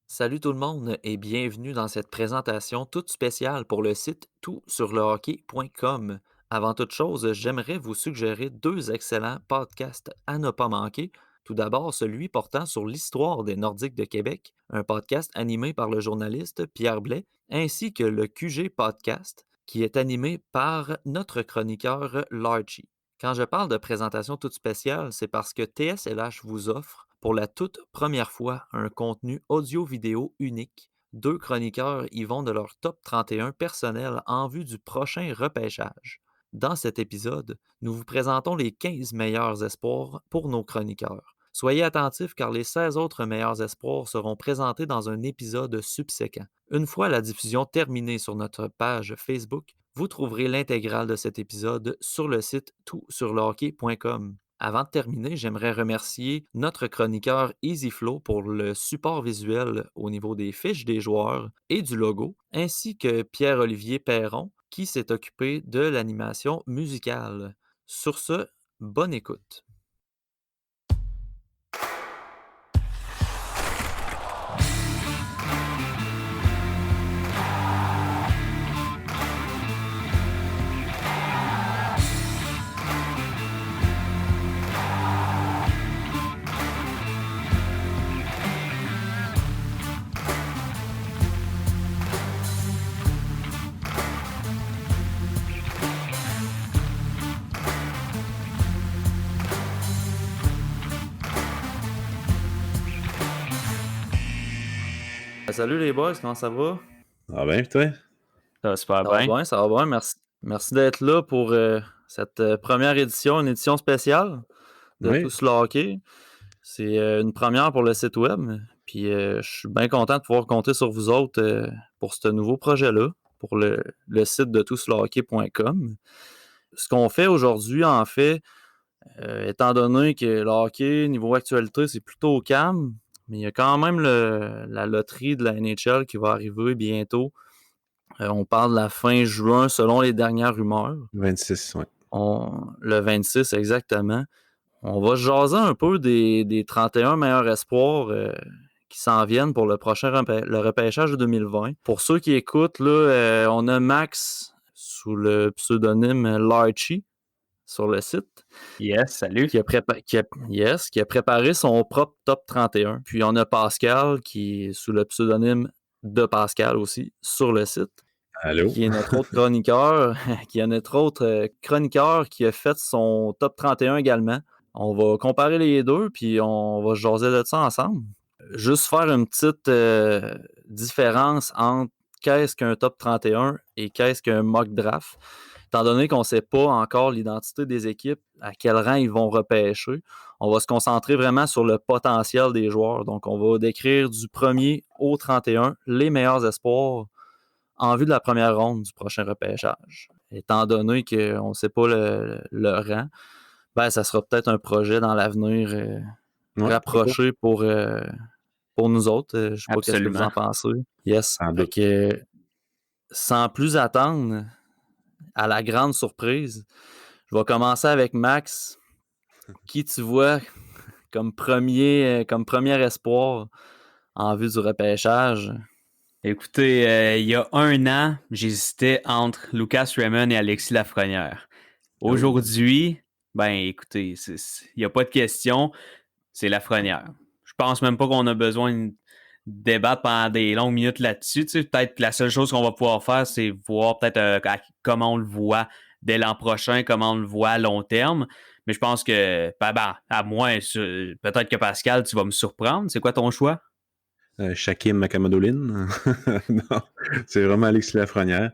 Salut tout le monde et bienvenue dans cette présentation toute spéciale pour le site toutsurlehockey.com. Avant toute chose, j'aimerais vous suggérer deux excellents podcasts à ne pas manquer. Tout d'abord, celui portant sur l'histoire des Nordiques de Québec, un podcast animé par le journaliste Pierre Blais, ainsi que le QG Podcast, qui est animé par notre chroniqueur Larchie. Quand je parle de présentation toute spéciale, c'est parce que TSLH vous offre pour la toute première fois un contenu audio-vidéo unique. Deux chroniqueurs y vont de leur top 31 personnel en vue du prochain repêchage. Dans cet épisode, nous vous présentons les 15 meilleurs espoirs pour nos chroniqueurs. Soyez attentifs car les 16 autres meilleurs espoirs seront présentés dans un épisode subséquent. Une fois la diffusion terminée sur notre page Facebook, vous trouverez l'intégrale de cet épisode sur le site toutsurlehockey.com. Avant de terminer, j'aimerais remercier notre chroniqueur EasyFlow pour le support visuel au niveau des fiches des joueurs et du logo, ainsi que Pierre-Olivier Perron qui s'est occupé de l'animation musicale. Sur ce, bonne écoute. Salut les boys, comment ça va? Ah ben, toi? Ça va super Ça va bien. bien, ça va bien. Merci d'être là pour cette première édition, une édition spéciale de Oui. Tous le hockey. C'est une première pour le site web. Puis je suis bien content de pouvoir compter sur vous autres pour ce nouveau projet-là, pour le site de touslehockey.com. Ce qu'on fait aujourd'hui, en fait, étant donné que le hockey, niveau actualité, c'est plutôt calme, mais il y a quand même la loterie de la NHL qui va arriver bientôt. On parle de la fin juin selon les dernières rumeurs. 26, ouais. Le 26 exactement. On va jaser un peu des 31 meilleurs espoirs qui s'en viennent pour le prochain le repêchage de 2020. Pour ceux qui écoutent, là, on a Max sous le pseudonyme Larchie sur le site Yes, salut. qui a préparé son propre top 31. Puis on a Pascal qui est sous le pseudonyme de Pascal aussi sur le site Allô? qui est notre autre chroniqueur, qui a fait son top 31 également. On va comparer les deux, puis on va jaser de ça ensemble. Juste faire une petite différence entre qu'est-ce qu'un top 31 et qu'est-ce qu'un mock draft. Étant donné qu'on ne sait pas encore l'identité des équipes, à quel rang ils vont repêcher, on va se concentrer vraiment sur le potentiel des joueurs. Donc, on va décrire du 1er au 31 les meilleurs espoirs en vue de la première ronde du prochain repêchage. Étant donné qu'on ne sait pas le rang, ben, ça sera peut-être un projet dans l'avenir rapproché pour nous autres. Je ne sais pas ce que vous en Absolument. pensez. Yes. Sans Fait doute. que, sans plus attendre, à la grande surprise, je vais commencer avec Max. Qui tu vois comme premier espoir en vue du repêchage? Écoutez, il y a un an, j'hésitais entre Lucas Raymond et Alexis Lafrenière. Aujourd'hui, ben écoutez, il n'y a pas de question, c'est Lafrenière. Je pense même pas qu'on a besoin de débattre pendant des longues minutes là-dessus. Tu sais, peut-être que la seule chose qu'on va pouvoir faire, c'est voir peut-être comment on le voit dès l'an prochain, comment on le voit à long terme. Mais je pense que, à moins, peut-être que Pascal, tu vas me surprendre. C'est quoi ton choix? Shakim Makamadolin. Non, c'est vraiment Alexis Lafrenière.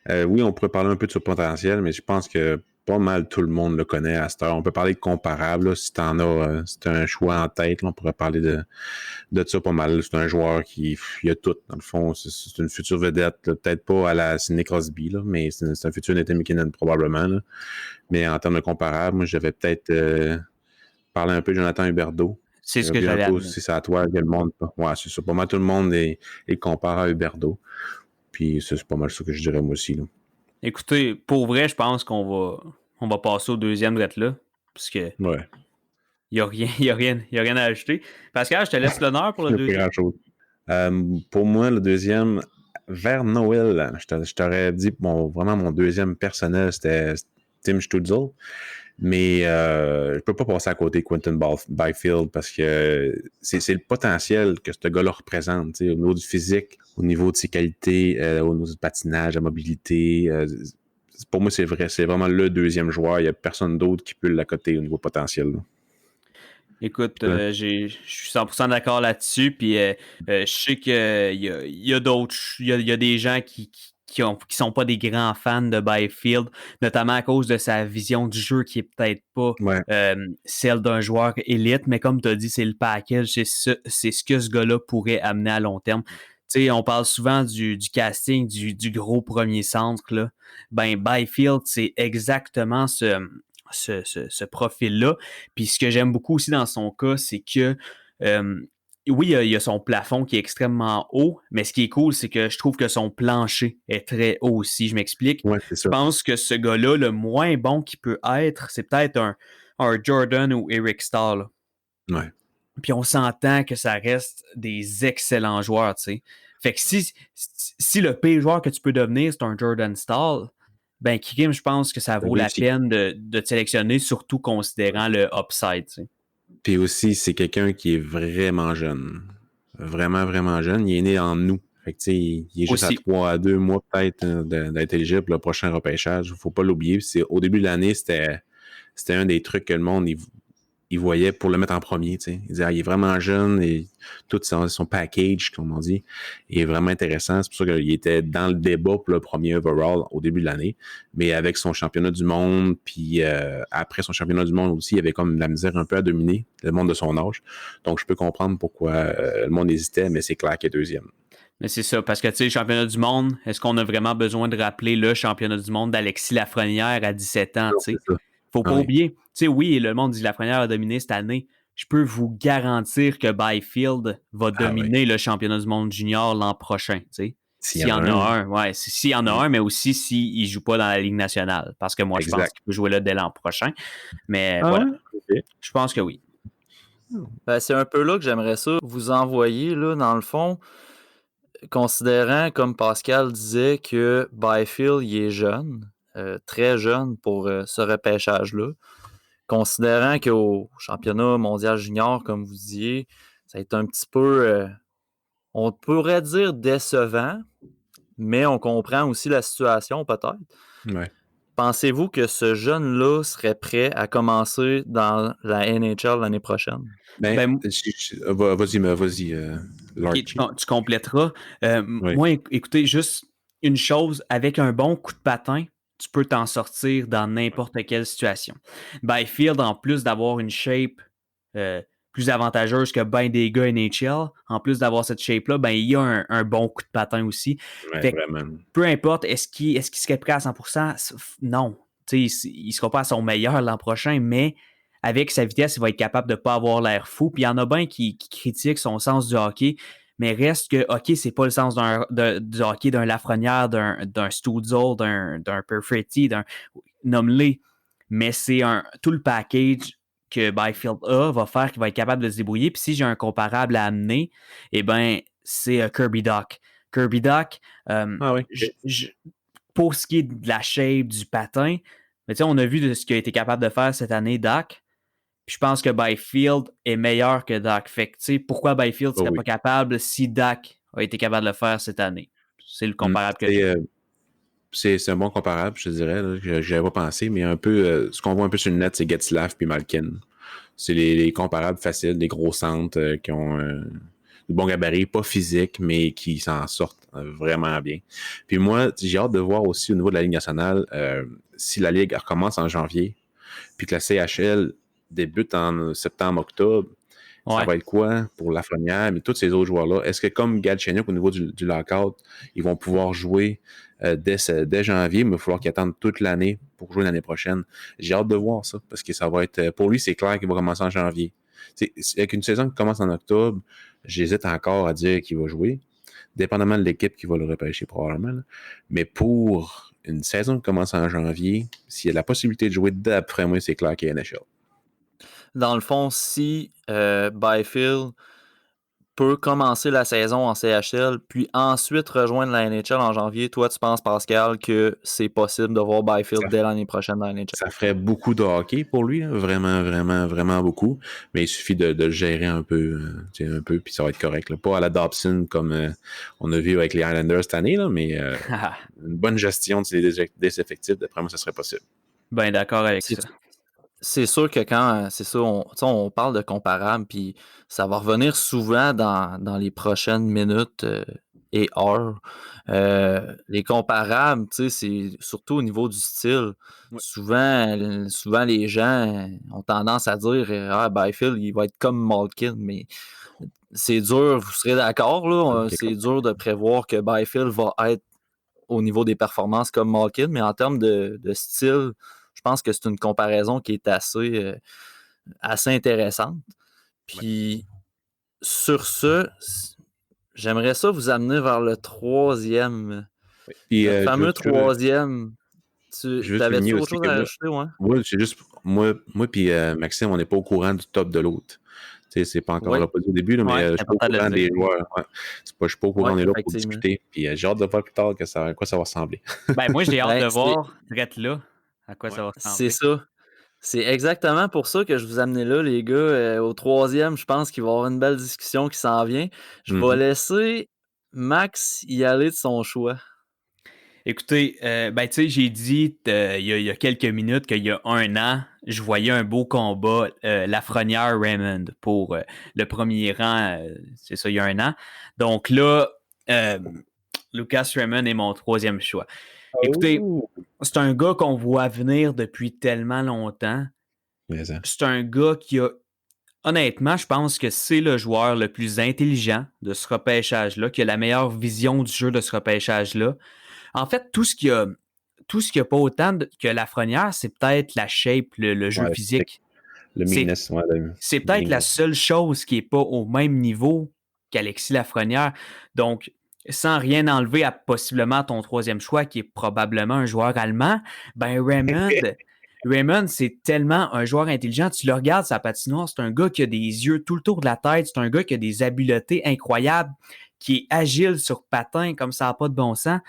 Oui, on pourrait parler un peu de son potentiel, mais je pense que pas mal tout le monde le connaît à cette heure. On peut parler de comparable, là, si t'en as, si t'as un choix en tête, là, on pourrait parler de ça pas mal. C'est un joueur qui il a tout, dans le fond. C'est une future vedette, là, peut-être pas à la Sidney Crosby, là, mais c'est un futur Nathan McKinnon probablement. Là. Mais en termes de comparable, moi, j'avais peut-être parlé un peu de Jonathan Huberdeau. C'est ce que Vu un j'allais peu amener. aussi c'est à toi que le monde. Ouais, c'est ça. Pas mal tout le monde est compare à Huberdeau. Puis c'est pas mal ça que je dirais moi aussi. Là. Écoutez, pour vrai, je pense qu'on va passer au deuxième drette là. Parce que Ouais. il n'y a rien à ajouter. Pascal, je te laisse l'honneur pour le Pas deuxième. grand-chose. Pour moi, le deuxième, vers Noël, je t'aurais dit, vraiment mon deuxième personnel, c'était Tim Stützle. Mais je peux pas passer à côté de Quentin Byfield parce que c'est le potentiel que ce gars-là représente, au niveau du physique, au niveau de ses qualités, au niveau du patinage, la mobilité. Pour moi, c'est vrai, c'est vraiment le deuxième joueur. Il n'y a personne d'autre qui peut l'accoter au niveau potentiel. Là. Écoute, je suis 100% d'accord là-dessus. Puis je sais qu'il y a d'autres, il y a des gens qui sont pas des grands fans de Byfield, notamment à cause de sa vision du jeu qui est peut-être pas celle d'un joueur élite. Mais comme tu as dit, c'est le package, c'est ce que ce gars-là pourrait amener à long terme. Tu sais, on parle souvent du casting du gros premier centre, là. Ben, Byfield, c'est exactement ce profil-là. Puis ce que j'aime beaucoup aussi dans son cas, c'est que oui, il y a son plafond qui est extrêmement haut, mais ce qui est cool, c'est que je trouve que son plancher est très haut aussi. Je m'explique. Ouais, c'est ça. Je pense que ce gars-là, le moins bon qu'il peut être, c'est peut-être un Jordan ou Eric Stahl. Là. Ouais. Puis on s'entend que ça reste des excellents joueurs, tu sais. Fait que si le pire joueur que tu peux devenir, c'est un Jordan Stahl, ben Kim, je pense que ça vaut la peine de te sélectionner, surtout considérant le upside, tu sais. Puis aussi, c'est quelqu'un qui est vraiment jeune. Vraiment, vraiment jeune. Il est né en août. Fait que, il est juste à 2 mois peut-être d'être éligible pour le prochain repêchage. Il ne faut pas l'oublier. Au début de l'année, c'était un des trucs que le monde il voyait pour le mettre en premier. T'sais. Il disait il est vraiment jeune et tout son package, comme on dit, est vraiment intéressant. C'est pour ça qu'il était dans le débat pour le premier overall au début de l'année. Mais avec son championnat du monde, puis après son championnat du monde aussi, il avait comme de la misère un peu à dominer le monde de son âge. Donc, je peux comprendre pourquoi le monde hésitait, mais c'est clair qu'il est deuxième. Mais c'est ça, parce que tu sais, le championnat du monde, est-ce qu'on a vraiment besoin de rappeler le championnat du monde d'Alexis Lafrenière à 17 ans? Tu sais? Faut pas oublier. Tu sais, oui, le monde dit Lafrenière a dominé cette année. Je peux vous garantir que Byfield va dominer le championnat du monde junior l'an prochain. Tu sais? S'il y en a un. Ouais, s'il y en a un, mais aussi s'il ne joue pas dans la Ligue nationale. Parce que moi, je pense qu'il peut jouer là dès l'an prochain. Mais voilà. Okay. Je pense que oui. Ben, c'est un peu là que j'aimerais ça vous envoyer, là, dans le fond, considérant, comme Pascal disait, que Byfield, il est jeune. Très jeune pour ce repêchage-là. Considérant qu'au championnat mondial junior, comme vous disiez, ça a été un petit peu, on pourrait dire décevant, mais on comprend aussi la situation peut-être. Ouais. Pensez-vous que ce jeune-là serait prêt à commencer dans la NHL l'année prochaine? Vas-y, okay, tu compléteras. Moi, écoutez, juste une chose, avec un bon coup de patin, tu peux t'en sortir dans n'importe quelle situation. Byfield, en plus d'avoir une shape plus avantageuse que ben des gars NHL, en plus d'avoir cette shape-là, ben il y a un bon coup de patin aussi. Ouais, vraiment. Peu importe, est-ce qu'il serait prêt à 100%? Non. Il ne sera pas à son meilleur l'an prochain, mais avec sa vitesse, il va être capable de ne pas avoir l'air fou. Puis il y en a bien qui critiquent son sens du hockey, mais reste que hockey, c'est pas le sens du hockey d'un Lafrenière, d'un Stützle, d'un Perfetti, nomme-les. Mais c'est tout le package que Byfield va faire qu'il va être capable de se débrouiller. Puis si j'ai un comparable à amener, eh bien, c'est Kirby Dach. Kirby Dach, pour ce qui est de la shape, du patin, mais on a vu de ce qu'il a été capable de faire cette année, Dach. Puis je pense que Byfield est meilleur que Dach. Fait que, pourquoi Byfield ne serait pas capable si Dach a été capable de le faire cette année? C'est le comparable que j'ai. C'est un bon comparable, je te dirais. Je n'avais pas pensé, mais un peu ce qu'on voit un peu sur le net, c'est Getzlaf puis Malkin. C'est les comparables faciles, des gros centres qui ont de bons gabarits, pas physiques, mais qui s'en sortent vraiment bien. Puis moi, j'ai hâte de voir aussi au niveau de la Ligue nationale si la Ligue recommence en janvier, puis que la CHL débute en septembre-octobre. Ça va être quoi pour Lafrenière, mais tous ces autres joueurs-là? Est-ce que comme Galchenyuk au niveau du lockout, ils vont pouvoir jouer dès janvier, mais il va falloir qu'ils attendent toute l'année pour jouer l'année prochaine? J'ai hâte de voir ça, parce que ça va être... Pour lui, c'est clair qu'il va commencer en janvier. Avec une saison qui commence en octobre, j'hésite encore à dire qu'il va jouer, dépendamment de l'équipe qui va le repêcher probablement. Là. Mais pour une saison qui commence en janvier, s'il y a la possibilité de jouer d'après moi, c'est clair qu'il y a NHL. Dans le fond, si Byfield peut commencer la saison en CHL, puis ensuite rejoindre la NHL en janvier. Toi, tu penses, Pascal, que c'est possible de voir Byfield dès l'année prochaine dans la NHL? Ça ferait beaucoup de hockey pour lui, là. Vraiment, vraiment, vraiment beaucoup. Mais il suffit de le gérer un peu, puis ça va être correct, là. Pas à la Dobson comme on a vu avec les Islanders cette année, là, mais une bonne gestion des effectifs, d'après moi, ça serait possible. Ben d'accord avec ça. C'est sûr que quand c'est ça, on parle de comparables, puis ça va revenir souvent dans les prochaines minutes et heures. Les comparables, c'est surtout au niveau du style. Ouais. Souvent, les gens ont tendance à dire Byfield, il va être comme Malkin, mais c'est dur, vous serez d'accord, là. C'est dur de prévoir que Byfield va être au niveau des performances comme Malkin, mais en termes de style, je pense que c'est une comparaison qui est assez intéressante. Puis, sur ce, j'aimerais ça vous amener vers le troisième. Puis, le fameux troisième. Je T'avais-tu autre chose à rajouter, ouais? Oui, c'est juste, moi puis Maxime, on n'est pas au courant du top de l'autre. C'est pas encore là pas au début, là, mais je suis pas au courant des joueurs. Ouais. Je suis pas au courant, on est là pour discuter. Puis j'ai hâte de voir plus tard à quoi ça va ressembler. Ben, moi, j'ai hâte de voir, là, à quoi ça va ressembler. C'est ça. C'est exactement pour ça que je vous amenais là, les gars. Au troisième, je pense qu'il va y avoir une belle discussion qui s'en vient. Je vais laisser Max y aller de son choix. Écoutez, ben tu sais, j'ai dit il y a quelques minutes qu'il y a un an, je voyais un beau combat, Lafrenière-Raymond pour le premier rang, c'est ça, il y a un an. Donc là, Lucas Raymond est mon troisième choix. Écoutez, c'est un gars qu'on voit venir depuis tellement longtemps. C'est un gars qui a... Honnêtement, je pense que c'est le joueur le plus intelligent de ce repêchage-là, qui a la meilleure vision du jeu de ce repêchage-là. En fait, tout ce qui a pas autant que Lafrenière, c'est peut-être la shape, le jeu physique. C'est peut-être la seule chose qui n'est pas au même niveau qu'Alexis Lafrenière. Donc, sans rien enlever à possiblement ton troisième choix, qui est probablement un joueur allemand, ben Raymond, c'est tellement un joueur intelligent. Tu le regardes, sa patinoire, c'est un gars qui a des yeux tout le tour de la tête. C'est un gars qui a des habiletés incroyables, qui est agile sur patin comme ça n'a pas de bon sens.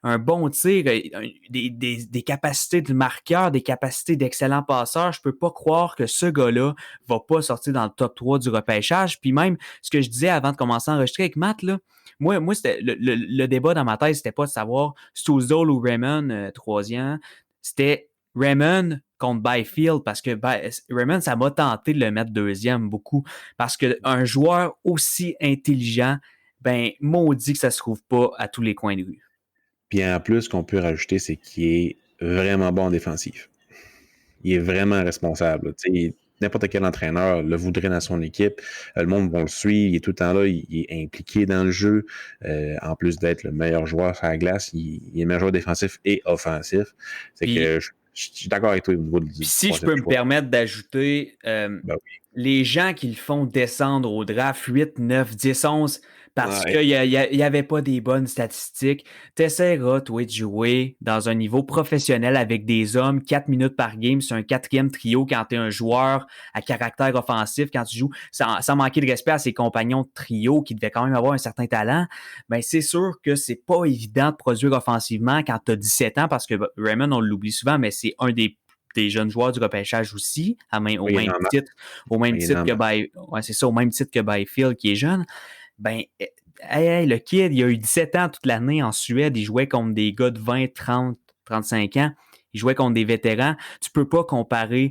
Un bon tir, des capacités de marqueur, des capacités d'excellent passeur. Je peux pas croire que ce gars-là va pas sortir dans le top 3 du repêchage. Puis même, ce que je disais avant de commencer à enregistrer avec Matt, là, moi c'était le débat dans ma tête, c'était pas de savoir Stützle ou Raymond troisième. C'était Raymond contre Byfield parce que Raymond, ça m'a tenté de le mettre deuxième beaucoup parce qu'un joueur aussi intelligent, ben maudit que ça se trouve pas à tous les coins de rue. Puis en plus, ce qu'on peut rajouter, c'est qu'il est vraiment bon en défensif. Il est vraiment responsable. N'importe quel entraîneur le voudrait dans son équipe. Le monde va le suivre. Il est tout le temps là. Il est impliqué dans le jeu. En plus d'être le meilleur joueur sur la glace, il est le meilleur joueur défensif et offensif. C'est que je suis d'accord avec toi au niveau du si je peux me permettre d'ajouter, les gens qui le font descendre au draft 8, 9, 10, 11, parce qu'il n'y avait pas des bonnes statistiques, t'essaieras, toi, de jouer dans un niveau professionnel avec des hommes, 4 minutes par game, c'est un quatrième trio quand tu es un joueur à caractère offensif, quand tu joues sans manquer de respect à ses compagnons de trio qui devaient quand même avoir un certain talent, ben c'est sûr que c'est pas évident de produire offensivement quand tu as 17 ans, parce que Raymond, on l'oublie souvent, mais c'est un des jeunes joueurs du repêchage aussi, au même titre que Byfield qui est jeune. Ben, le kid, il a eu 17 ans toute l'année en Suède, il jouait contre des gars de 20, 30, 35 ans. Il jouait contre des vétérans. Tu peux pas comparer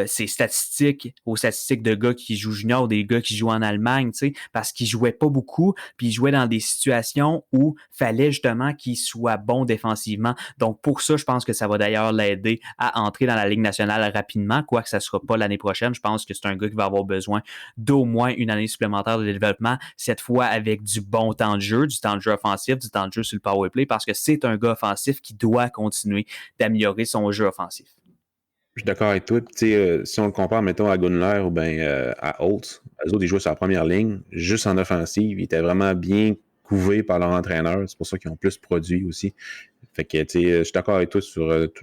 ses statistiques aux statistiques de gars qui jouent junior ou des gars qui jouent en Allemagne, tu sais, parce qu'il jouait pas beaucoup, puis il jouait dans des situations où fallait justement qu'il soit bon défensivement. Donc pour ça, je pense que ça va d'ailleurs l'aider à entrer dans la Ligue nationale rapidement, quoique ça sera pas l'année prochaine. Je pense que c'est un gars qui va avoir besoin d'au moins une année supplémentaire de développement, cette fois avec du bon temps de jeu, du temps de jeu offensif, du temps de jeu sur le power play, parce que c'est un gars offensif qui doit continuer d'améliorer son jeu offensif. Je suis d'accord avec toi. Si on le compare, mettons, à Gunler ou bien à Holtz, eux autres, ils jouaient sur la première ligne, juste en offensive. Ils étaient vraiment bien couvés par leur entraîneur. C'est pour ça qu'ils ont plus produit aussi. Fait que, je suis d'accord avec toi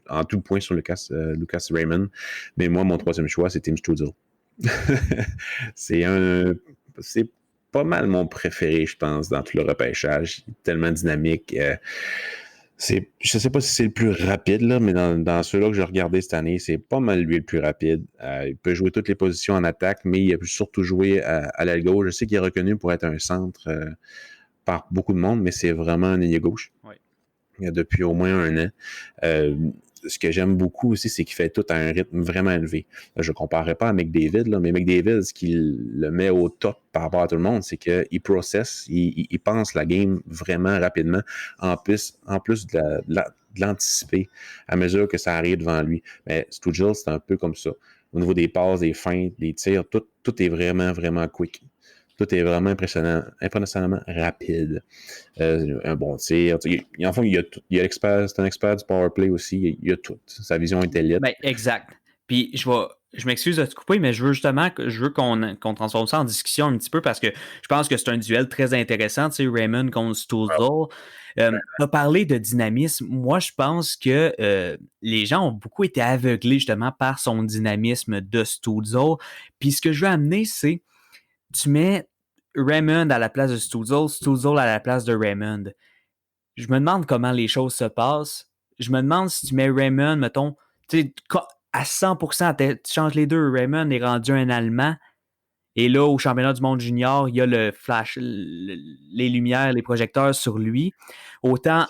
en tout point sur Lucas Raymond. Mais moi, mon troisième choix, c'est Tim Stützle. C'est pas mal mon préféré, je pense, dans tout le repêchage. Il est tellement dynamique. Je sais pas si c'est le plus rapide, là, mais dans ceux-là que j'ai regardé cette année, c'est pas mal lui le plus rapide. Il peut jouer toutes les positions en attaque, mais il a surtout joué à l'aile gauche. Je sais qu'il est reconnu pour être un centre par beaucoup de monde, mais c'est vraiment un ailier gauche. Oui. Depuis au moins un an. Ce que j'aime beaucoup aussi, c'est qu'il fait tout à un rythme vraiment élevé. Là, je ne comparerais pas à McDavid, là, mais McDavid, ce qui le met au top par rapport à tout le monde, c'est qu'il processe, il pense la game vraiment rapidement, en plus de l'anticiper à mesure que ça arrive devant lui. Mais Stoudzle, c'est un peu comme ça. Au niveau des passes, des feintes, des tirs, tout est vraiment, vraiment quick. Tout est vraiment impressionnamment rapide. Un bon tir. En fond, c'est un expert du power play aussi. Il a tout. Sa vision est élite. Ben, exact. Puis je m'excuse de te couper, mais je veux qu'on transforme ça en discussion un petit peu parce que je pense que c'est un duel très intéressant, tu sais, Raymond contre Stoudzle. Tu as parlé de dynamisme. Moi, je pense que les gens ont beaucoup été aveuglés justement par son dynamisme de Stoudzle. Puis ce que je veux amener, c'est tu mets Raymond à la place de Stoudzle, Stoudzle à la place de Raymond. Je me demande comment les choses se passent. Je me demande si tu mets Raymond, mettons, tu sais, à 100%, tu changes les deux. Raymond est rendu un Allemand. Et là, au championnat du monde junior, il y a le flash, les lumières, les projecteurs sur lui. Autant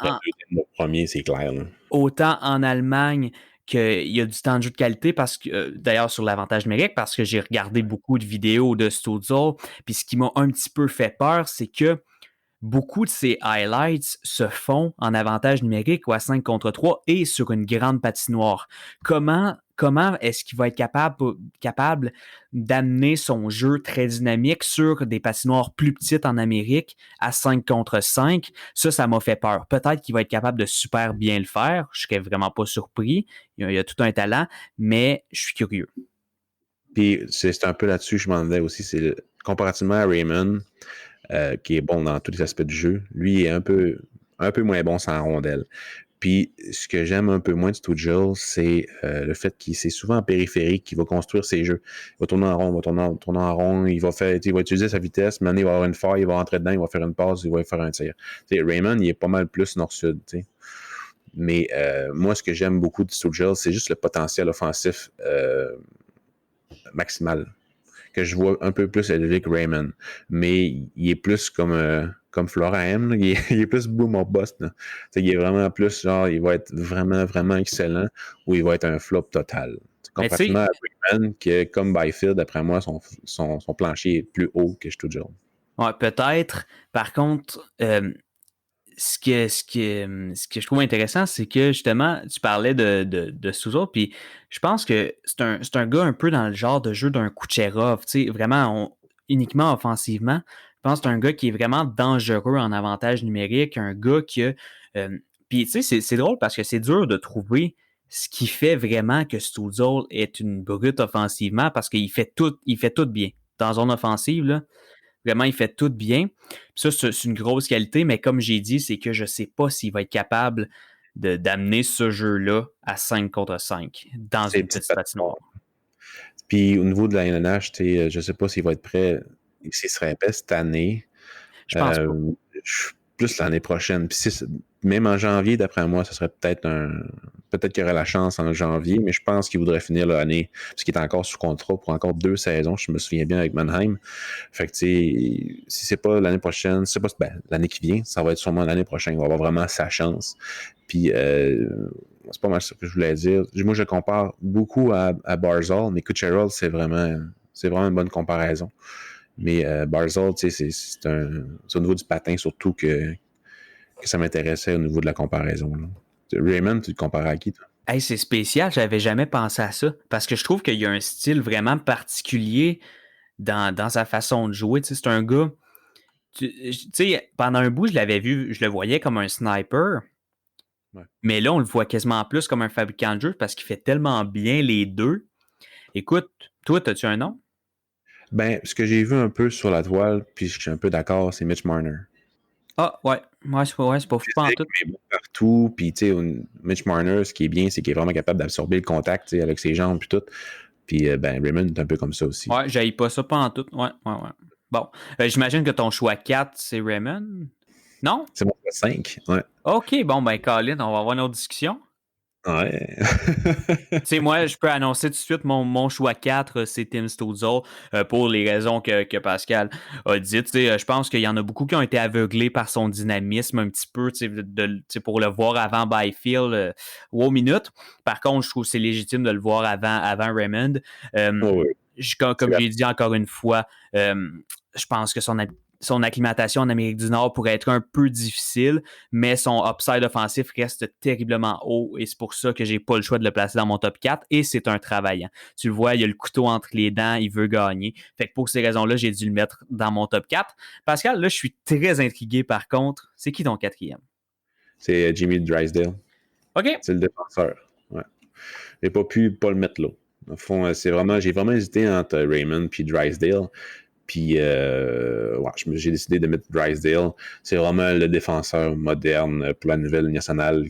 Le premier, c'est clair. Là. Autant en Allemagne qu'il y a du temps de jeu de qualité, parce que d'ailleurs sur l'avantage numérique, parce que j'ai regardé beaucoup de vidéos de Stoudzle, puis ce qui m'a un petit peu fait peur, c'est que beaucoup de ces highlights se font en avantage numérique ou à 5 contre 3 et sur une grande patinoire. Comment est-ce qu'il va être capable d'amener son jeu très dynamique sur des patinoires plus petites en Amérique à 5 contre 5? Ça m'a fait peur. Peut-être qu'il va être capable de super bien le faire. Je serais vraiment pas surpris. Il y a tout un talent, mais je suis curieux. Puis c'est un peu là-dessus que je m'en allais aussi. C'est comparativement à Raymond, qui est bon dans tous les aspects du jeu, lui il est un peu moins bon sans rondelle. Puis, ce que j'aime un peu moins de Stoudzle, c'est le fait qu'il c'est souvent en périphérique, qu'il va construire ses jeux. Il va tourner en rond, il va utiliser sa vitesse, maintenant il va avoir une faille, il va rentrer dedans, il va faire une passe, il va faire un tir. T'sais, Raymond, il est pas mal plus nord-sud, t'sais. Mais moi, ce que j'aime beaucoup de Stoudzle, c'est juste le potentiel offensif maximal, que je vois un peu plus élevé que Raymond. Mais il est plus comme Flora M, il est plus boom or bust. Il est vraiment plus genre, il va être vraiment, vraiment excellent ou il va être un flop total. Comparativement à Raymond, qui comme Byfield, d'après moi, son plancher est plus haut que Stoudzle. Ouais, peut-être. Par contre, ce que je trouve intéressant, c'est que justement, tu parlais de Stoudzle, puis je pense que c'est un gars un peu dans le genre de jeu d'un Kucherov, tu sais, vraiment uniquement offensivement. Je pense que c'est un gars qui est vraiment dangereux en avantage numérique, un gars qui puis tu sais, c'est drôle parce que c'est dur de trouver ce qui fait vraiment que Stoudzle est une brute offensivement parce qu'il fait tout bien. Dans zone offensive, là, vraiment, il fait tout bien. Puis ça, c'est une grosse qualité, mais comme j'ai dit, c'est que je ne sais pas s'il va être capable d'amener ce jeu-là à 5 contre 5 dans une petite patinoire. Puis au niveau de la LNH, je ne sais pas s'il va être prêt, s'il serait épais cette année. Je pense pas. Plus l'année prochaine. Puis même en janvier, d'après moi, ce serait peut-être qu'il y aurait la chance en janvier, mais je pense qu'il voudrait finir l'année, parce qu'il est encore sous contrat pour encore 2 saisons, je me souviens bien avec Mannheim. Fait que si c'est pas l'année prochaine, c'est pas l'année qui vient, ça va être sûrement l'année prochaine, il va avoir vraiment sa chance. Puis c'est pas mal ça que je voulais dire. Moi, je compare beaucoup à Barzal, mais Kucherov, c'est vraiment une bonne comparaison. Mais Barzal, c'est au niveau du patin surtout que ça m'intéressait au niveau de la comparaison. Là. Raymond, tu te compares à qui, toi? Hey, c'est spécial, j'avais jamais pensé à ça. Parce que je trouve qu'il y a un style vraiment particulier dans sa façon de jouer. Tu sais, c'est un gars. Tu sais, pendant un bout, je le voyais comme un sniper. Ouais. Mais là, on le voit quasiment plus comme un fabricant de jeu parce qu'il fait tellement bien les deux. Écoute, toi, as-tu un nom? Ben, ce que j'ai vu un peu sur la toile, puis je suis un peu d'accord, c'est Mitch Marner. Ah, ouais. C'est pas fou en tout. Mais bon partout, puis tu sais, Mitch Marner, ce qui est bien, c'est qu'il est vraiment capable d'absorber le contact avec ses jambes, puis tout. Puis, Raymond est un peu comme ça aussi. Ouais, j'haïs pas ça pas en tout. Ouais. Bon. J'imagine que ton choix 4, c'est Raymond? Non? C'est mon choix 5. Ouais. OK, bon, ben, Colin, on va avoir une autre discussion. Ouais. Tu sais, moi, je peux annoncer tout de suite mon choix 4, c'est Tim Stützle, pour les raisons que Pascal a dites. Tu sais, je pense qu'il y en a beaucoup qui ont été aveuglés par son dynamisme un petit peu, tu sais, tu sais, pour le voir avant Byfield ou aux minutes. Par contre, je trouve que c'est légitime de le voir avant Raymond. Oui, Comme j'ai dit encore une fois, je pense que son acclimatation en Amérique du Nord pourrait être un peu difficile, mais son upside offensif reste terriblement haut et c'est pour ça que j'ai pas le choix de le placer dans mon top 4 et c'est un travaillant. Tu le vois, il a le couteau entre les dents, il veut gagner. Fait que pour ces raisons-là, j'ai dû le mettre dans mon top 4. Pascal, là, je suis très intrigué par contre. C'est qui ton quatrième? C'est Jimmy Drysdale. OK. C'est le défenseur. Ouais. J'ai pas pu pas le mettre là. Au fond, j'ai vraiment hésité entre Raymond et Drysdale. Puis, j'ai décidé de mettre Drysdale. C'est vraiment le défenseur moderne pour la nouvelle nationale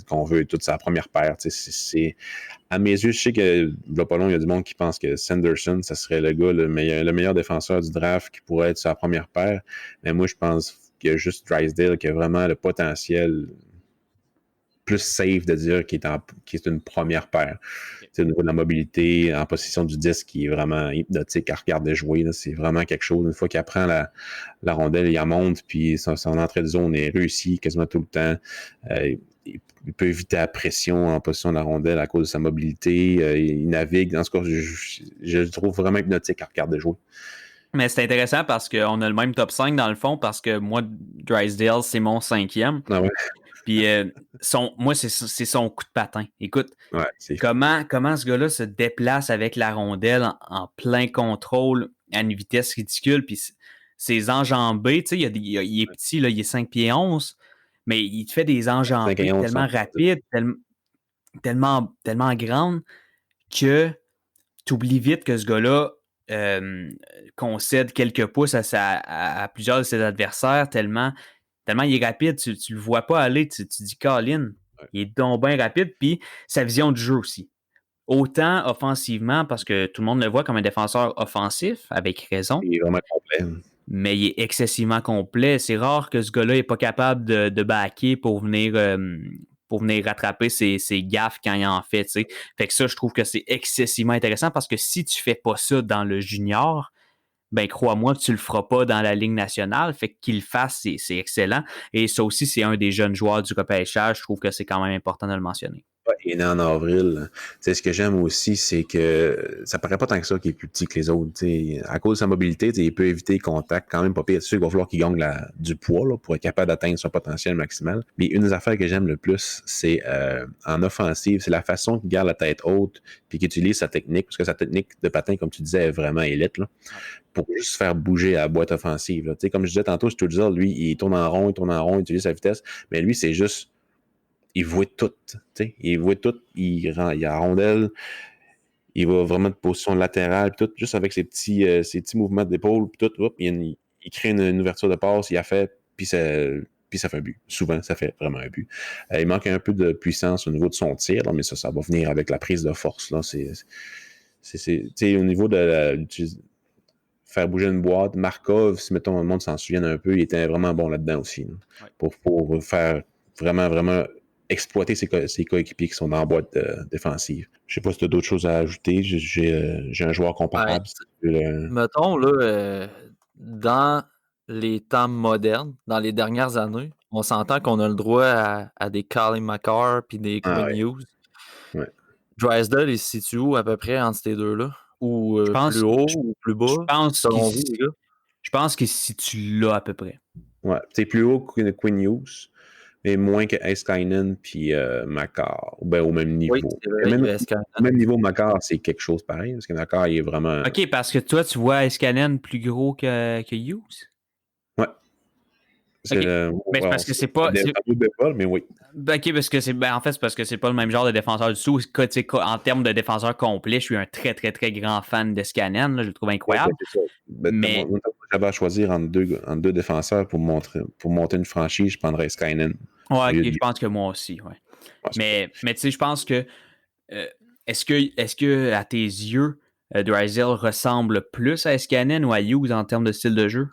qu'on veut, toute sa première paire. À mes yeux, je sais que là, pas long, il y a du monde qui pense que Sanderson, ça serait le gars, le meilleur défenseur du draft qui pourrait être sa première paire. Mais moi, je pense qu'il y a juste Drysdale qui a vraiment le potentiel plus safe de dire qu'il est une première paire. Okay. Au niveau de la mobilité, en possession du disque, qui est vraiment hypnotique à regarder jouer. Là, c'est vraiment quelque chose. Une fois qu'il apprend la rondelle, il en monte, puis son entrée de zone est réussie quasiment tout le temps. Il peut éviter la pression en position de la rondelle à cause de sa mobilité. Il navigue. En tout cas, je le trouve vraiment hypnotique à regarder jouer. Mais c'est intéressant parce qu'on a le même top 5 dans le fond, parce que moi, Drysdale, c'est mon 5e. Ah ouais. Puis moi, c'est son coup de patin. Écoute, ouais, comment ce gars-là se déplace avec la rondelle en plein contrôle à une vitesse ridicule. Puis ses enjambées, tu sais, il est petit, là, il est 5 pieds 11, mais il te fait des enjambées tellement rapides, tellement grandes que tu oublies vite que ce gars-là concède quelques pouces à plusieurs de ses adversaires tellement il est rapide, tu le vois pas aller, tu dis Colin, il est donc bien rapide, puis sa vision du jeu aussi. Autant offensivement, parce que tout le monde le voit comme un défenseur offensif, avec raison. Il est vraiment complet. Mais il est excessivement complet. C'est rare que ce gars-là n'est pas capable de backer pour venir rattraper ses gaffes quand il en fait. T'sais. Fait que ça, je trouve que c'est excessivement intéressant parce que si tu fais pas ça dans le junior, ben crois-moi que tu le feras pas dans la Ligue nationale. Fait qu'il le fasse, c'est excellent. Et ça aussi, c'est un des jeunes joueurs du repêchage. Je trouve que c'est quand même important de le mentionner. Il est né en avril. T'sais, ce que j'aime aussi, c'est que ça paraît pas tant que ça qu'il est plus petit que les autres. T'sais. À cause de sa mobilité, il peut éviter les contacts quand même pas pire. C'est sûr qu'il va falloir qu'il gagne du poids là, pour être capable d'atteindre son potentiel maximal. Mais une des affaires que j'aime le plus, c'est en offensive, c'est la façon qu'il garde la tête haute puis qu'il utilise sa technique, parce que sa technique de patin, comme tu disais, est vraiment élite. Là, pour juste faire bouger la boîte offensive. Là. Comme je disais tantôt, Stützle, lui, il tourne en rond, il utilise sa vitesse, mais lui, c'est juste il voit tout. Il voit tout. Il a la rondelle. Il va vraiment de position latérale. Tout, juste avec ses petits mouvements d'épaule. Tout, hop, il crée une ouverture de passe. Il a fait. Puis ça fait un but. Souvent, ça fait vraiment un but. Il manque un peu de puissance au niveau de son tir. Là, mais ça va venir avec la prise de force. Là. C'est au niveau de faire bouger une boîte. Markov, si mettons le monde s'en souvient un peu, il était vraiment bon là-dedans aussi. Là, pour faire vraiment exploiter ses coéquipiers qui sont dans la boîte défensive. Je sais pas si tu as d'autres choses à ajouter. J'ai un joueur comparable. Mettons, là, dans les temps modernes, dans les dernières années, on s'entend qu'on a le droit à des Colin McCarr puis des Quinn Hughes. Ouais. Drysdale, il se situe où à peu près entre ces deux-là? Ou plus haut ou plus bas? Je pense qu'il se situe là à peu près. Ouais, c'est plus haut que Quinn Hughes, mais moins que Heiskanen puis Makar, ben, au même niveau. Oui, au même niveau, Makar, c'est quelque chose pareil, parce que Makar, il est vraiment... OK, parce que toi, tu vois Heiskanen plus gros que Hughes? Ouais. Okay. Mais c'est parce que c'est pas... mais oui. OK, parce que en fait, c'est parce que c'est pas le même genre de défenseur du tout. En termes de défenseur complet, je suis un très, très, très grand fan de Heiskanen. Je le trouve incroyable. Mais j'avais à choisir entre deux défenseurs pour monter une franchise, je prendrais Heiskanen. Ouais, OK, je pense que moi aussi, ouais. Mais tu sais, je pense que est-ce que à tes yeux, Drysdale ressemble plus à Escaninen ou à Hughes en termes de style de jeu?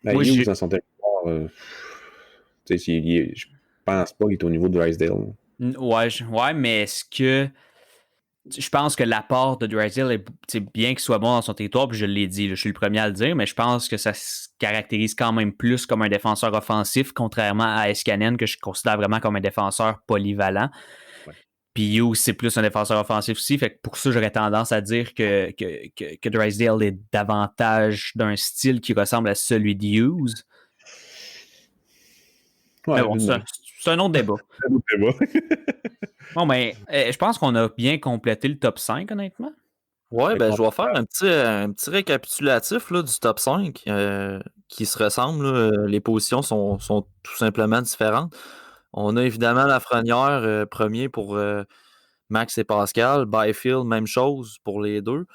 Ben, Hughes, dans son territoire, je pense pas qu'il est au niveau de Drysdale. Ouais, mais est-ce que... Je pense que l'apport de Drysdale est bien qu'il soit bon dans son territoire, puis je l'ai dit, je suis le premier à le dire, mais je pense que ça se caractérise quand même plus comme un défenseur offensif, contrairement à Escaninen, que je considère vraiment comme un défenseur polyvalent. Ouais. Puis Hughes, c'est plus un défenseur offensif aussi, fait que pour ça, j'aurais tendance à dire que Drysdale est davantage d'un style qui ressemble à celui de Hughes. Ouais, Mais bon, c'est un autre débat. C'est un autre débat. Bon, ben, je pense qu'on a bien complété le top 5, honnêtement. Ouais, ben je vais faire un petit récapitulatif là, du top 5 qui se ressemble. Là. Les positions sont tout simplement différentes. On a évidemment Lafrenière premier pour Max et Pascal. Byfield, même chose pour les deux.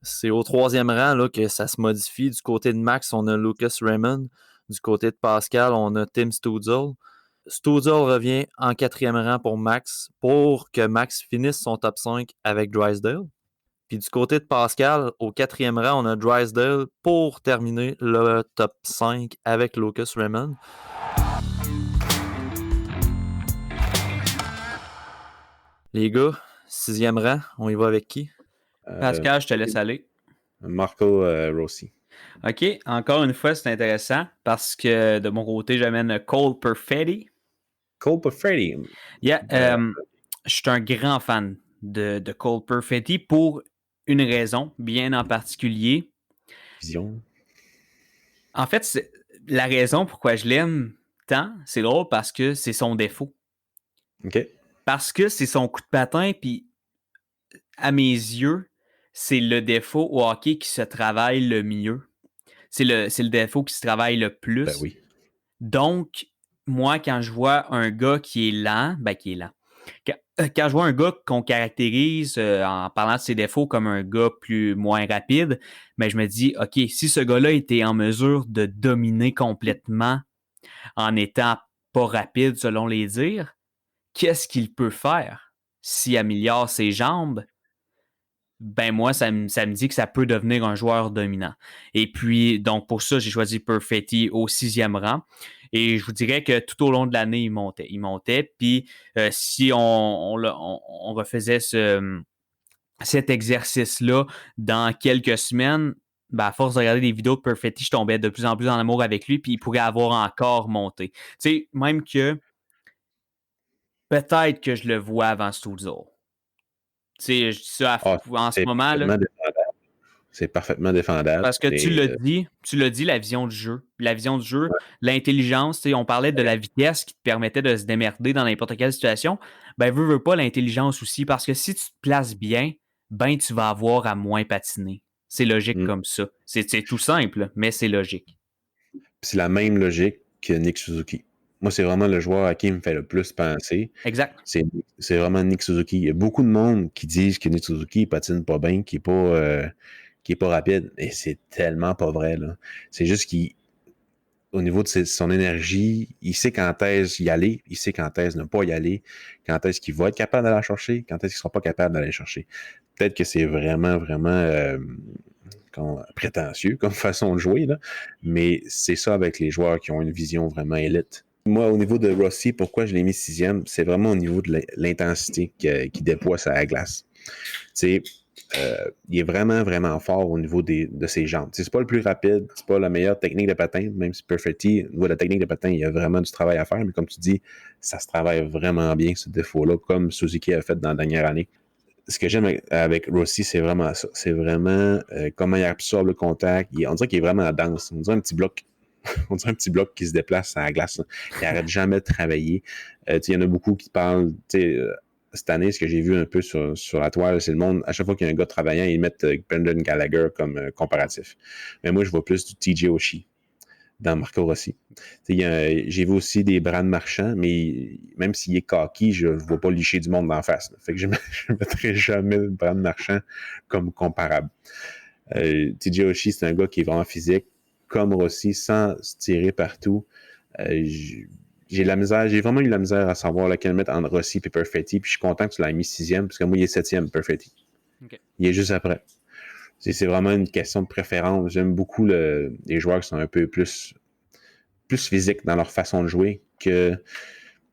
C'est au troisième rang là, que ça se modifie. Du côté de Max, on a Lucas Raymond. Du côté de Pascal, on a Tim Stützle. Stützle revient en quatrième rang pour Max pour que Max finisse son top 5 avec Drysdale. Puis du côté de Pascal, au quatrième rang, on a Drysdale pour terminer le top 5 avec Lucas Raymond. Les gars, sixième rang, on y va avec qui? Pascal, je te laisse aller. Marco Rossi. OK, encore une fois, c'est intéressant parce que de mon côté, j'amène Cole Perfetti. Cole Perfetti. Yeah, je suis un grand fan de Cole Perfetti pour une raison bien en particulier. Vision. En fait, la raison pourquoi je l'aime tant, c'est drôle parce que c'est son défaut. OK. Parce que c'est son coup de patin, puis à mes yeux, c'est le défaut au hockey qui se travaille le mieux. C'est le défaut qui se travaille le plus. Ben oui. Donc, moi, quand je vois un gars qui est lent, Quand je vois un gars qu'on caractérise en parlant de ses défauts comme un gars moins rapide, ben, je me dis, OK, si ce gars-là était en mesure de dominer complètement en étant pas rapide selon les dires, qu'est-ce qu'il peut faire s'il améliore ses jambes? Ben moi, ça me dit que ça peut devenir un joueur dominant. Et puis, donc pour ça, j'ai choisi Perfetti au sixième rang. Et je vous dirais que tout au long de l'année, il montait. Il montait. Puis si on refaisait cet exercice-là dans quelques semaines, ben à force de regarder des vidéos de Perfetti, je tombais de plus en plus en amour avec lui, puis il pourrait avoir encore monté. Tu sais, même que peut-être que je le vois avant Stützle. Tu sais, je dis ça en ce moment. Là. C'est parfaitement défendable. Parce que tu l'as dit, la vision du jeu. La vision du jeu, l'intelligence, on parlait de la vitesse qui te permettait de se démerder dans n'importe quelle situation. Ben, veux pas l'intelligence aussi, parce que si tu te places bien, ben, tu vas avoir à moins patiner. C'est logique comme ça. C'est tout simple, mais c'est logique. C'est la même logique que Nick Suzuki. Moi, c'est vraiment le joueur à qui il me fait le plus penser. Exact. C'est vraiment Nick Suzuki. Il y a beaucoup de monde qui disent que Nick Suzuki ne patine pas bien, qui est pas rapide. Et c'est tellement pas vrai, là. C'est juste qu'au niveau de son énergie, il sait quand est-ce y aller, il sait quand est-ce ne pas y aller, quand est-ce qu'il va être capable d'aller la chercher, quand est-ce qu'il ne sera pas capable d'aller chercher. Peut-être que c'est vraiment, vraiment prétentieux comme façon de jouer, là, mais c'est ça avec les joueurs qui ont une vision vraiment élite. Moi, au niveau de Rossi, pourquoi je l'ai mis sixième, c'est vraiment au niveau de l'intensité qu'il déploie sur la glace. Tu sais, il est vraiment, vraiment fort au niveau de ses jambes. C'est pas le plus rapide, c'est pas la meilleure technique de patin, même si Perfetti, au niveau de la technique de patin, il y a vraiment du travail à faire, mais comme tu dis, ça se travaille vraiment bien, ce défaut-là, comme Suzuki a fait dans la dernière année. Ce que j'aime avec Rossi, c'est vraiment ça. C'est vraiment comment il absorbe le contact. On dirait qu'il est vraiment dense. On dirait un petit bloc. On dirait un petit bloc qui se déplace à la glace. Là. Il n'arrête jamais de travailler. Il y en a beaucoup qui parlent, cette année, ce que j'ai vu un peu sur la toile, c'est le monde, à chaque fois qu'il y a un gars travaillant, ils mettent Brendan Gallagher comme comparatif. Mais moi, je vois plus du TJ Oshie dans Marco Rossi. J'ai vu aussi des Brad Marchand, mais même s'il est cocky, je ne vois pas licher du monde d'en face. Là. Fait que je ne mettrai jamais Brad Marchand comme comparable. TJ Oshie, c'est un gars qui est vraiment physique, comme Rossi, sans se tirer partout. J'ai vraiment eu la misère à savoir lequel mettre entre Rossi et Perfetti, puis je suis content que tu l'aies mis sixième, parce que moi, il est septième, Perfetti. OK. Il est juste après. C'est vraiment une question de préférence. J'aime beaucoup les joueurs qui sont un peu plus physiques dans leur façon de jouer, qui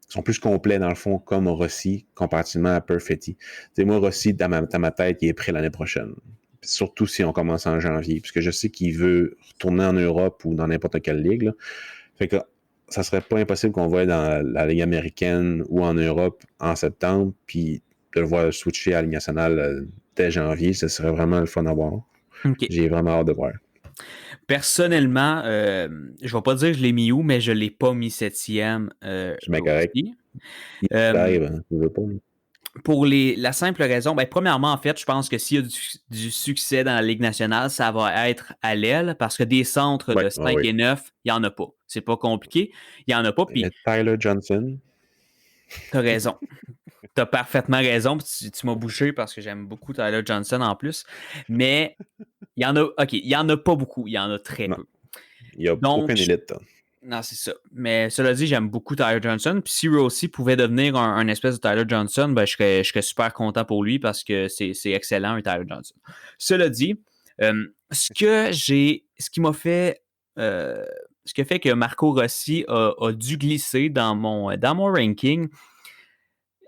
sont plus complets dans le fond, comme Rossi, comparativement à Perfetti. Moi, Rossi, dans ma tête, il est prêt l'année prochaine. Surtout si on commence en janvier, puisque je sais qu'il veut retourner en Europe ou dans n'importe quelle ligue. Là. Fait que ça serait pas impossible qu'on voie dans la Ligue américaine ou en Europe en septembre, puis de le voir switcher à la Ligue nationale dès janvier. Ce serait vraiment le fun à voir. OK. J'ai vraiment hâte de voir. Personnellement, je vais pas dire que je l'ai mis où, mais je l'ai pas mis 7e. C'est bien correct. Il arrive, hein, je veux pas. Pour la simple raison, premièrement, en fait, je pense que s'il y a du succès dans la Ligue nationale, ça va être à l'aile, parce que des centres de 5 et 9, il n'y en a pas. C'est pas compliqué. Il n'y en a pas. Puis Tyler Johnson. T'as raison. T'as parfaitement raison. Tu m'as bouché parce que j'aime beaucoup Tyler Johnson en plus. Mais il y en a. OK, il n'y en a pas beaucoup. Il y en a très peu. Il n'y a aucun élite. Non, c'est ça. Mais cela dit, j'aime beaucoup Tyler Johnson. Puis si Rossi pouvait devenir un espèce de Tyler Johnson, je serais super content pour lui parce que c'est excellent, un Tyler Johnson. Cela dit, ce qui m'a fait. Ce qui a fait que Marco Rossi a dû glisser dans mon ranking.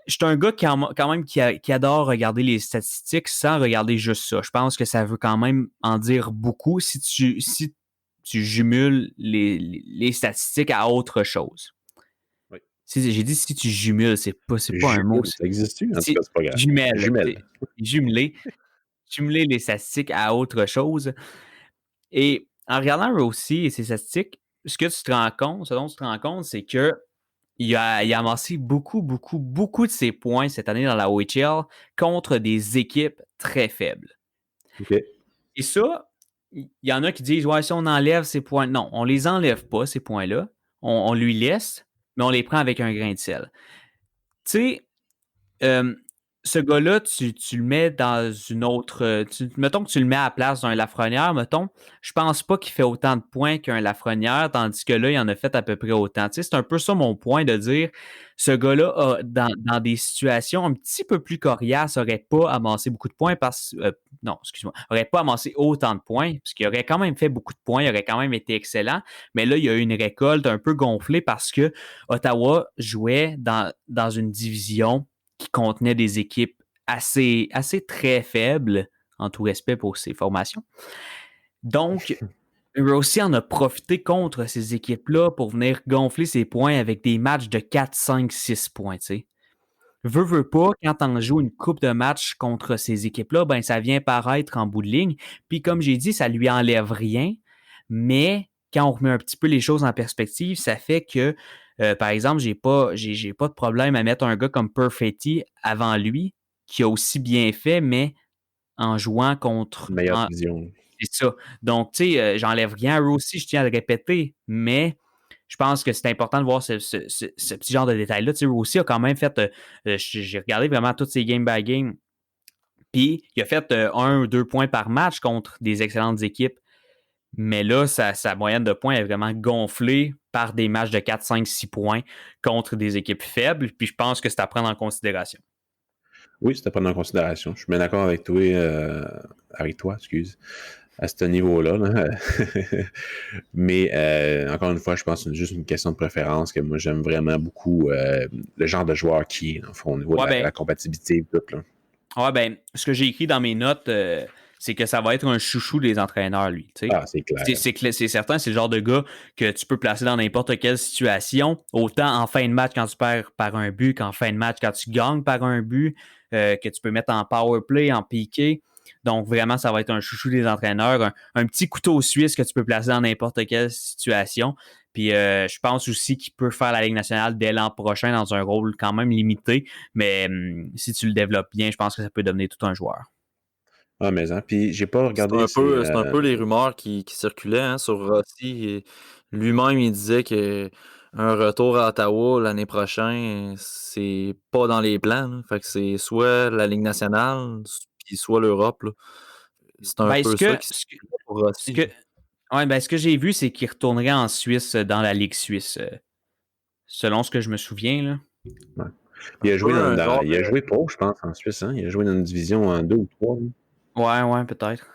Je suis un gars quand même qui adore regarder les statistiques sans regarder juste ça. Je pense que ça veut quand même en dire beaucoup si tu jumules les statistiques à autre chose. Oui. J'ai dit si tu jumules, c'est pas un mot. Ça existe-tu? En tout cas, c'est pas grave. Jumeler les statistiques à autre chose. Et en regardant Rossi et ses statistiques, ce dont tu te rends compte, c'est que il a amassé beaucoup de ses points cette année dans la OHL contre des équipes très faibles. Okay. Et ça, il y en a qui disent « Ouais, si on enlève ces points... » Non, on les enlève pas, ces points-là. On lui laisse, mais on les prend avec un grain de sel. Tu sais, ce gars-là, tu le mets dans une autre... mettons que tu le mets à la place d'un Lafrenière, mettons. Je pense pas qu'il fait autant de points qu'un Lafrenière, tandis que là, il en a fait à peu près autant. Tu sais, c'est un peu ça mon point de dire, ce gars-là, dans des situations un petit peu plus coriaces, n'aurait pas amassé beaucoup de points n'aurait pas amassé autant de points, parce qu'il aurait quand même fait beaucoup de points, il aurait quand même été excellent, mais là, il y a eu une récolte un peu gonflée parce que Ottawa jouait dans une division qui contenait des équipes assez très faibles, en tout respect pour ses formations. Donc, Rossi en a profité contre ces équipes-là pour venir gonfler ses points avec des matchs de 4, 5, 6 points, tu sais. Veux pas, quand on joue une coupe de matchs contre ces équipes-là, ça vient paraître en bout de ligne. Puis comme j'ai dit, ça lui enlève rien, mais quand on remet un petit peu les choses en perspective, ça fait que, par exemple, j'ai pas de problème à mettre un gars comme Perfetti avant lui, qui a aussi bien fait, mais en jouant contre... Meilleure vision. C'est ça. Donc, tu sais, j'enlève rien à Rossi, je tiens à le répéter, mais je pense que c'est important de voir ce petit genre de détails-là. Tu sais, Rossi a quand même fait... j'ai regardé vraiment toutes ses game by game, puis il a fait 1 ou 2 points par match contre des excellentes équipes. Mais là, sa moyenne de points est vraiment gonflée par des matchs de 4, 5, 6 points contre des équipes faibles. Puis je pense que c'est à prendre en considération. Oui, c'est à prendre en considération. Je suis bien d'accord avec toi, à ce niveau-là. Là. Mais encore une fois, je pense que c'est juste une question de préférence que moi, j'aime vraiment beaucoup le genre de joueur qui est, au niveau de la compatibilité et tout. Là. Ouais, ce que j'ai écrit dans mes notes... c'est que ça va être un chouchou des entraîneurs, lui. T'sais. Ah, c'est clair. C'est certain, c'est le genre de gars que tu peux placer dans n'importe quelle situation, autant en fin de match quand tu perds par un but qu'en fin de match quand tu gagnes par un but, que tu peux mettre en power play, en piqué. Donc, vraiment, ça va être un chouchou des entraîneurs, un petit couteau suisse que tu peux placer dans n'importe quelle situation. Puis, je pense aussi qu'il peut faire la Ligue nationale dès l'an prochain dans un rôle quand même limité. Mais si tu le développes bien, je pense que ça peut devenir tout un joueur. Ah, mais puis j'ai pas regardé... C'est un peu les rumeurs qui circulaient sur Rossi. Et lui-même, il disait qu'un retour à Ottawa l'année prochaine, c'est pas dans les plans. Là. Fait que c'est soit la Ligue nationale, puis soit l'Europe. Là. C'est un peu ça qui circulait pour Rossi. Ce que j'ai vu, c'est qu'il retournerait en Suisse dans la Ligue suisse. Selon ce que je me souviens. Là. Ouais. Il a Un joué, peu un genre il a joué pro, je pense, en Suisse. Hein? Il a joué dans une division en 2 ou 3. Ouais, peut-être.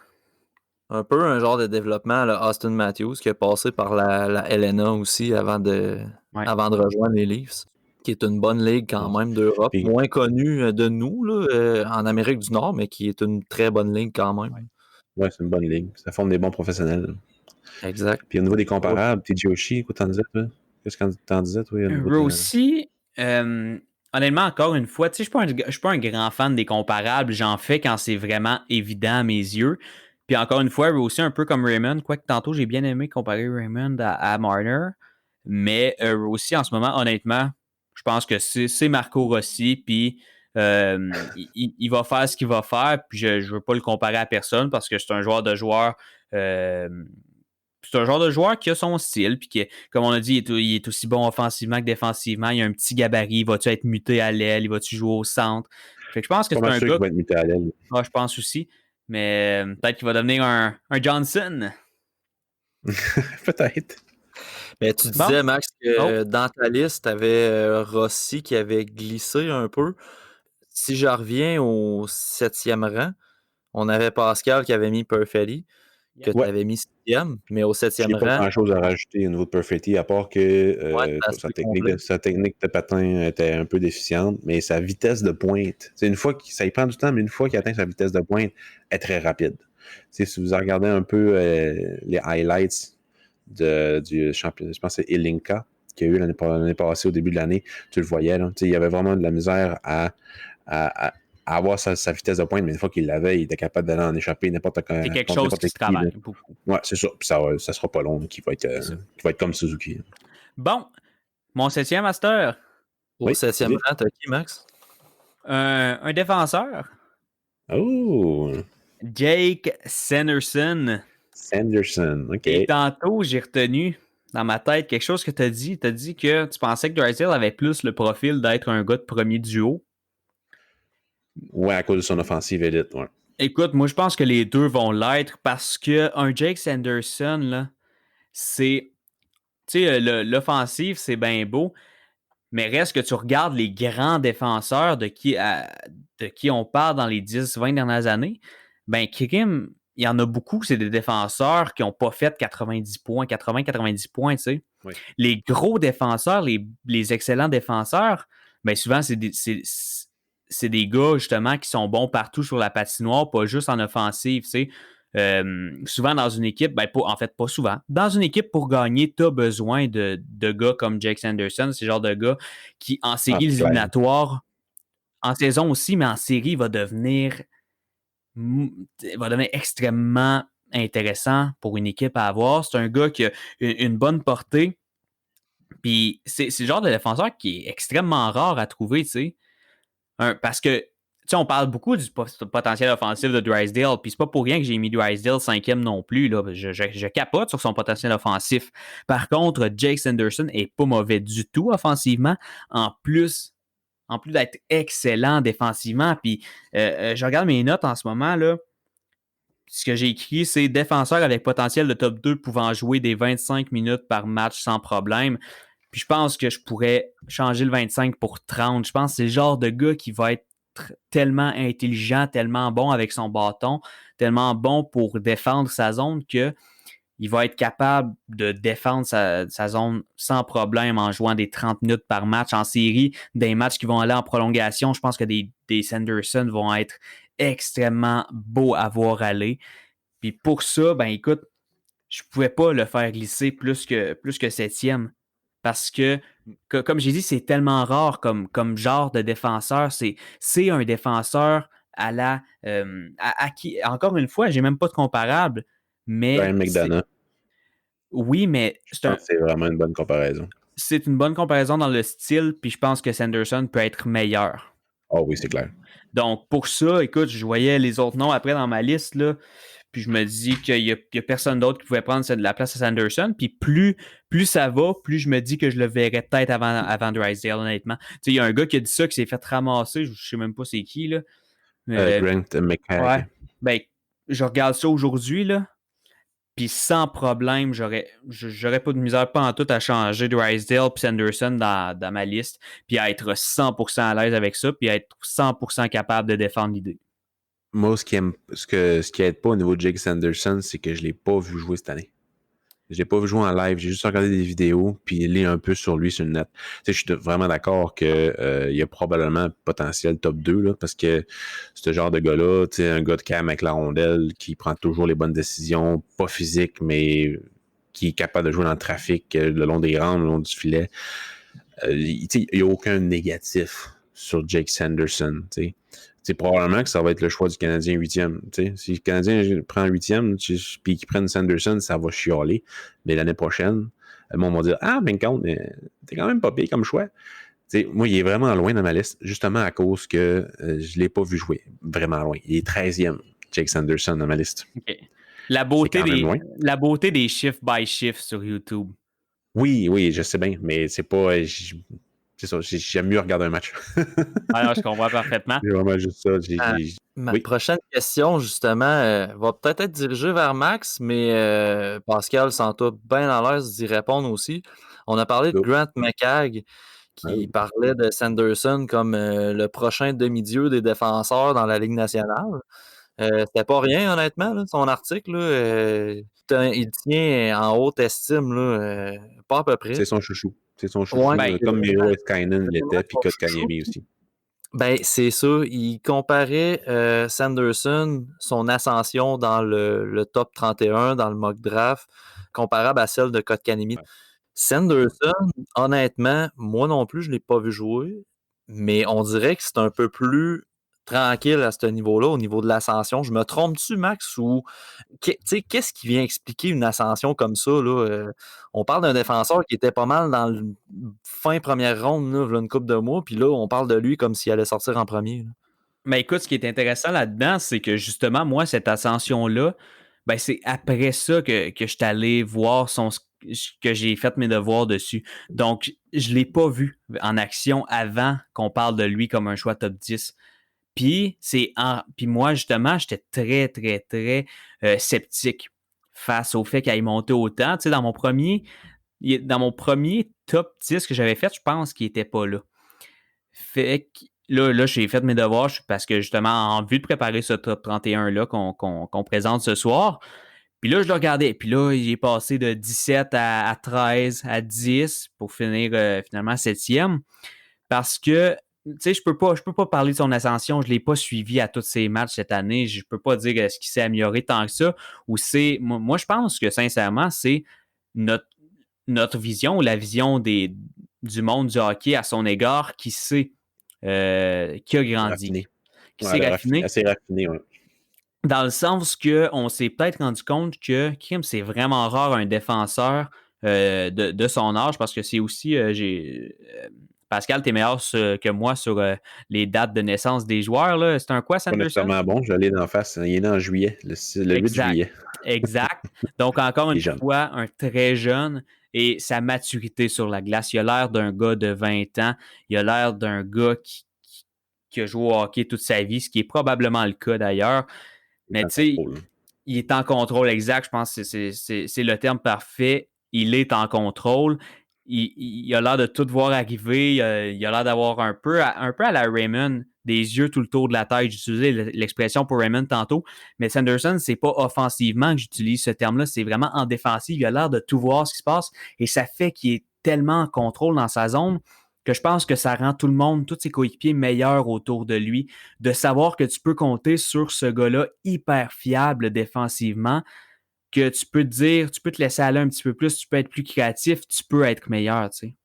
un peu un genre de développement à la Austin Matthews qui a passé par la LNA aussi Ouais. avant de rejoindre les Leafs, qui est une bonne ligue quand même d'Europe, Puis- moins connue de nous là, en Amérique du Nord, mais qui est une très bonne ligue quand même. Ouais, c'est une bonne ligue. Ça forme des bons professionnels. Exact. Puis au niveau des comparables, TJ Oshie, quoi t'en disais, toi? Qu'est-ce que t'en disais, toi? Au niveau de... Rossi, honnêtement, encore une fois, tu sais, je suis pas un grand fan des comparables. J'en fais quand c'est vraiment évident à mes yeux. Puis encore une fois, Rossi, un peu comme Raymond, quoique tantôt, j'ai bien aimé comparer Raymond à Marner. Mais Rossi, en ce moment, honnêtement, je pense que c'est Marco Rossi. Puis il va faire ce qu'il va faire. Puis je ne veux pas le comparer à personne parce que c'est un joueur de joueur. C'est un genre de joueur qui a son style, puis qui, comme on a dit, il est aussi bon offensivement que défensivement. Il a un petit gabarit. Va-tu être muté à l'aile? Il va-tu jouer au centre? Fait que je pense que Pas c'est mal un sûr gars. qu'il va être muté à l'aile. Ah, je pense aussi. Mais peut-être qu'il va devenir un Johnson. Peut-être. Mais tu Bon. disais, Max, que Oh. dans ta liste, tu avais Rossi qui avait glissé un peu. Si je reviens au 7e rang, on avait Pascal qui avait mis Perfetti, que tu Ouais. avais mis 6e, mais au Je 7e n'ai pas rang, grand-chose à rajouter au niveau de Perfetti, à part que ouais, c'est sa assez complet. technique de patin était un peu déficiente, mais sa vitesse de pointe, c'est une fois que ça y prend du temps, mais une fois qu'il atteint sa vitesse de pointe, est très rapide. Si vous regardez un peu les highlights du championnat, je pense que c'est Ilinka qu'il y a eu l'année passée au début de l'année, tu le voyais, là, il y avait vraiment de la misère à avoir sa vitesse de pointe, mais une fois qu'il l'avait, il était capable d'aller en échapper C'est quelque chose qui se qui. travaille beaucoup. Ouais, c'est ça. Puis ça sera pas long qui va être comme Suzuki. Bon, mon 7e master, Au Oui, 7e vas-y. rang, t'as qui, Max? un défenseur, Oh! Jake Sanderson. Sanderson, OK. Et tantôt, j'ai retenu dans ma tête quelque chose que tu as dit. Tu as dit que tu pensais que Drysdale avait plus le profil d'être un gars de premier duo. Ouais, à cause de son offensive élite, ouais. Écoute, moi, je pense que les deux vont l'être parce que un Jake Sanderson, là, c'est. Tu sais, l'offensive, c'est bien beau, mais reste que tu regardes les grands défenseurs de qui on parle dans les 10-20 dernières années, ben, Kim, il y en a beaucoup, c'est des défenseurs qui n'ont pas fait 90 points, 80-90 points, tu sais. Oui. Les gros défenseurs, les excellents défenseurs, ben, souvent, c'est des gars, justement, qui sont bons partout sur la patinoire, pas juste en offensive, tu sais. Souvent dans une équipe, ben en fait, pas souvent. Dans une équipe, pour gagner, tu as besoin de gars comme Jake Sanderson, c'est le genre de gars qui, en séries éliminatoires, en saison aussi, mais en série, va devenir extrêmement intéressant pour une équipe à avoir. C'est un gars qui a une bonne portée. Puis c'est le genre de défenseur qui est extrêmement rare à trouver, tu sais. Parce que, tu sais, on parle beaucoup du potentiel offensif de Drysdale, puis c'est pas pour rien que j'ai mis Drysdale 5e non plus, là. Je capote sur son potentiel offensif. Par contre, Jake Sanderson est pas mauvais du tout offensivement. En plus d'être excellent défensivement, puis je regarde mes notes en ce moment, là. Ce que j'ai écrit, c'est défenseur avec potentiel de top 2 pouvant jouer des 25 minutes par match sans problème. Puis je pense que je pourrais changer le 25 pour 30. Je pense que c'est le genre de gars qui va être tellement intelligent, tellement bon avec son bâton, tellement bon pour défendre sa zone que il va être capable de défendre sa zone sans problème en jouant des 30 minutes par match en série, des matchs qui vont aller en prolongation. Je pense que des Sanderson vont être extrêmement beaux à voir aller. Puis pour ça, ben écoute, je ne pouvais pas le faire glisser plus que 7e. Parce que comme j'ai dit, c'est tellement rare comme genre de défenseur. C'est un défenseur à la. À qui, encore une fois, j'ai même pas de comparable. Mais Ryan McDonough. oui, mais Je pense que c'est vraiment une bonne comparaison. c'est une bonne comparaison dans le style, puis je pense que Sanderson peut être meilleur. Oh oui, c'est clair. Donc, pour ça, écoute, je voyais les autres noms après dans ma liste, là, puis je me dis qu'il y a personne d'autre qui pouvait prendre la place à Sanderson, puis plus ça va, plus je me dis que je le verrais peut-être avant Drysdale, honnêtement. Tu sais, il y a un gars qui a dit ça, qui s'est fait ramasser, je sais même pas c'est qui, là. Grant McHagg. Ouais, ben, je regarde ça aujourd'hui, là, Puis sans problème, j'aurais pas de misère, pas en tout, à changer Drysdale puis Sanderson dans ma liste, puis à être 100% à l'aise avec ça, puis à être 100% capable de défendre l'idée. Moi, ce qui aide pas au niveau de Jake Sanderson, c'est que je l'ai pas vu jouer cette année. Je l'ai pas vu jouer en live, j'ai juste regardé des vidéos puis lire un peu sur lui sur le net. Tu sais, je suis vraiment d'accord que il y a probablement potentiel top 2 là, parce que ce genre de gars-là, tu sais, un gars de calme avec la rondelle qui prend toujours les bonnes décisions, pas physique, mais qui est capable de jouer dans le trafic le long des rangs, le long du filet. Il n'y a aucun négatif sur Jake Sanderson. C'est probablement que ça va être le choix du Canadien 8e. Si le Canadien prend 8e puis qu'il prenne Sanderson, ça va chialer. Mais l'année prochaine, le monde va dire ah, ben compte, t'es quand même pas pire comme choix. Moi, il est vraiment loin dans ma liste, justement à cause que je ne l'ai pas vu jouer. Vraiment loin. Il est 13e, Jake Sanderson, dans ma liste. Okay. La beauté des shift by shift sur YouTube. Oui, je sais bien, mais c'est pas. C'est ça, j'aime mieux regarder un match. Alors, je comprends parfaitement. C'est vraiment juste ça. Ma prochaine question, justement, va peut-être être dirigée vers Max, mais Pascal s'en trouve bien à l'aise d'y répondre aussi. On a parlé de Grant McCagg, qui parlait de Sanderson comme le prochain demi-dieu des défenseurs dans la Ligue nationale. C'était pas rien, honnêtement, là, son article. Là, il tient en haute estime, là, pas à peu près. C'est son chouchou. C'est son chouchou. Ouais, comme Miro Heiskanen l'était, puis Kotkaniemi aussi. Ben, c'est ça. Il comparait Sanderson, son ascension dans le top 31, dans le mock draft, comparable à celle de Kotkaniemi. Ouais. Sanderson, honnêtement, moi non plus, je ne l'ai pas vu jouer, mais on dirait que c'est un peu plus tranquille à ce niveau-là, au niveau de l'ascension. Je me trompe-tu, Max, ou qu'est-ce qui vient expliquer une ascension comme ça? Là? On parle d'un défenseur qui était pas mal dans le fin première ronde, là, une couple de mois, puis là, on parle de lui comme s'il allait sortir en premier. Là. Mais écoute, ce qui est intéressant là-dedans, c'est que justement, moi, cette ascension-là, ben, c'est après ça que je suis allé voir que j'ai fait mes devoirs dessus. Donc, je ne l'ai pas vu en action avant qu'on parle de lui comme un choix top 10. Puis moi, justement, j'étais très, très, très sceptique face au fait qu'il ait monté autant. Tu sais, dans mon premier top 10 que j'avais fait, je pense qu'il n'était pas là. Fait que là, j'ai fait mes devoirs parce que justement, en vue de préparer ce top 31-là qu'on présente ce soir, puis là, je le regardais. Puis là, il est passé de 17 à 13 à 10 pour finir finalement 7e. Parce que tu sais, je peux pas parler de son ascension. Je ne l'ai pas suivi à tous ses matchs cette année. Je peux pas dire ce qu'il s'est amélioré tant que ça. Ou c'est. Moi, je pense que sincèrement, c'est notre vision ou la vision du monde du hockey à son égard qui a grandi. Qui s'est raffiné. Assez raffiné, oui. Dans le sens qu'on s'est peut-être rendu compte que c'est vraiment rare un défenseur de son âge parce que c'est aussi. Pascal, t'es meilleur que moi sur les dates de naissance des joueurs. Là. C'est un quoi, Sanderson? Pas nécessairement bon, je l'ai d'en face. Il est né en juillet, le 8 juillet. Exact. Donc, encore une fois, un très jeune et sa maturité sur la glace. Il a l'air d'un gars de 20 ans. Il a l'air d'un gars qui a joué au hockey toute sa vie, ce qui est probablement le cas d'ailleurs. Mais tu sais, il est en contrôle exact. Je pense que c'est le terme parfait. Il est en contrôle. Il a l'air de tout voir arriver. Il a l'air d'avoir un peu à la Raymond, des yeux tout le tour de la tête. J'utilisais l'expression pour Raymond tantôt, mais Sanderson, c'est pas offensivement que j'utilise ce terme-là, c'est vraiment en défensive. Il a l'air de tout voir ce qui se passe et ça fait qu'il est tellement en contrôle dans sa zone que je pense que ça rend tout le monde, tous ses coéquipiers meilleurs autour de lui, de savoir que tu peux compter sur ce gars-là hyper fiable défensivement, que tu peux te laisser aller un petit peu plus, tu peux être plus créatif, tu peux être meilleur, tu sais.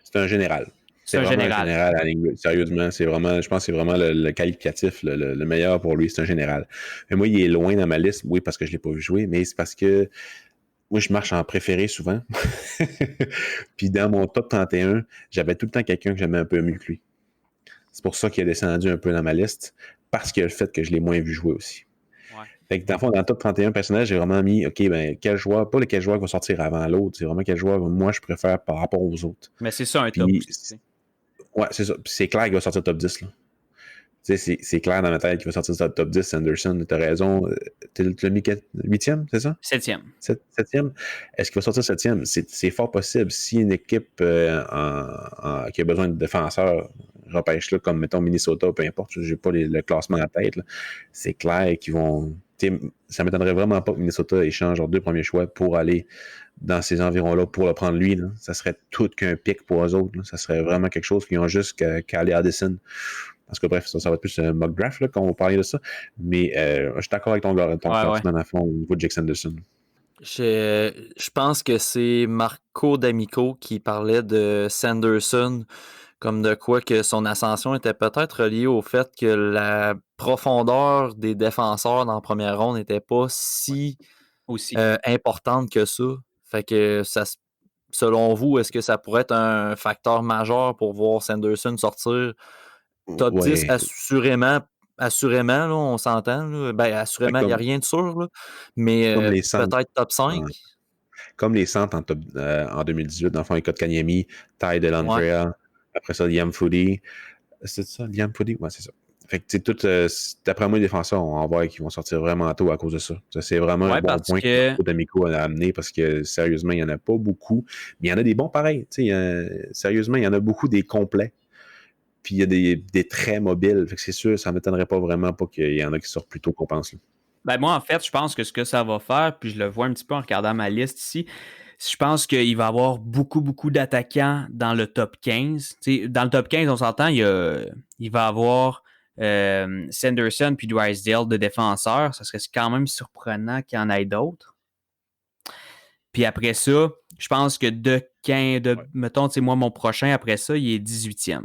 C'est un général. C'est vraiment un général à la ligne. Sérieusement, je pense que c'est vraiment le qualificatif, le meilleur pour lui, c'est un général. Mais moi, il est loin dans ma liste, oui, parce que je ne l'ai pas vu jouer, mais c'est parce que moi, je marche en préféré souvent. Puis dans mon top 31, j'avais tout le temps quelqu'un que j'aimais un peu mieux que lui. C'est pour ça qu'il est descendu un peu dans ma liste, parce qu'il y a le fait que je l'ai moins vu jouer aussi. Fait que dans le fond, dans le top 31 personnage, j'ai vraiment mis, OK, ben, quel joueur, pas lequel joueur va sortir avant l'autre, c'est vraiment quel joueur, moi, je préfère par rapport aux autres. Mais c'est ça un top. Ouais, c'est ça. Puis c'est clair qu'il va sortir top 10, là. c'est clair dans ma tête qu'il va sortir du top 10, Sanderson. Tu as raison. Tu l'as mis 8e, c'est ça? 7e. 7e? Est-ce qu'il va sortir 7e? C'est fort possible. Si une équipe qui a besoin de défenseurs repêche là, comme mettons Minnesota, peu importe, je n'ai pas le classement à tête, c'est clair qu'ils vont. Ça ne m'étonnerait vraiment pas que Minnesota échange leurs 2 premiers choix pour aller dans ces environs-là pour le prendre lui. Là. Ça serait tout qu'un pic pour eux autres. Là. Ça serait vraiment quelque chose qu'ils ont juste qu'à aller à Addison. Parce que bref, ça va être plus un mock draft là, quand on va parler de ça. Mais je suis d'accord avec ton classement à fond au niveau de Jake Sanderson. Je pense que c'est Marco D'Amico qui parlait de Sanderson comme de quoi que son ascension était peut-être reliée au fait que la profondeur des défenseurs dans la première ronde n'était pas si importante que ça. Fait que selon vous, est-ce que ça pourrait être un facteur majeur pour voir Sanderson sortir top 10 assurément? Assurément, là, on s'entend. Là. Ben, assurément, il n'y a rien de sûr. Là. Mais peut-être top 5. Comme les centres en 2018, dans le fond, les Kotkaniemi, Ty Dellandrea, après ça, Liam Foudy. C'est ça, Liam Foudy? Ouais, c'est ça. Fait que, tout, d'après moi, les défenseurs, on va voir qu'ils vont sortir vraiment tôt à cause de ça. Ça c'est vraiment un bon point que D'Amico a amené parce que, sérieusement, il n'y en a pas beaucoup. Mais il y en a des bons pareils. Sérieusement, il y en a beaucoup des complets. Puis il y a des très mobiles. Fait que c'est sûr, ça ne m'étonnerait pas vraiment pas qu'il y en a qui sortent plus tôt qu'on pense. Là. Ben moi, en fait, je pense que ce que ça va faire, puis je le vois un petit peu en regardant ma liste ici, je pense qu'il va y avoir beaucoup, beaucoup d'attaquants dans le top 15. T'sais, dans le top 15, on s'entend, il va y avoir Sanderson puis Drysdale de défenseurs. Ça serait quand même surprenant qu'il y en ait d'autres. Puis après ça, je pense que mettons, moi, mon prochain, après ça, il est 18e.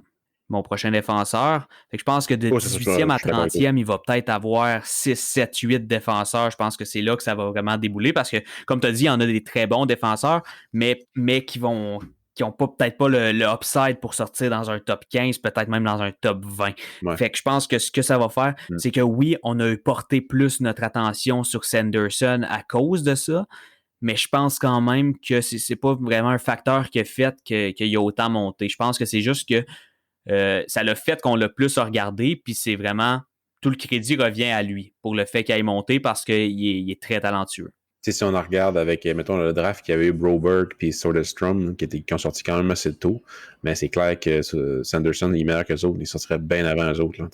Mon prochain défenseur. Fait que je pense que de 18e à 30e, il va peut-être avoir 6, 7, 8 défenseurs. Je pense que c'est là que ça va vraiment débouler parce que, comme tu as dit, il y en a des très bons défenseurs, mais qui n'ont peut-être pas le upside pour sortir dans un top 15, peut-être même dans un top 20. Ouais. Fait que je pense que ce que ça va faire, c'est que oui, on a porté plus notre attention sur Sanderson à cause de ça, mais je pense quand même que c'est pas vraiment un facteur qui a fait qu'il y a autant monté. Je pense que c'est juste que ça l'a fait qu'on l'a plus regardé, puis c'est vraiment tout le crédit revient à lui pour le fait qu'il ait monté parce qu'il est très talentueux. T'sais, si on en regarde avec, mettons, le draft qu'il y avait eu Broberg puis Soderstrom qui ont sorti quand même assez tôt, mais c'est clair que Sanderson est meilleur qu'eux autres, il sortirait bien avant eux autres. Là,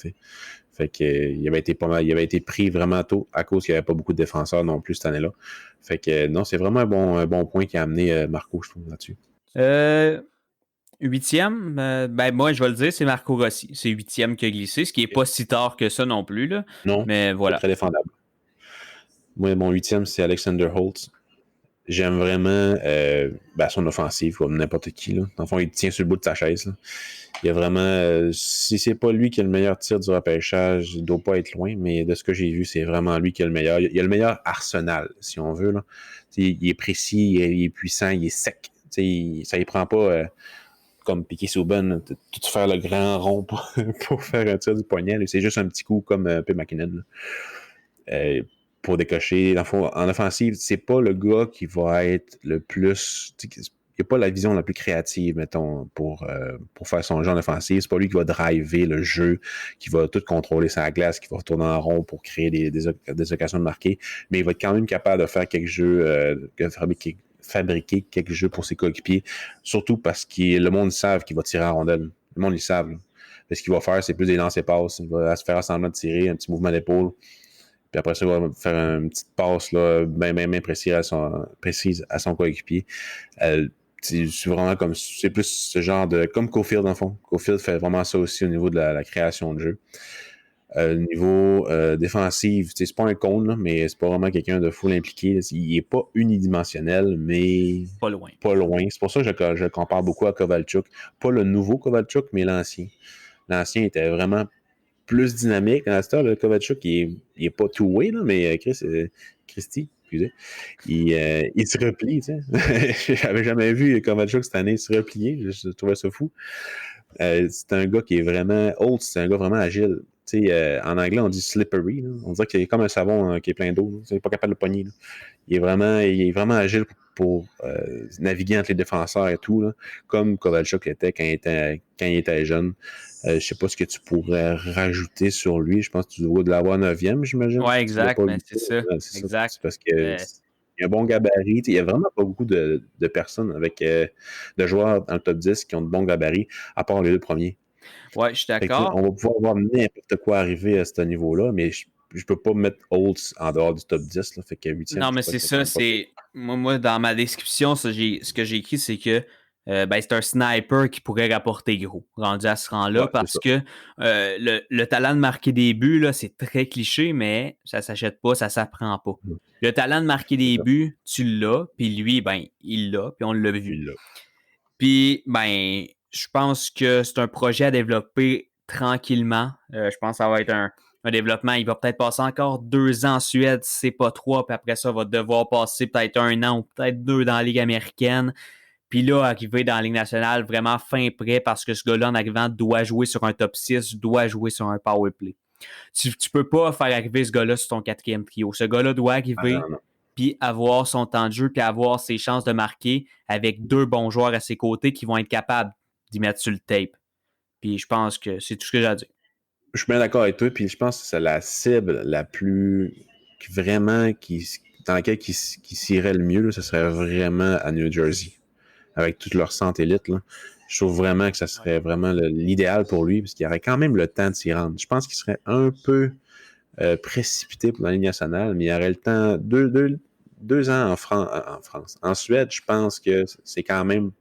fait qu'il avait été pas mal, il avait été pris vraiment tôt à cause qu'il n'y avait pas beaucoup de défenseurs non plus cette année-là. Fait que non, c'est vraiment un bon point qui a amené Marco, je trouve, là-dessus. 8e, ben moi je vais le dire, c'est Marco Rossi. C'est 8e qui a glissé, ce qui n'est pas si tard que ça non plus. Là. Non, mais voilà. C'est très défendable. Moi, mon 8e, c'est Alexander Holtz. J'aime vraiment son offensive, comme n'importe qui. Là. Dans le fond, il tient sur le bout de sa chaise. Là. Il y a vraiment... si c'est pas lui qui a le meilleur tir du repêchage, il ne doit pas être loin, mais de ce que j'ai vu, c'est vraiment lui qui a le meilleur. Il a le meilleur arsenal, si on veut. Là. Il est précis, il est puissant, il est sec. Ça ne prend pas... comme Piquet Souban, tout faire le grand rond pour faire un tir du poignet. Là. C'est juste un petit coup comme un peu McKinnon. Pour décocher. En offensive, c'est pas le gars qui va être le plus... Il n'y a pas la vision la plus créative, mettons, pour faire son jeu en offensive. C'est pas lui qui va driver le jeu, qui va tout contrôler sa glace, qui va retourner en rond pour créer des occasions de marquer. Mais il va être quand même capable de faire quelques jeux, fabriquer quelques jeux pour ses coéquipiers, surtout parce que le monde savent qu'il va tirer en rondelle. Le monde, ils savent. Là. Ce qu'il va faire, c'est plus des lancers passes. Il va se faire semblant de tirer, un petit mouvement d'épaule. Puis après ça, il va faire une petite passe là, bien précise à son coéquipier. C'est vraiment comme... C'est plus ce genre de... Comme Cofield, dans le fond. Cofield fait vraiment ça aussi au niveau de la création de jeu. Niveau défensif, c'est pas un con, là, mais c'est pas vraiment quelqu'un de full impliqué. Il est pas unidimensionnel, mais... Pas loin. Pas loin. C'est pour ça que je compare beaucoup à Kovalchuk. Pas le nouveau Kovalchuk, mais l'ancien. L'ancien était vraiment plus dynamique. Dans ce temps, le Kovalchuk, il est pas two-way, là, mais Christy, excusez, il se replie. J'avais jamais vu Kovalchuk cette année se replier. Je trouvais ça fou. C'est un gars qui est vraiment... Holt, c'est un gars vraiment agile. En anglais, on dit slippery. Là. On dirait qu'il est comme un savon qui est plein d'eau. Il n'est pas capable de le pogner. Là. Il est vraiment agile pour naviguer entre les défenseurs et tout, là, comme Kovalchuk l'était quand il était jeune. Je sais pas ce que tu pourrais rajouter sur lui. Je pense que tu dois de l'avoir 9e, j'imagine. Ouais, Tu l'as exact, pas mais lu. c'est ça. C'est ça. Exact. C'est parce que il y a un bon gabarit. Il n'y a vraiment pas beaucoup de personnes avec de joueurs dans le top 10 qui ont de bons gabarits, à part les deux premiers. Ouais, je suis Fait que, d'accord. on va pouvoir voir n'importe quoi arriver à ce niveau-là, mais je peux pas mettre Holtz en dehors du top 10. Là, fait que 8e, Non, je mais trouvais c'est ça quand ça. même pas pire. Moi, dans ma description, ce que j'ai écrit, c'est que c'est un sniper qui pourrait rapporter gros, rendu à ce rang-là, Ouais, c'est parce ça. que le talent de marquer des buts, là, c'est très cliché, mais ça s'achète pas, ça s'apprend pas. Mm. Le talent de marquer C'est des ça. buts, tu l'as, puis lui, ben, il l'a, puis on l'a vu. Lui, là. Puis, ben, je pense que c'est un projet à développer tranquillement. Je pense que ça va être un développement. Il va peut-être passer encore 2 ans en Suède, si c'est pas 3, puis après ça, il va devoir passer peut-être 1 an ou peut-être 2 dans la Ligue américaine. Puis là, arriver dans la Ligue nationale vraiment fin prêt parce que ce gars-là, en arrivant, doit jouer sur un top 6, doit jouer sur un power play. Tu peux pas faire arriver ce gars-là sur ton 4e trio. Ce gars-là doit arriver Non. puis avoir son temps de jeu, puis avoir ses chances de marquer avec 2 bons joueurs à ses côtés qui vont être capables d'y mettre sur le tape. Puis je pense que c'est tout ce que j'ai à dire. Je suis bien d'accord avec toi, puis je pense que c'est la cible la plus vraiment dans laquelle qui s'irait le mieux, là, ce serait vraiment à New Jersey, avec toute leur centre élite. Là. Je trouve vraiment que ça serait vraiment l'idéal pour lui, parce qu'il aurait quand même le temps de s'y rendre. Je pense qu'il serait un peu précipité pour la Ligue nationale, mais il aurait le temps, 2 ans en France. En Suède, je pense que c'est quand même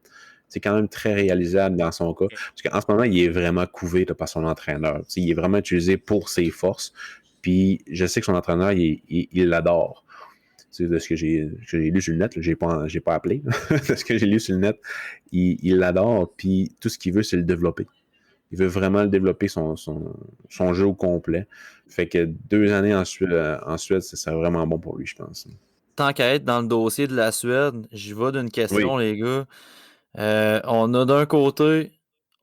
très réalisable dans son cas. Parce qu'en ce moment, il est vraiment couvé là, par son entraîneur. T'sais, il est vraiment utilisé pour ses forces. Puis je sais que son entraîneur, il l'adore. De ce que j'ai lu sur le net, j'ai pas appelé. De ce que j'ai lu sur le net, il l'adore. Puis tout ce qu'il veut, c'est le développer. Il veut vraiment le développer son jeu au complet. Fait que 2 années en Suède, ça serait vraiment bon pour lui, je pense. Tant qu'à être dans le dossier de la Suède, j'y vais d'une question, Oui. les gars. On a d'un côté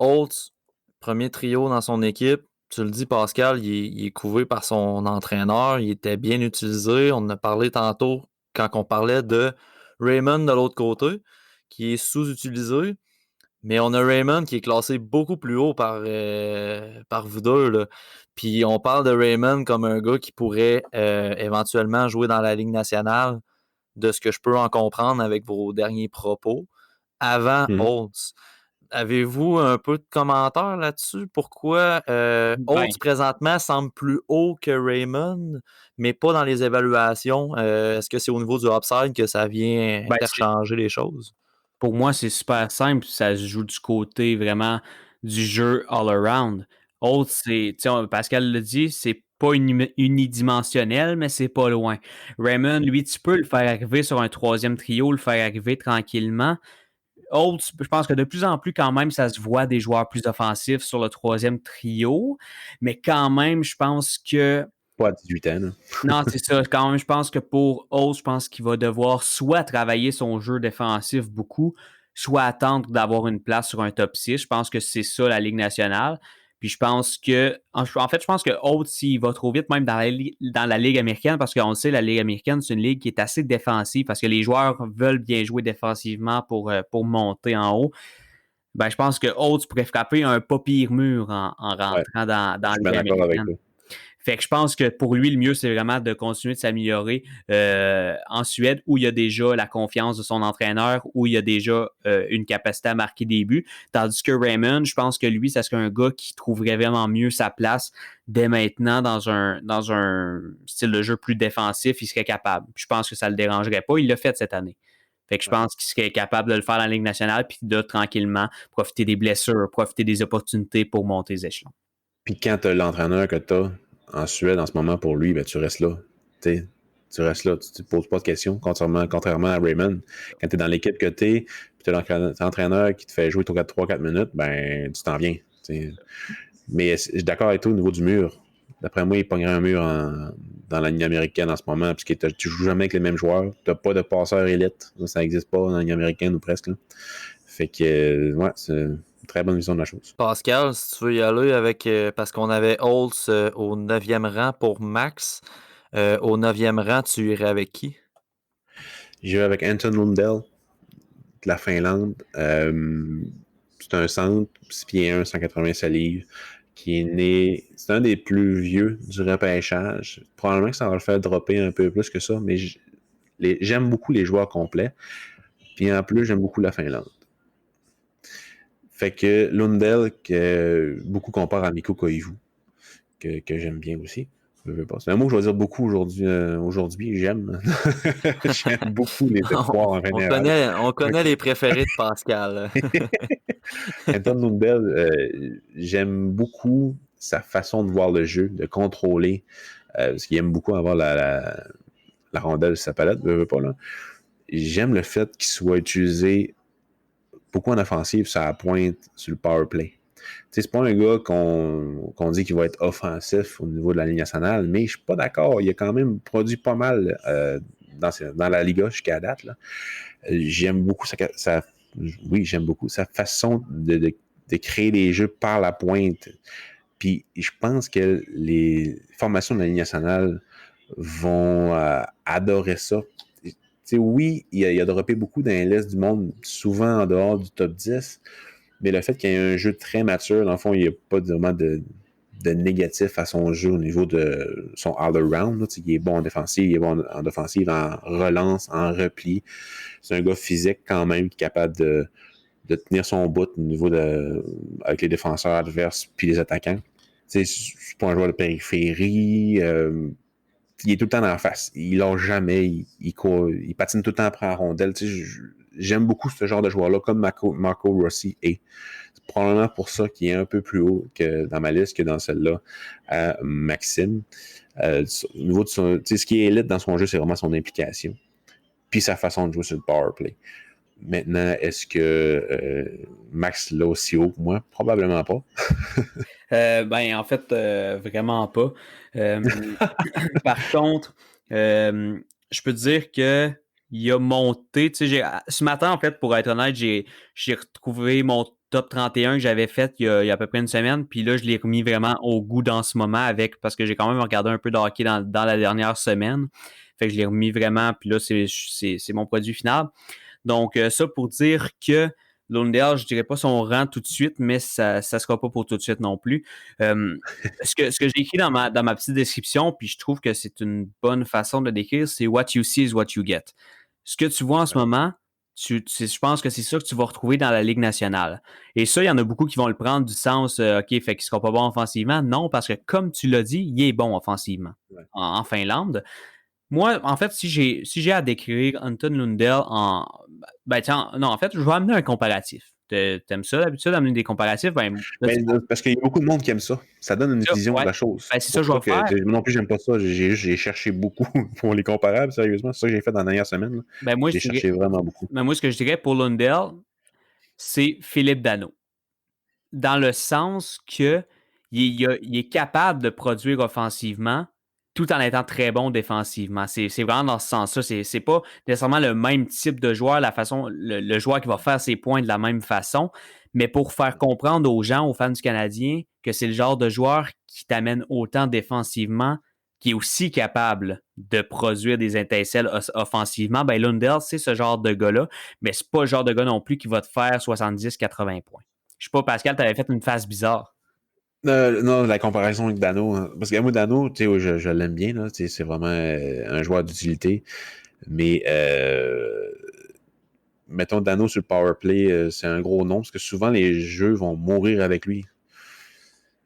Holtz, premier trio dans son équipe. Tu le dis, Pascal, il est couvé par son entraîneur. Il était bien utilisé. On en a parlé tantôt quand on parlait de Raymond de l'autre côté, qui est sous-utilisé. Mais on a Raymond qui est classé beaucoup plus haut par vous deux, là. Puis on parle de Raymond comme un gars qui pourrait éventuellement jouer dans la Ligue nationale, de ce que je peux en comprendre avec vos derniers propos, avant Holtz. Avez-vous un peu de commentaires là-dessus? Pourquoi Holtz présentement semble plus haut que Raymond, mais pas dans les évaluations? Est-ce que c'est au niveau du upside que ça vient interchanger les choses? Pour moi, c'est super simple. Ça se joue du côté vraiment du jeu all-around. Holtz, Pascal l'a dit, c'est pas unidimensionnel, mais c'est pas loin. Raymond, lui, tu peux le faire arriver sur un 3e trio, le faire arriver tranquillement. Holtz, je pense que de plus en plus, quand même, ça se voit des joueurs plus offensifs sur le 3e trio. Mais quand même, je pense que Pas à 18 ans. Là. non, c'est ça. Quand même, je pense que pour Holtz, je pense qu'il va devoir soit travailler son jeu défensif beaucoup, soit attendre d'avoir une place sur un top 6. Je pense que c'est ça la Ligue nationale. Puis je pense que, en fait, je pense que Holtz, s'il va trop vite, même dans la Ligue américaine, parce qu'on le sait, la Ligue américaine, c'est une ligue qui est assez défensive parce que les joueurs veulent bien jouer défensivement pour monter en haut. Ben, je pense que Holtz pourrait frapper un pas pire mur en rentrant dans la Ligue américaine. Fait que je pense que pour lui, le mieux, c'est vraiment de continuer de s'améliorer en Suède, où il y a déjà la confiance de son entraîneur, où il y a déjà une capacité à marquer des buts. Tandis que Raymond, je pense que lui, ça serait un gars qui trouverait vraiment mieux sa place dès maintenant dans un style de jeu plus défensif. Il serait capable. Puis je pense que ça ne le dérangerait pas. Il l'a fait cette année. Fait que je pense qu'il serait capable de le faire dans la Ligue nationale, puis de tranquillement profiter des blessures, profiter des opportunités pour monter les échelons. Puis quand tu as l'entraîneur que tu as en Suède en ce moment pour lui, ben, tu restes là. Tu restes là, tu ne te poses pas de questions, contrairement à Raymond. Quand tu es dans l'équipe que tu es, puis tu as l'entraîneur qui te fait jouer 3-4 minutes, ben tu t'en viens. T'sais. Mais je suis d'accord avec toi au niveau du mur. D'après moi, il pognerait un mur dans la Ligue américaine en ce moment, parce que tu joues jamais avec les mêmes joueurs. Tu n'as pas de passeur élite. Ça n'existe pas dans la Ligue américaine ou presque. Là. Fait que, ouais, c'est une très bonne vision de la chose. Pascal, si tu veux y aller avec, parce qu'on avait Holtz au 9e rang pour Max, au 9e rang, tu irais avec qui? Je vais avec Anton Lundell de la Finlande. C'est un centre, 6 pieds 1, 180 livres, qui est né. C'est un des plus vieux du repêchage. Probablement que ça va le faire dropper un peu plus que ça, mais j'aime beaucoup les joueurs complets. Puis en plus, j'aime beaucoup la Finlande. Fait que Lundell, que beaucoup comparent à Mikko Koivu, que j'aime bien aussi. C'est un mot que je vais dire beaucoup aujourd'hui. J'aime. J'aime beaucoup les espoirs en général. On connaît les préférés de Pascal. Anton Lundell, j'aime beaucoup sa façon de voir le jeu, de contrôler, parce qu'il aime beaucoup avoir la rondelle sur sa palette, veux pas, là. J'aime le fait qu'il soit utilisé beaucoup en offensive sur la pointe, sur le power play. C'est pas un gars qu'on dit qu'il va être offensif au niveau de la Ligue nationale, mais je suis pas d'accord. Il a quand même produit pas mal dans la Liga jusqu'à date. Là. J'aime beaucoup j'aime beaucoup sa façon de créer des jeux par la pointe. Puis je pense que les formations de la Ligue nationale vont adorer ça. Oui, il a droppé beaucoup dans l'Est du monde, souvent en dehors du top 10, mais le fait qu'il y ait un jeu très mature, dans le fond, il n'y a pas vraiment de négatif à son jeu au niveau de son all-around. Il est bon en défensive, il est bon en offensive, en relance, en repli. C'est un gars physique quand même qui est capable de tenir son bout au niveau avec les défenseurs adverses puis les attaquants. C'est pas un joueur de périphérie. Il est tout le temps dans la face. Il lâche jamais. Il court, il patine tout le temps après la rondelle. J'aime beaucoup ce genre de joueur-là, comme Marco Rossi est. C'est probablement pour ça qu'il est un peu plus haut que dans ma liste que dans celle-là à Maxime. Au niveau de ce qui est élite dans son jeu, c'est vraiment son implication. Puis sa façon de jouer sur le power play. Maintenant, est-ce que Max l'a aussi haut que moi? Probablement pas. En fait, vraiment pas. Par contre, je peux te dire que il a monté. Ce matin, en fait, pour être honnête, j'ai retrouvé mon top 31 que j'avais fait il y a à peu près une semaine. Puis là, je l'ai remis vraiment au goût dans ce moment parce que j'ai quand même regardé un peu de hockey dans la dernière semaine. Fait que je l'ai remis vraiment. Puis là, c'est mon produit final. Donc, ça pour dire que Lundell, je dirais pas son rang tout de suite, mais ça sera pas pour tout de suite non plus. Ce que j'ai écrit dans ma petite description, puis je trouve que c'est une bonne façon de décrire, c'est what you see is what you get. Ce que tu vois en ce moment, je pense que c'est ça que tu vas retrouver dans la Ligue nationale. Et ça, il y en a beaucoup qui vont le prendre du sens, OK, fait qu'il sera pas bon offensivement. Non, parce que comme tu l'as dit, il est bon offensivement en Finlande. Moi, en fait, si j'ai à décrire Anton Lundell en fait, je vais amener un comparatif. T'aimes ça d'habitude, d'amener des comparatifs? Parce qu'il y a beaucoup de monde qui aime ça. Ça donne une vision de la chose. C'est ça que je vais faire. Moi non plus, j'aime pas ça. J'ai cherché beaucoup pour les comparables, sérieusement. C'est ça que j'ai fait dans la dernière semaine. J'ai cherché vraiment beaucoup. Moi, ce que je dirais pour Lundell, c'est Philippe Danault. Dans le sens que il est capable de produire offensivement tout en étant très bon défensivement. C'est vraiment dans ce sens-là. C'est pas nécessairement le même type de joueur, le joueur qui va faire ses points de la même façon, mais pour faire comprendre aux gens, aux fans du Canadien, que c'est le genre de joueur qui t'amène autant défensivement, qui est aussi capable de produire des étincelles offensivement, Lundell, c'est ce genre de gars-là, mais c'est pas le genre de gars non plus qui va te faire 70-80 points. Je sais pas, Pascal, t'avais fait une face bizarre. Non, la comparaison avec Danault. Hein. Parce que moi, Danault, je l'aime bien. Là, c'est vraiment un joueur d'utilité. Mais mettons Danault sur le power play, c'est un gros nom parce que souvent les jeux vont mourir avec lui.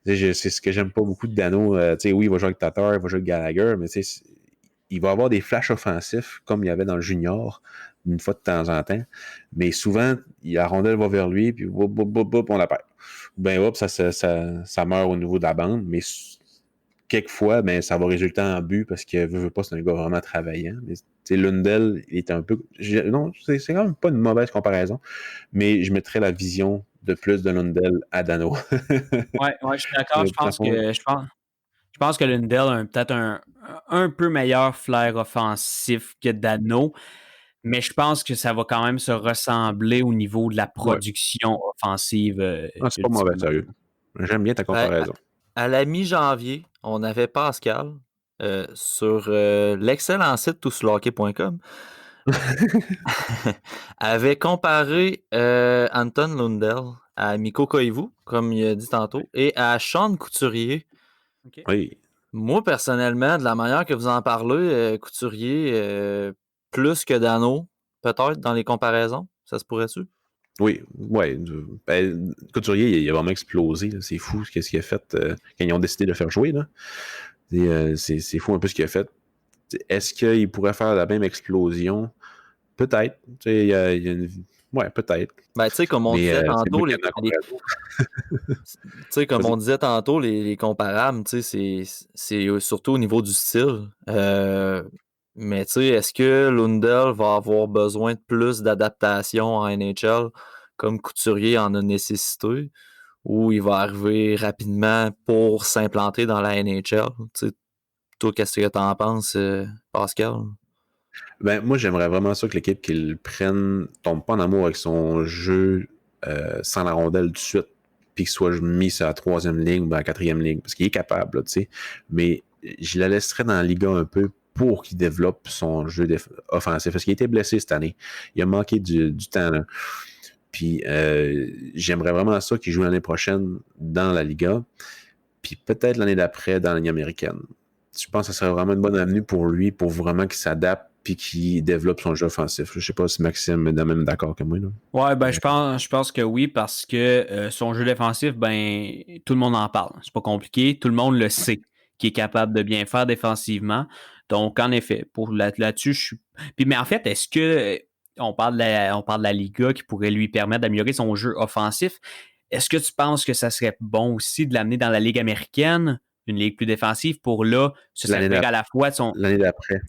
C'est ce que j'aime pas beaucoup de Danault. Oui, il va jouer avec Tatar, il va jouer avec Gallagher, mais il va avoir des flashs offensifs comme il y avait dans le junior, une fois de temps en temps. Mais souvent, la rondelle va vers lui, puis on la perd. Ça meurt au niveau de la bande, mais quelquefois, ça va résulter en but parce que veut pas, c'est un gars vraiment travaillant. Mais Lundell, il est un peu. Non, c'est quand même pas une mauvaise comparaison, mais je mettrais la vision de plus de Lundell à Danault. Ouais, je suis d'accord. Je pense que Lundell a peut-être un peu meilleur flair offensif que Danault, mais je pense que ça va quand même se ressembler au niveau de la production offensive. C'est pas mauvais, sérieux. J'aime bien ta comparaison. À la mi-janvier, on avait Pascal sur l'excellent site toutsurlehockey.com. avait comparé Anton Lundell à Mikko Koivu, comme il a dit tantôt, et à Sean Couturier. OK. Oui. Moi, personnellement, de la manière que vous en parlez, Couturier, plus que Dano, peut-être, dans les comparaisons, ça se pourrait-tu? Oui, ouais. Couturier, il a vraiment explosé. Là. C'est fou ce qu'il a fait quand ils ont décidé de le faire jouer. Là. C'est fou un peu ce qu'il a fait. Est-ce qu'il pourrait faire la même explosion? Peut-être. Il y a une... Ouais, peut-être. Ben, tu sais, comme on Mais disait c'est tantôt, moi qui aime la comparaison. comme Vas-y. on disait tantôt, les comparables, c'est surtout au niveau du style. Mais tu sais, est-ce que Lundell va avoir besoin de plus d'adaptation en NHL comme Couturier en a nécessité, ou il va arriver rapidement pour s'implanter dans la NHL? Tu sais, toi, qu'est-ce que t'en penses, Pascal? Ben, moi, j'aimerais vraiment ça que l'équipe qu'il prenne tombe pas en amour avec son jeu sans la rondelle tout de suite, puis qu'il soit mis sur la troisième ligne ou à la quatrième ligne, parce qu'il est capable, tu sais. Mais je la laisserais dans la Liga un peu pour qu'il développe son jeu offensif, parce qu'il a été blessé cette année. Il a manqué du temps, là. Puis j'aimerais vraiment ça qu'il joue l'année prochaine dans la Liga, puis peut-être l'année d'après dans la Ligue américaine. Je pense que ça serait vraiment une bonne avenue pour lui, pour vraiment qu'il s'adapte puis qu'il développe son jeu offensif. Je sais pas si Maxime est même d'accord que moi. Là. Ouais, ben je pense que oui, parce que son jeu défensif, ben tout le monde en parle. C'est pas compliqué, tout le monde le sait qu'il est capable de bien faire défensivement. Donc, en effet, pour là-dessus, je suis. Puis, mais en fait, est-ce que on parle de la Liga qui pourrait lui permettre d'améliorer son jeu offensif? Est-ce que tu penses que ça serait bon aussi de l'amener dans la Ligue américaine, une ligue plus défensive, pour là se s'assurer à la fois de son. L'année d'après.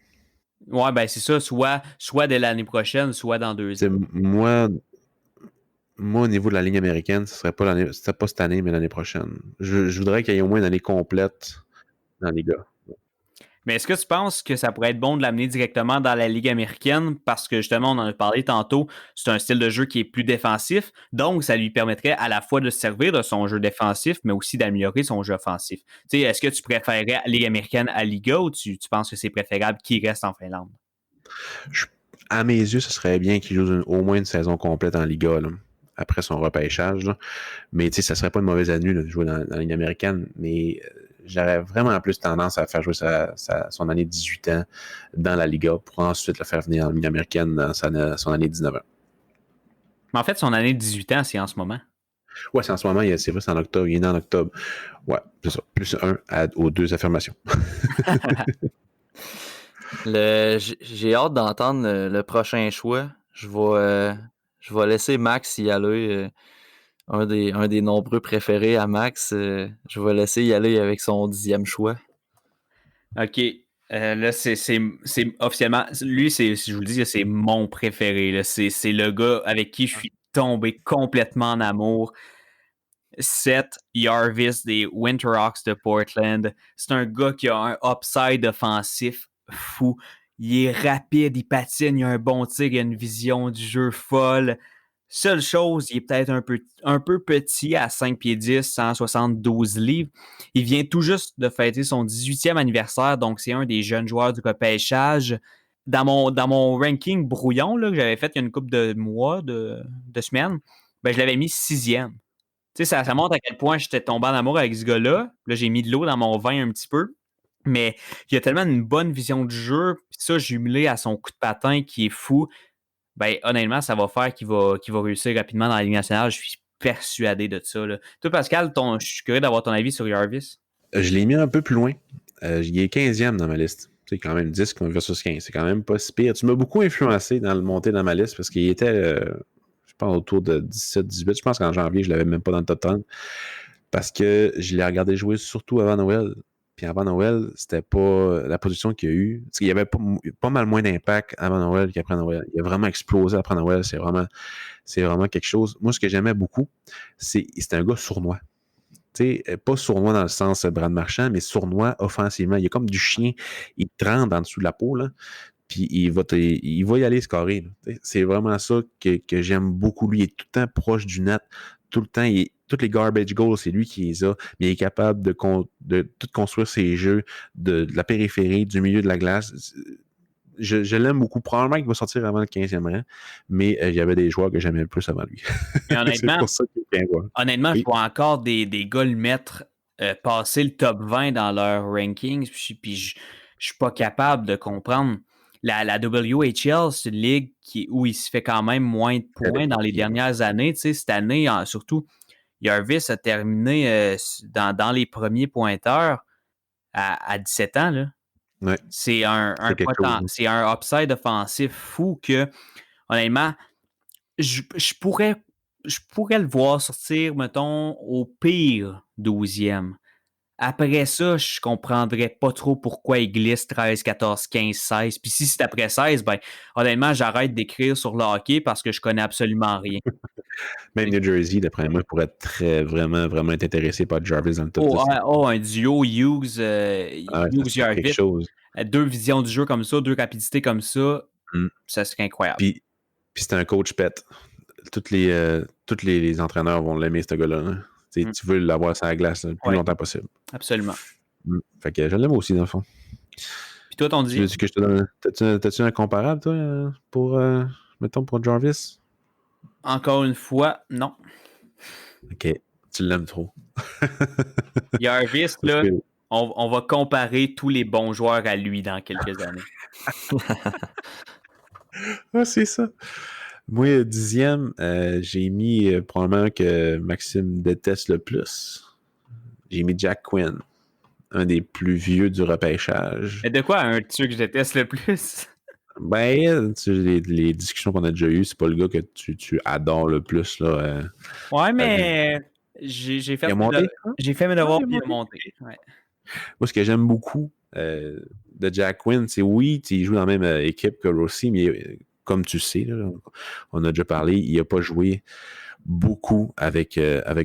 Ouais, ben c'est ça, soit dès l'année prochaine, soit dans 2 ans. Moi, au niveau de la ligne américaine, ce serait pas cette année, mais l'année prochaine. Je voudrais qu'il y ait au moins une année complète dans les gars. Mais est-ce que tu penses que ça pourrait être bon de l'amener directement dans la Ligue américaine parce que justement, on en a parlé tantôt, c'est un style de jeu qui est plus défensif, donc ça lui permettrait à la fois de se servir de son jeu défensif, mais aussi d'améliorer son jeu offensif. Tu sais, est-ce que tu préférerais la Ligue américaine à Liga ou tu penses que c'est préférable qu'il reste en Finlande? À mes yeux, ce serait bien qu'il joue au moins une saison complète en Liga, là, après son repêchage. Là. Mais tu sais, ça serait pas une mauvaise avenue de jouer dans la ligne américaine, mais j'aurais vraiment plus tendance à faire jouer son année de 18 ans dans la Liga pour ensuite le faire venir en ligne américaine dans son année de 19 ans. Mais en fait, son année de 18 ans, c'est en ce moment. Ouais, c'est en ce moment, c'est vrai, c'est en octobre. Il est né en octobre. Ouais, c'est ça. Plus 1 aux 2 affirmations. J'ai hâte d'entendre le prochain choix. Je vais laisser Max y aller. Un des nombreux préférés à Max. Je vais laisser y aller avec son 10e choix. OK. Là, c'est officiellement. Lui, si je vous le dis, c'est mon préféré. Là. C'est le gars avec qui je suis tombé complètement en amour. Seth Jarvis des Winterhawks de Portland. C'est un gars qui a un upside offensif fou. Il est rapide, il patine, il a un bon tir, il a une vision du jeu folle. Seule chose, il est peut-être un peu petit à 5 pieds 10, 172 livres. Il vient tout juste de fêter son 18e anniversaire, donc c'est un des jeunes joueurs du repêchage. Dans mon ranking brouillon là, que j'avais fait il y a une couple de mois, de semaines, ben, je l'avais mis 6e. Tu sais, ça montre à quel point j'étais tombé en amour avec ce gars-là. Là, j'ai mis de l'eau dans mon vin un petit peu. Mais il a tellement une bonne vision du jeu. Puis ça, jumelé à son coup de patin qui est fou. Ben, honnêtement, ça va faire qu'il va réussir rapidement dans la Ligue nationale. Je suis persuadé de ça. Là. Toi, Pascal, je suis curieux d'avoir ton avis sur Jarvis. Je l'ai mis un peu plus loin. Il est 15e dans ma liste. C'est quand même 10 versus 15. C'est quand même pas si pire. Tu m'as beaucoup influencé dans le monter dans ma liste parce qu'il était, je pense, autour de 17-18. Je pense qu'en janvier, je l'avais même pas dans le top 30 parce que je l'ai regardé jouer surtout avant Noël. Puis avant Noël, c'était pas la production qu'il y a eu. Il y avait pas mal moins d'impact avant Noël qu'après Noël. Il a vraiment explosé après Noël. C'est vraiment quelque chose. Moi, ce que j'aimais beaucoup, c'était un gars sournois. Tu sais, pas sournois dans le sens Brad Marchand, mais sournois offensivement. Il est comme du chien. Il te rentre en dessous de la peau, là, puis il va y aller scorer. Là. C'est vraiment ça que j'aime beaucoup. Lui, il est tout le temps proche du net. Tout le temps, toutes les garbage goals, c'est lui qui les a, mais il est capable de tout construire ses jeux de la périphérie, du milieu de la glace. je l'aime beaucoup. Probablement qu'il va sortir avant le 15e rang, mais il y avait des joueurs que j'aimais le plus avant lui. Et C'est pour ça qu'il est bien. Honnêtement, Oui. je vois encore des gars le mettre passer le top 20 dans leur rankings, puis je suis pas capable de comprendre. La WHL, c'est une ligue où il se fait quand même moins de points dans les dernières années. Tu sais, cette année, surtout, Jarvis a terminé dans les premiers pointeurs à 17 ans. Là. Ouais. C'est un upside offensif fou que, honnêtement, je pourrais le voir sortir, mettons, au pire 12e. Après ça, je comprendrais pas trop pourquoi il glisse 13, 14, 15, 16. Puis si c'est après 16, ben honnêtement, j'arrête d'écrire sur le hockey parce que je connais absolument rien. Même New Jersey, d'après moi, pourrait être vraiment, vraiment être intéressé par Jarvis dans le top 10. Un duo Hughes Jarvis. Quelque chose. 2 visions du jeu comme ça, 2 rapidités comme ça, ça serait incroyable. Puis c'est un coach pet. Tous les entraîneurs vont l'aimer, ce gars-là. Hein. Tu veux l'avoir sur la glace le plus longtemps possible. Absolument. Fait que je l'aime aussi, dans le fond. Puis toi, t'en dis? Tu veux que je te donne... T'as-tu un comparable, toi, mettons, pour Jarvis? Encore une fois, non. OK. Tu l'aimes trop. Jarvis, là, on va comparer tous les bons joueurs à lui dans quelques années. Ah, c'est ça. Moi, 10e, j'ai mis probablement que Maxime déteste le plus. J'ai mis Jack Quinn, un des plus vieux du repêchage. Et de quoi un truc que je déteste le plus? Ben, les discussions qu'on a déjà eues, c'est pas le gars que tu adores le plus. Là, ouais, mais j'ai fait mes devoirs puis il a monté. Ouais. Moi, ce que j'aime beaucoup de Jack Quinn, c'est oui, il joue dans la même équipe que Rossi, mais comme tu sais, là, on a déjà parlé, il n'a pas joué beaucoup avec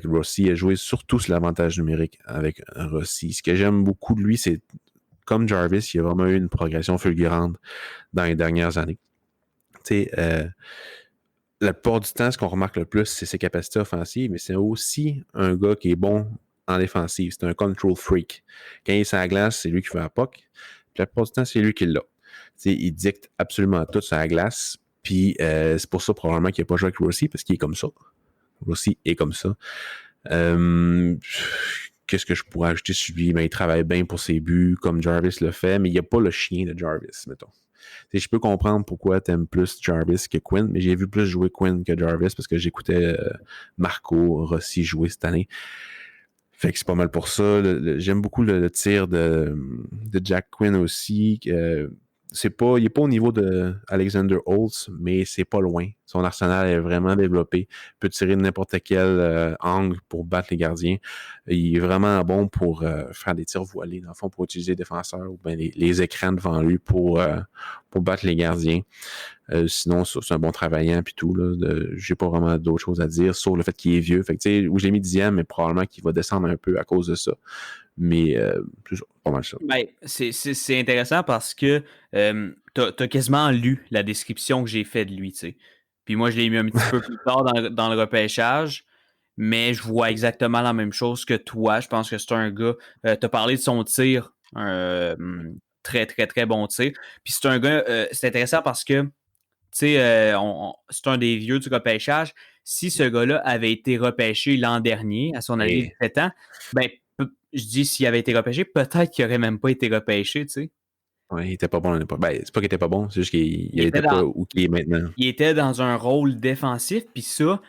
Rossi. Il a joué surtout sur l'avantage numérique avec Rossi. Ce que j'aime beaucoup de lui, c'est comme Jarvis, il a vraiment eu une progression fulgurante dans les dernières années. Tu sais, la plupart du temps, ce qu'on remarque le plus, c'est ses capacités offensives, mais c'est aussi un gars qui est bon en défensive. C'est un control freak. Quand il est sur la glace, c'est lui qui fait la puck. Puis la plupart du temps, c'est lui qui l'a. T'sais, il dicte absolument tout sur la glace. Puis c'est pour ça probablement qu'il n'a pas joué avec Rossi, parce qu'il est comme ça. Rossi est comme ça. Qu'est-ce que je pourrais ajouter sur lui? Ben, il travaille bien pour ses buts, comme Jarvis le fait, mais il n'y a pas le chien de Jarvis, mettons. T'sais, je peux comprendre pourquoi tu aimes plus Jarvis que Quinn, mais j'ai vu plus jouer Quinn que Jarvis parce que j'écoutais Marco Rossi jouer cette année. Fait que c'est pas mal pour ça. J'aime beaucoup le tir de Jack Quinn aussi. Il n'est pas au niveau de Alexander Holtz, mais c'est pas loin. Son arsenal est vraiment développé. Il peut tirer de n'importe quel angle pour battre les gardiens. Il est vraiment bon pour faire des tirs voilés, dans le fond, pour utiliser les défenseurs ou bien les écrans devant lui pour battre les gardiens. Sinon, c'est un bon travaillant puis tout. J'ai pas vraiment d'autres choses à dire, sauf le fait qu'il est vieux. Fait que, tu sais, où je l'ai mis 10e, mais probablement qu'il va descendre un peu à cause de ça. Mais c'est pas mal ça. Ben, c'est intéressant parce que t'as quasiment lu la description que j'ai faite de lui, tu sais. Puis moi, je l'ai mis un petit peu plus tard dans le repêchage, mais je vois exactement la même chose que toi. Je pense que c'est un gars... t'as parlé de son tir, très, très, très bon tir. Puis c'est un gars... c'est intéressant parce que, tu sais, c'est un des vieux du repêchage. Si ce gars-là avait été repêché l'an dernier, à son année de 17 ans, ben je dis s'il avait été repêché, peut-être qu'il n'aurait même pas été repêché, tu sais. Ouais, il était pas bon à l'époque. Ben, c'est pas qu'il était pas bon, c'est juste qu'il était pas où il est maintenant. Il était dans un rôle défensif, puis ça,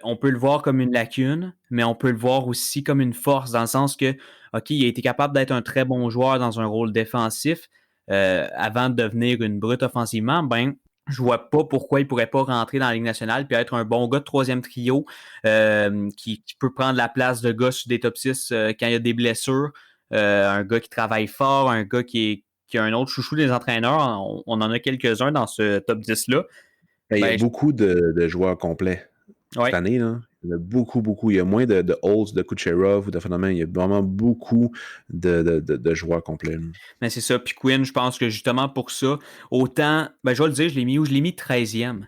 on peut le voir comme une lacune, mais on peut le voir aussi comme une force, dans le sens que, OK, il a été capable d'être un très bon joueur dans un rôle défensif avant de devenir une brute offensivement, ben, je vois pas pourquoi il pourrait pas rentrer dans la Ligue nationale puis être un bon gars de troisième trio qui peut prendre la place de gars sur des top 6 quand il y a des blessures. Un gars qui travaille fort, un gars qui a un autre chouchou des entraîneurs. On en a quelques-uns dans ce top 10-là. Il y a beaucoup de joueurs complets cette année. Là. Il y en a beaucoup, beaucoup. Il y a moins de Holtz, de Kucherov ou de Phénomène. Il y a vraiment beaucoup de joueurs complets. Mais c'est ça. Puis Quinn, je pense que justement pour ça, autant, ben, je vais le dire, je l'ai mis 13e.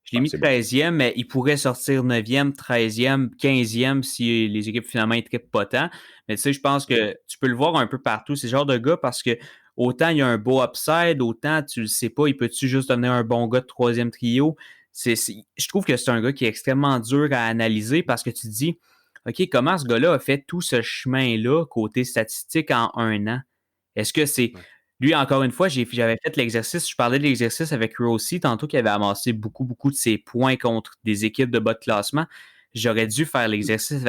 Je l'ai mis 13e, bon. Mais il pourrait sortir 9e, 13e, 15e si les équipes finalement ne trippent pas tant. Mais tu sais, je pense que tu peux le voir un peu partout, ces genres de gars, parce que autant il y a un beau upside, autant tu le sais pas, il peut-tu juste devenir un bon gars de troisième trio? Je trouve que c'est un gars qui est extrêmement dur à analyser parce que tu te dis, OK, comment ce gars-là a fait tout ce chemin-là côté statistique en 1 an? Est-ce que c'est... Ouais. Lui, encore une fois, j'avais fait l'exercice, je parlais de l'exercice avec Rossi, tantôt qu'il avait amassé beaucoup, beaucoup de ses points contre des équipes de bas de classement. J'aurais dû faire l'exercice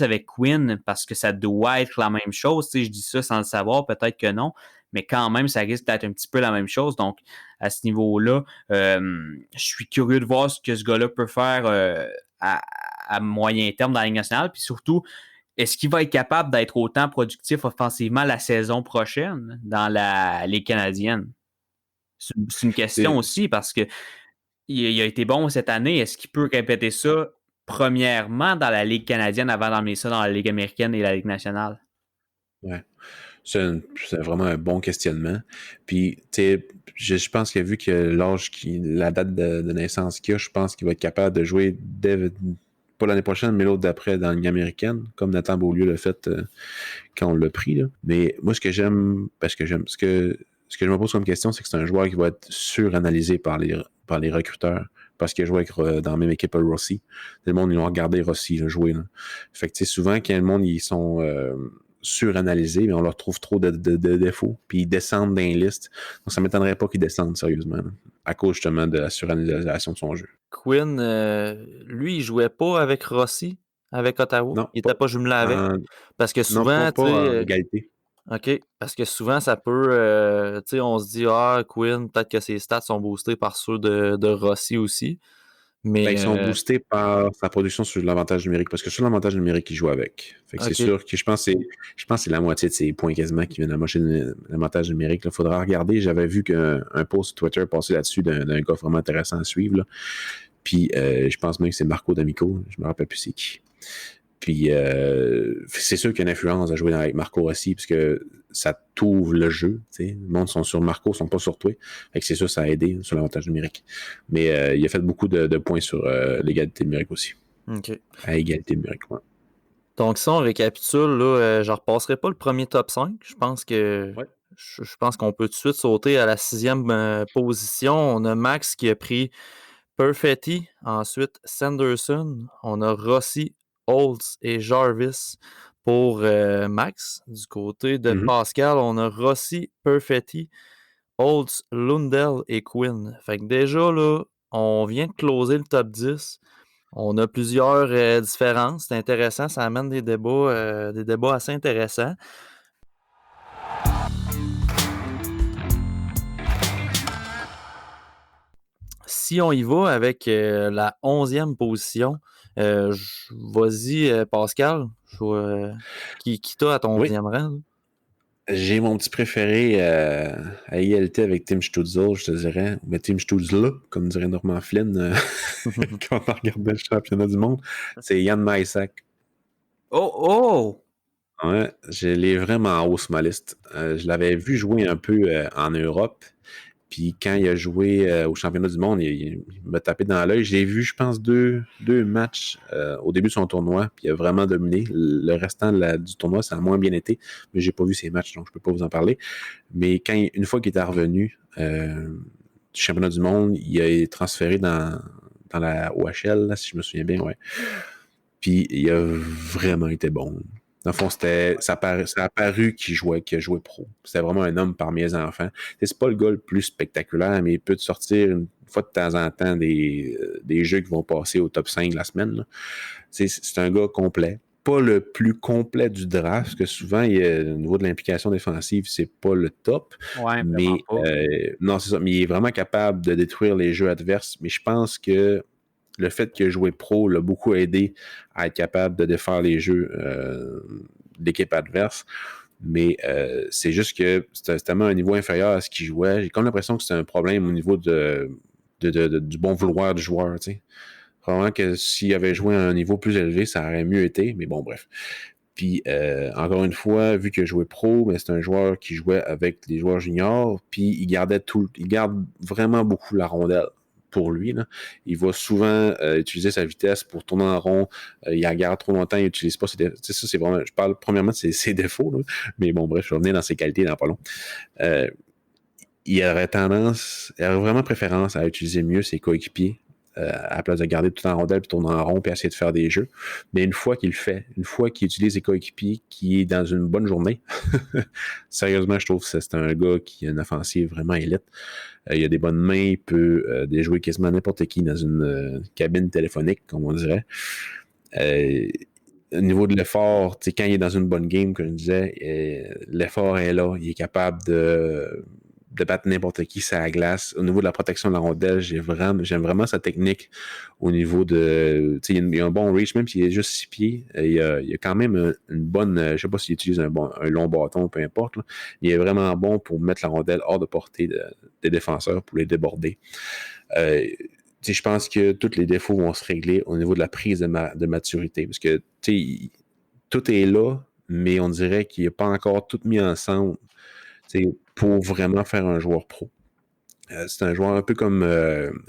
avec Quinn parce que ça doit être la même chose. Tu sais, je dis ça sans le savoir, peut-être que non, mais quand même, ça risque d'être un petit peu la même chose. Donc, à ce niveau-là, je suis curieux de voir ce que ce gars-là peut faire à moyen terme dans la Ligue nationale. Puis surtout, est-ce qu'il va être capable d'être autant productif offensivement la saison prochaine dans la Ligue canadienne? C'est une question aussi parce que il a été bon cette année. Est-ce qu'il peut répéter ça premièrement dans la Ligue canadienne avant d'emmener ça dans la Ligue américaine et la Ligue nationale? Ouais. C'est vraiment un bon questionnement. Puis, tu sais, je pense qu'il a vu que la date de naissance qu'il a, je pense qu'il va être capable de jouer pas l'année prochaine, mais l'autre d'après dans la Ligue américaine, comme Nathan Beaulieu l'a fait quand on l'a pris. Là. Mais moi, ce que je me pose comme question, c'est que c'est un joueur qui va être suranalysé par les recruteurs. Parce qu'il a joué dans la même équipe à Rossi. Le monde, ils ont regardé Rossi là, jouer. Là. Fait que, tu sais, souvent, quand le monde, ils sont suranalysés, mais on leur trouve trop de défauts, puis ils descendent dans les listes. Donc, ça ne m'étonnerait pas qu'ils descendent sérieusement, là, à cause justement de la suranalysation de son jeu. Quinn, lui, il jouait pas avec Rossi, avec Ottawa. Non, Il était pas jumelé avec. Parce que non, souvent, pas tu en sais, égalité. OK. Parce que souvent, ça peut, tu sais, on se dit, Quinn, peut-être que ses stats sont boostés par ceux de Rossi aussi. Ben, Mais, ils sont boostés par sa production sur l'avantage numérique, parce que sur l'avantage numérique, il joue avec. Fait que c'est OK. sûr que je pense que c'est la moitié de ses points quasiment qui viennent à mocher l'avantage numérique. Il faudra regarder. J'avais vu qu'un post Twitter passait là-dessus d'un gars vraiment intéressant à suivre. Là. Puis je pense même que c'est Marco D'Amico. Je me rappelle plus c'est qui. Puis c'est sûr qu'il y a une influence à jouer avec Marco Rossi, parce que ça t'ouvre le jeu. T'sais. Le monde sont sur Marco, ils sont pas sur toi. Fait que c'est sûr, ça a aidé sur l'avantage numérique. Mais il a fait beaucoup de points sur l'égalité numérique aussi. OK. À égalité numérique, ouais. Donc, si on récapitule, là, je ne repasserai pas le premier top 5. Je pense que Ouais. je pense qu'on peut tout de suite sauter à la 6e position. On a Max qui a pris Perfetti, ensuite Sanderson. On a Rossi, Holtz et Jarvis pour Max. Du côté de Pascal, on a Rossi, Perfetti, Holtz, Lundell et Quinn. Fait que déjà, là, on vient de closer le top 10. On a plusieurs différences. C'est intéressant. Ça amène des débats assez intéressants. Si on y va avec la 11e position, vas-y, Pascal. Qui t'a à ton 11e rang? Là? J'ai mon petit préféré à égalité avec Tim Stützle, je te dirais. Mais Tim Stützle, comme dirait Norman Flynn quand on regardait le championnat du monde. C'est Jan Mysak. Oh! Ouais, je l'ai vraiment en haut sur ma liste. Je l'avais vu jouer un peu en Europe. Puis quand il a joué au championnat du monde, il m'a tapé dans l'œil. J'ai vu, je pense, deux matchs au début de son tournoi, puis il a vraiment dominé. Le restant du tournoi, ça a moins bien été, mais j'ai pas vu ses matchs, donc je peux pas vous en parler. Mais une fois qu'il était revenu du championnat du monde, il a été transféré dans la OHL, là, si je me souviens bien, ouais. Puis il a vraiment été bon. Dans le fond, ça a paru qu'il a joué pro. C'était vraiment un homme parmi les enfants. C'est pas le gars le plus spectaculaire, mais il peut te sortir une fois de temps en temps des jeux qui vont passer au top 5 la semaine. C'est un gars complet. Pas le plus complet du draft, parce que souvent, au niveau de l'implication défensive, c'est pas le top. Ouais, mais non, c'est ça. Mais il est vraiment capable de détruire les jeux adverses. Mais je pense que le fait qu'il a joué pro l'a beaucoup aidé à être capable de défaire les jeux d'équipe adverse. Mais c'est juste que c'était tellement un niveau inférieur à ce qu'il jouait. J'ai comme l'impression que c'est un problème au niveau du bon vouloir du joueur. T'sais. Probablement que s'il avait joué à un niveau plus élevé, ça aurait mieux été. Mais bon, bref. Puis, encore une fois, vu qu'il a joué pro, mais c'est un joueur qui jouait avec les joueurs juniors, puis il garde vraiment beaucoup la rondelle. pour lui. Là. Il va souvent utiliser sa vitesse pour tourner en rond. Il en garde trop longtemps, il n'utilise pas ses défauts. Ça, c'est vraiment. Je parle premièrement de ses défauts, là. Mais bon, bref, je vais revenir dans ses qualités dans pas long. Il aurait vraiment préférence à utiliser mieux ses coéquipiers à la place de garder tout en rondelle puis tourner en rond puis essayer de faire des jeux. Mais une fois qu'il le fait, une fois qu'il utilise ses coéquipiers, qui est dans une bonne journée, sérieusement, je trouve que c'est un gars qui a une offensive vraiment élite. Il a des bonnes mains, il peut déjouer quasiment n'importe qui dans une cabine téléphonique, comme on dirait. Au niveau de l'effort, quand il est dans une bonne game, comme je disais, l'effort est là. Il est capable de battre n'importe qui sur la glace. Au niveau de la protection de la rondelle, j'aime vraiment sa technique au niveau de... Il a un bon reach, même s'il est juste 6 pieds. Il a quand même une bonne... je sais pas s'il utilise un long bâton, peu importe. Là. Il est vraiment bon pour mettre la rondelle hors de portée des défenseurs, pour les déborder. Je pense que tous les défauts vont se régler au niveau de la prise de maturité. Parce que tout est là, mais on dirait qu'il n'est pas encore tout mis ensemble pour vraiment faire un joueur pro. C'est un joueur un peu comme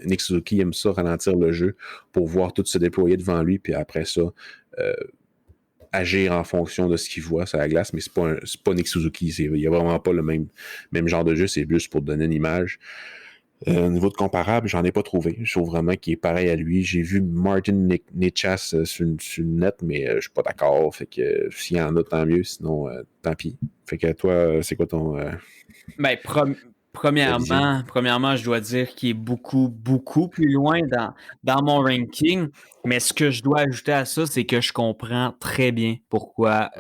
Nick Suzuki, il aime ça, ralentir le jeu pour voir tout se déployer devant lui, puis après ça, agir en fonction de ce qu'il voit sur la glace, mais c'est pas Nick Suzuki, il n'y a vraiment pas le même genre de jeu, c'est juste pour donner une image. Au niveau de comparable, j'en ai pas trouvé. Je trouve vraiment qu'il est pareil à lui. J'ai vu Martin Necas sur le net, mais je suis pas d'accord. Fait que s'il y en a, tant mieux. Sinon, tant pis. Fait que toi, c'est quoi ton... Ben, premièrement, je dois dire qu'il est beaucoup, beaucoup plus loin dans mon ranking. Mais ce que je dois ajouter à ça, c'est que je comprends très bien pourquoi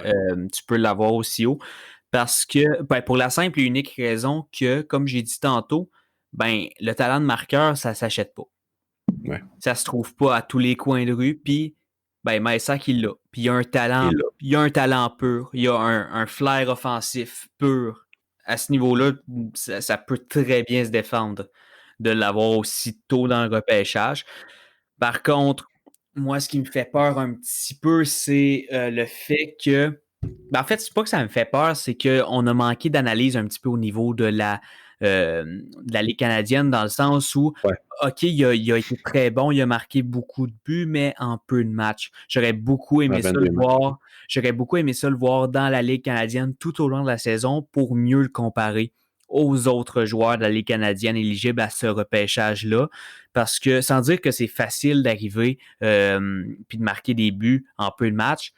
tu peux l'avoir aussi haut. Parce que, pour la simple et unique raison que, comme j'ai dit tantôt, le talent de marqueur, ça s'achète pas. Ouais. Ça se trouve pas à tous les coins de rue. Puis, Maisak, il l'a. Puis il a un talent pur. Il a un flair offensif pur. À ce niveau-là, ça peut très bien se défendre de l'avoir aussi tôt dans le repêchage. Par contre, moi, ce qui me fait peur un petit peu, c'est le fait que... en fait, c'est pas que ça me fait peur, c'est qu'on a manqué d'analyse un petit peu au niveau de la Ligue canadienne, dans le sens où, OK, il a été très bon, il a marqué beaucoup de buts, mais en peu de matchs. J'aurais beaucoup aimé ça le voir. J'aurais beaucoup aimé ça le voir dans la Ligue canadienne tout au long de la saison pour mieux le comparer aux autres joueurs de la Ligue canadienne éligibles à ce repêchage-là. Parce que, sans dire que c'est facile d'arriver puis de marquer des buts en peu de matchs,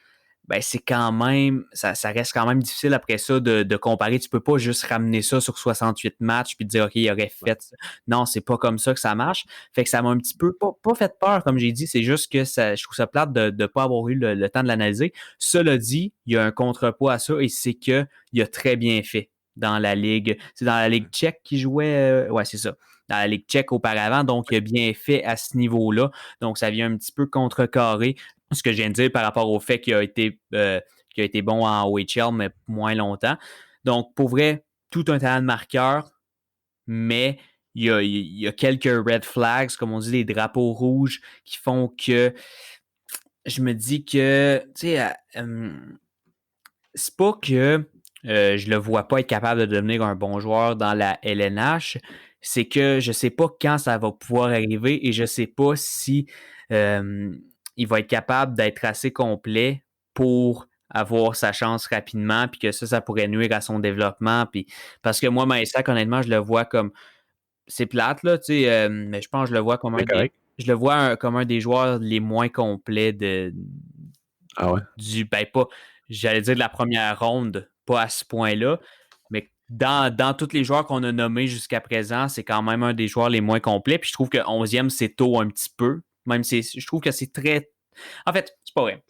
c'est quand même, ça reste quand même difficile après ça de comparer. Tu peux pas juste ramener ça sur 68 matchs puis te dire, OK, il aurait fait ça. Non, c'est pas comme ça que ça marche. Fait que ça m'a un petit peu, pas fait peur, comme j'ai dit, c'est juste que je trouve ça plate de ne pas avoir eu le temps de l'analyser. Cela dit, il y a un contrepoids à ça et c'est qu'il a très bien fait dans la Ligue. C'est dans la Ligue tchèque qu'il jouait. Ouais, c'est ça. Dans la Ligue tchèque auparavant, donc il a bien fait à ce niveau-là. Donc, ça vient un petit peu contrecarrer ce que je viens de dire par rapport au fait qu'il a été bon en OHL, mais moins longtemps. Donc, pour vrai, tout un talent de marqueur, mais il y a quelques red flags, comme on dit, des drapeaux rouges qui font que je me dis que, tu sais, c'est pas que je le vois pas être capable de devenir un bon joueur dans la LNH, c'est que je sais pas quand ça va pouvoir arriver et je sais pas si il va être capable d'être assez complet pour avoir sa chance rapidement, puis que ça pourrait nuire à son développement. Puis, parce que moi, Maisak, honnêtement, je le vois comme... C'est plate, là, tu sais, mais je pense que je le vois comme comme un des joueurs les moins complets j'allais dire de la première ronde, pas à ce point-là, mais dans tous les joueurs qu'on a nommés jusqu'à présent, c'est quand même un des joueurs les moins complets. Puis je trouve que 11e, c'est tôt un petit peu. Même je trouve que c'est très... En fait, c'est pas vrai.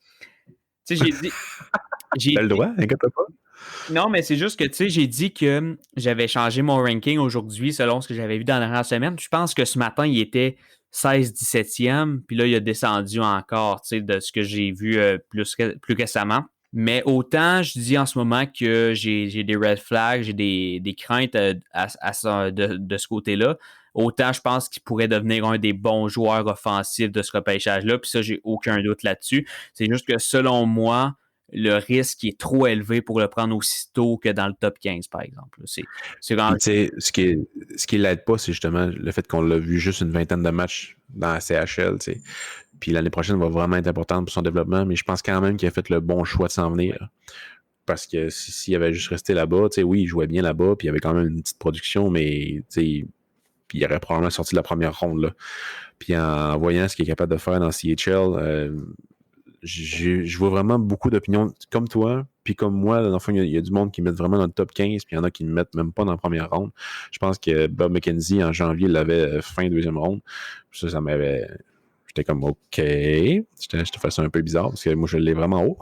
Tu sais, T'as le droit, inquiète pas. Non, mais c'est juste que, tu sais, j'ai dit que j'avais changé mon ranking aujourd'hui selon ce que j'avais vu dans la dernière semaine. Je pense que ce matin, il était 16-17e, puis là, il a descendu encore, tu sais, de ce que j'ai vu plus récemment. Mais autant, je dis en ce moment que j'ai des red flags, j'ai des craintes de ce côté-là, autant je pense qu'il pourrait devenir un des bons joueurs offensifs de ce repêchage-là, puis ça, j'ai aucun doute là-dessus. C'est juste que selon moi, le risque est trop élevé pour le prendre aussitôt que dans le top 15, par exemple. C'est vraiment... Puis, tu sais, ce qui l'aide pas, c'est justement le fait qu'on l'a vu juste une vingtaine de matchs dans la CHL, tu sais. Puis l'année prochaine va vraiment être importante pour son développement, mais je pense quand même qu'il a fait le bon choix de s'en venir. Parce que s'il avait juste resté là-bas, tu sais, oui, il jouait bien là-bas, puis il y avait quand même une petite production, mais tu sais, puis il aurait probablement sorti de la première ronde, là. Puis en voyant ce qu'il est capable de faire dans CHL, je vois vraiment beaucoup d'opinions comme toi, puis comme moi. Dans le fond, il y a du monde qui met vraiment dans le top 15, puis il y en a qui ne mettent même pas dans la première ronde. Je pense que Bob McKenzie, en janvier, l'avait fin deuxième ronde. Ça m'avait... J'étais comme, OK. Je te fais ça un peu bizarre, parce que moi, je l'ai vraiment haut.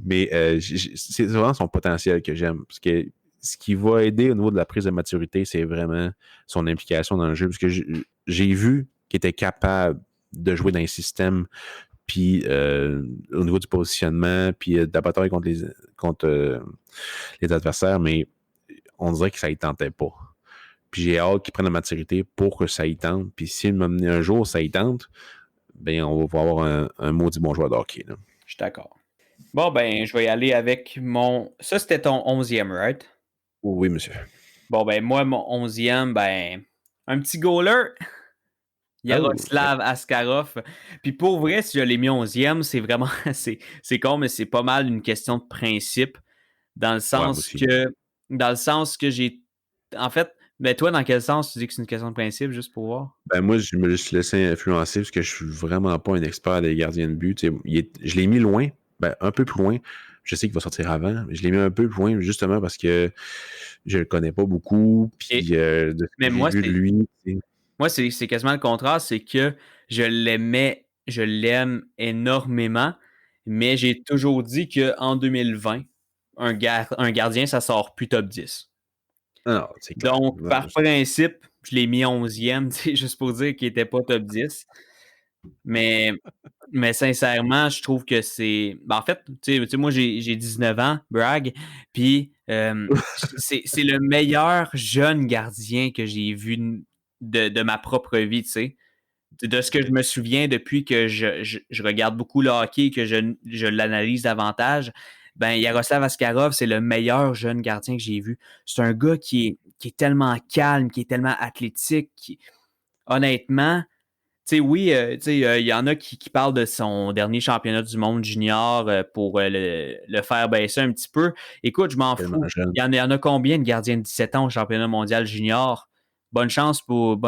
Mais c'est vraiment son potentiel que j'aime, parce que ce qui va aider au niveau de la prise de maturité, c'est vraiment son implication dans le jeu, parce que j'ai vu qu'il était capable de jouer dans un système, puis au niveau du positionnement, puis de la bataille contre les adversaires, mais on dirait que ça ne tentait pas. Puis j'ai hâte qu'il prenne la maturité pour que ça y tente. Puis si un jour ça y tente, ben on va avoir un maudit bon joueur de hockey. Là. Je suis d'accord. Bon, ben, je vais y aller avec mon... Ça, c'était ton 11e, right? Oui, monsieur. Bon, ben, moi, mon 11e, ben, un petit goaler... Yaroslav Askarov. Puis pour vrai, si je l'ai mis 11e, c'est vraiment... c'est con, mais c'est pas mal une question de principe. Dans le sens que j'ai... En fait, ben toi, dans quel sens tu dis que c'est une question de principe, juste pour voir? Ben moi, je me suis laissé influencer parce que je suis vraiment pas un expert des gardiens de but. Je l'ai mis loin, ben un peu plus loin. Je sais qu'il va sortir avant, mais je l'ai mis un peu plus loin justement parce que je le connais pas beaucoup. Puis de ce que j'ai vu de lui... Moi, c'est quasiment le contraire, c'est que je l'aime énormément, mais j'ai toujours dit qu'en 2020, un gardien, ça sort plus top 10. Non, c'est clair. Donc, par principe, je l'ai mis 11e, juste pour dire qu'il n'était pas top 10. Mais sincèrement, je trouve que c'est... Ben, en fait, tu sais, moi, j'ai 19 ans, brag, puis c'est le meilleur jeune gardien que j'ai vu de ma propre vie, tu sais. De ce que je me souviens depuis que je regarde beaucoup le hockey, que je l'analyse davantage, ben Yaroslav Askarov, c'est le meilleur jeune gardien que j'ai vu. C'est un gars qui est tellement calme, qui est tellement athlétique, honnêtement... Tu sais, oui, il y en a qui parlent de son dernier championnat du monde junior pour le faire baisser un petit peu. Écoute, je m'en fous. Il y en a combien de gardiens de 17 ans au championnat mondial junior? Bonne chance pour...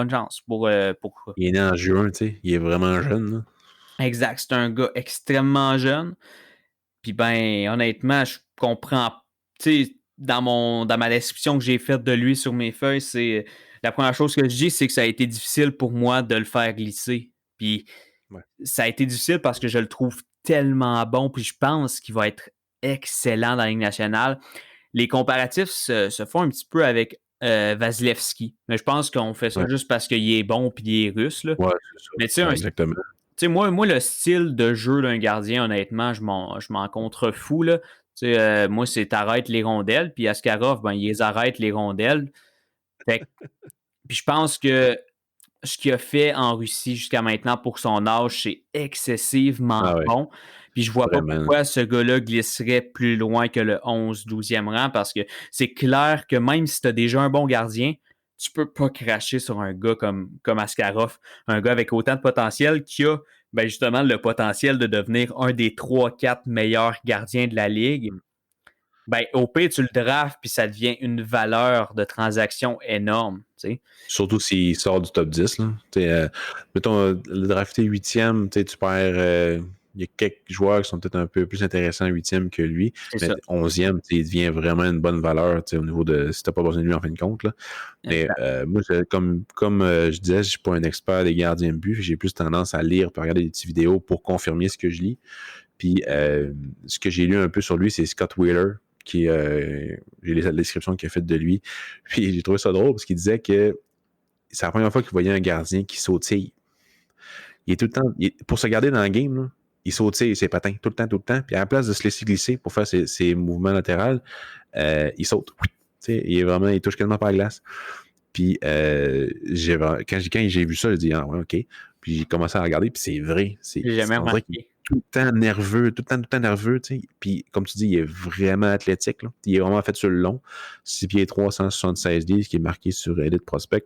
Il est né en juin, tu sais. Il est vraiment jeune. Là. Exact. C'est un gars extrêmement jeune. Puis ben, honnêtement, je comprends... Tu sais, dans ma description que j'ai faite de lui sur mes feuilles, c'est... La première chose que je dis, c'est que ça a été difficile pour moi de le faire glisser. Puis ça a été difficile parce que je le trouve tellement bon. Puis je pense qu'il va être excellent dans la Ligue nationale. Les comparatifs se font un petit peu avec Vasilevski. Mais je pense qu'on fait ça juste parce qu'il est bon puis il est russe. Là. Ouais, c'est ça. Mais tu sais, exactement. Tu sais, moi, le style de jeu d'un gardien, honnêtement, je m'en contrefous. Là. Moi, c'est t'arrêtes les rondelles. Puis Askarov, ben, il les arrête les rondelles. Fait puis je pense que ce qu'il a fait en Russie jusqu'à maintenant pour son âge, c'est excessivement bon. Puis je vois pas pourquoi ce gars-là glisserait plus loin que le 11-12e rang parce que c'est clair que même si tu as déjà un bon gardien, tu peux pas cracher sur un gars comme Askarov, un gars avec autant de potentiel qui a ben justement le potentiel de devenir un des 3-4 meilleurs gardiens de la Ligue. Ben, au pire, tu le drafts, puis ça devient une valeur de transaction énorme. T'sais. Surtout s'il sort du top 10. Là. Mettons, le drafté 8e, tu perds... il y a quelques joueurs qui sont peut-être un peu plus intéressants 8e que lui. Mais 11e, il devient vraiment une bonne valeur au niveau de si tu n'as pas besoin de lui en fin de compte. Là. Mais moi, comme je disais, je ne suis pas un expert des gardiens de but. J'ai plus tendance à lire et regarder des petites vidéos pour confirmer ce que je lis. Puis ce que j'ai lu un peu sur lui, c'est Scott Wheeler. J'ai la description qu'il a faite de lui. Puis j'ai trouvé ça drôle parce qu'il disait que c'est la première fois qu'il voyait un gardien qui sautille. Il est tout le temps... pour se garder dans le game, là, il sautille ses patins tout le temps. Puis à la place de se laisser glisser pour faire ses mouvements latéraux, il saute. Il touche quasiment pas la glace. Puis quand j'ai vu ça, j'ai dit « Ah ouais, OK ». Puis j'ai commencé à regarder, puis c'est vrai. J'ai jamais remarqué. tout le temps nerveux, tout le temps nerveux, tu sais. Puis, comme tu dis, il est vraiment athlétique, là. Il est vraiment fait sur le long. 6 pieds 3, 176 livres, qui est marqué sur Elite Prospect.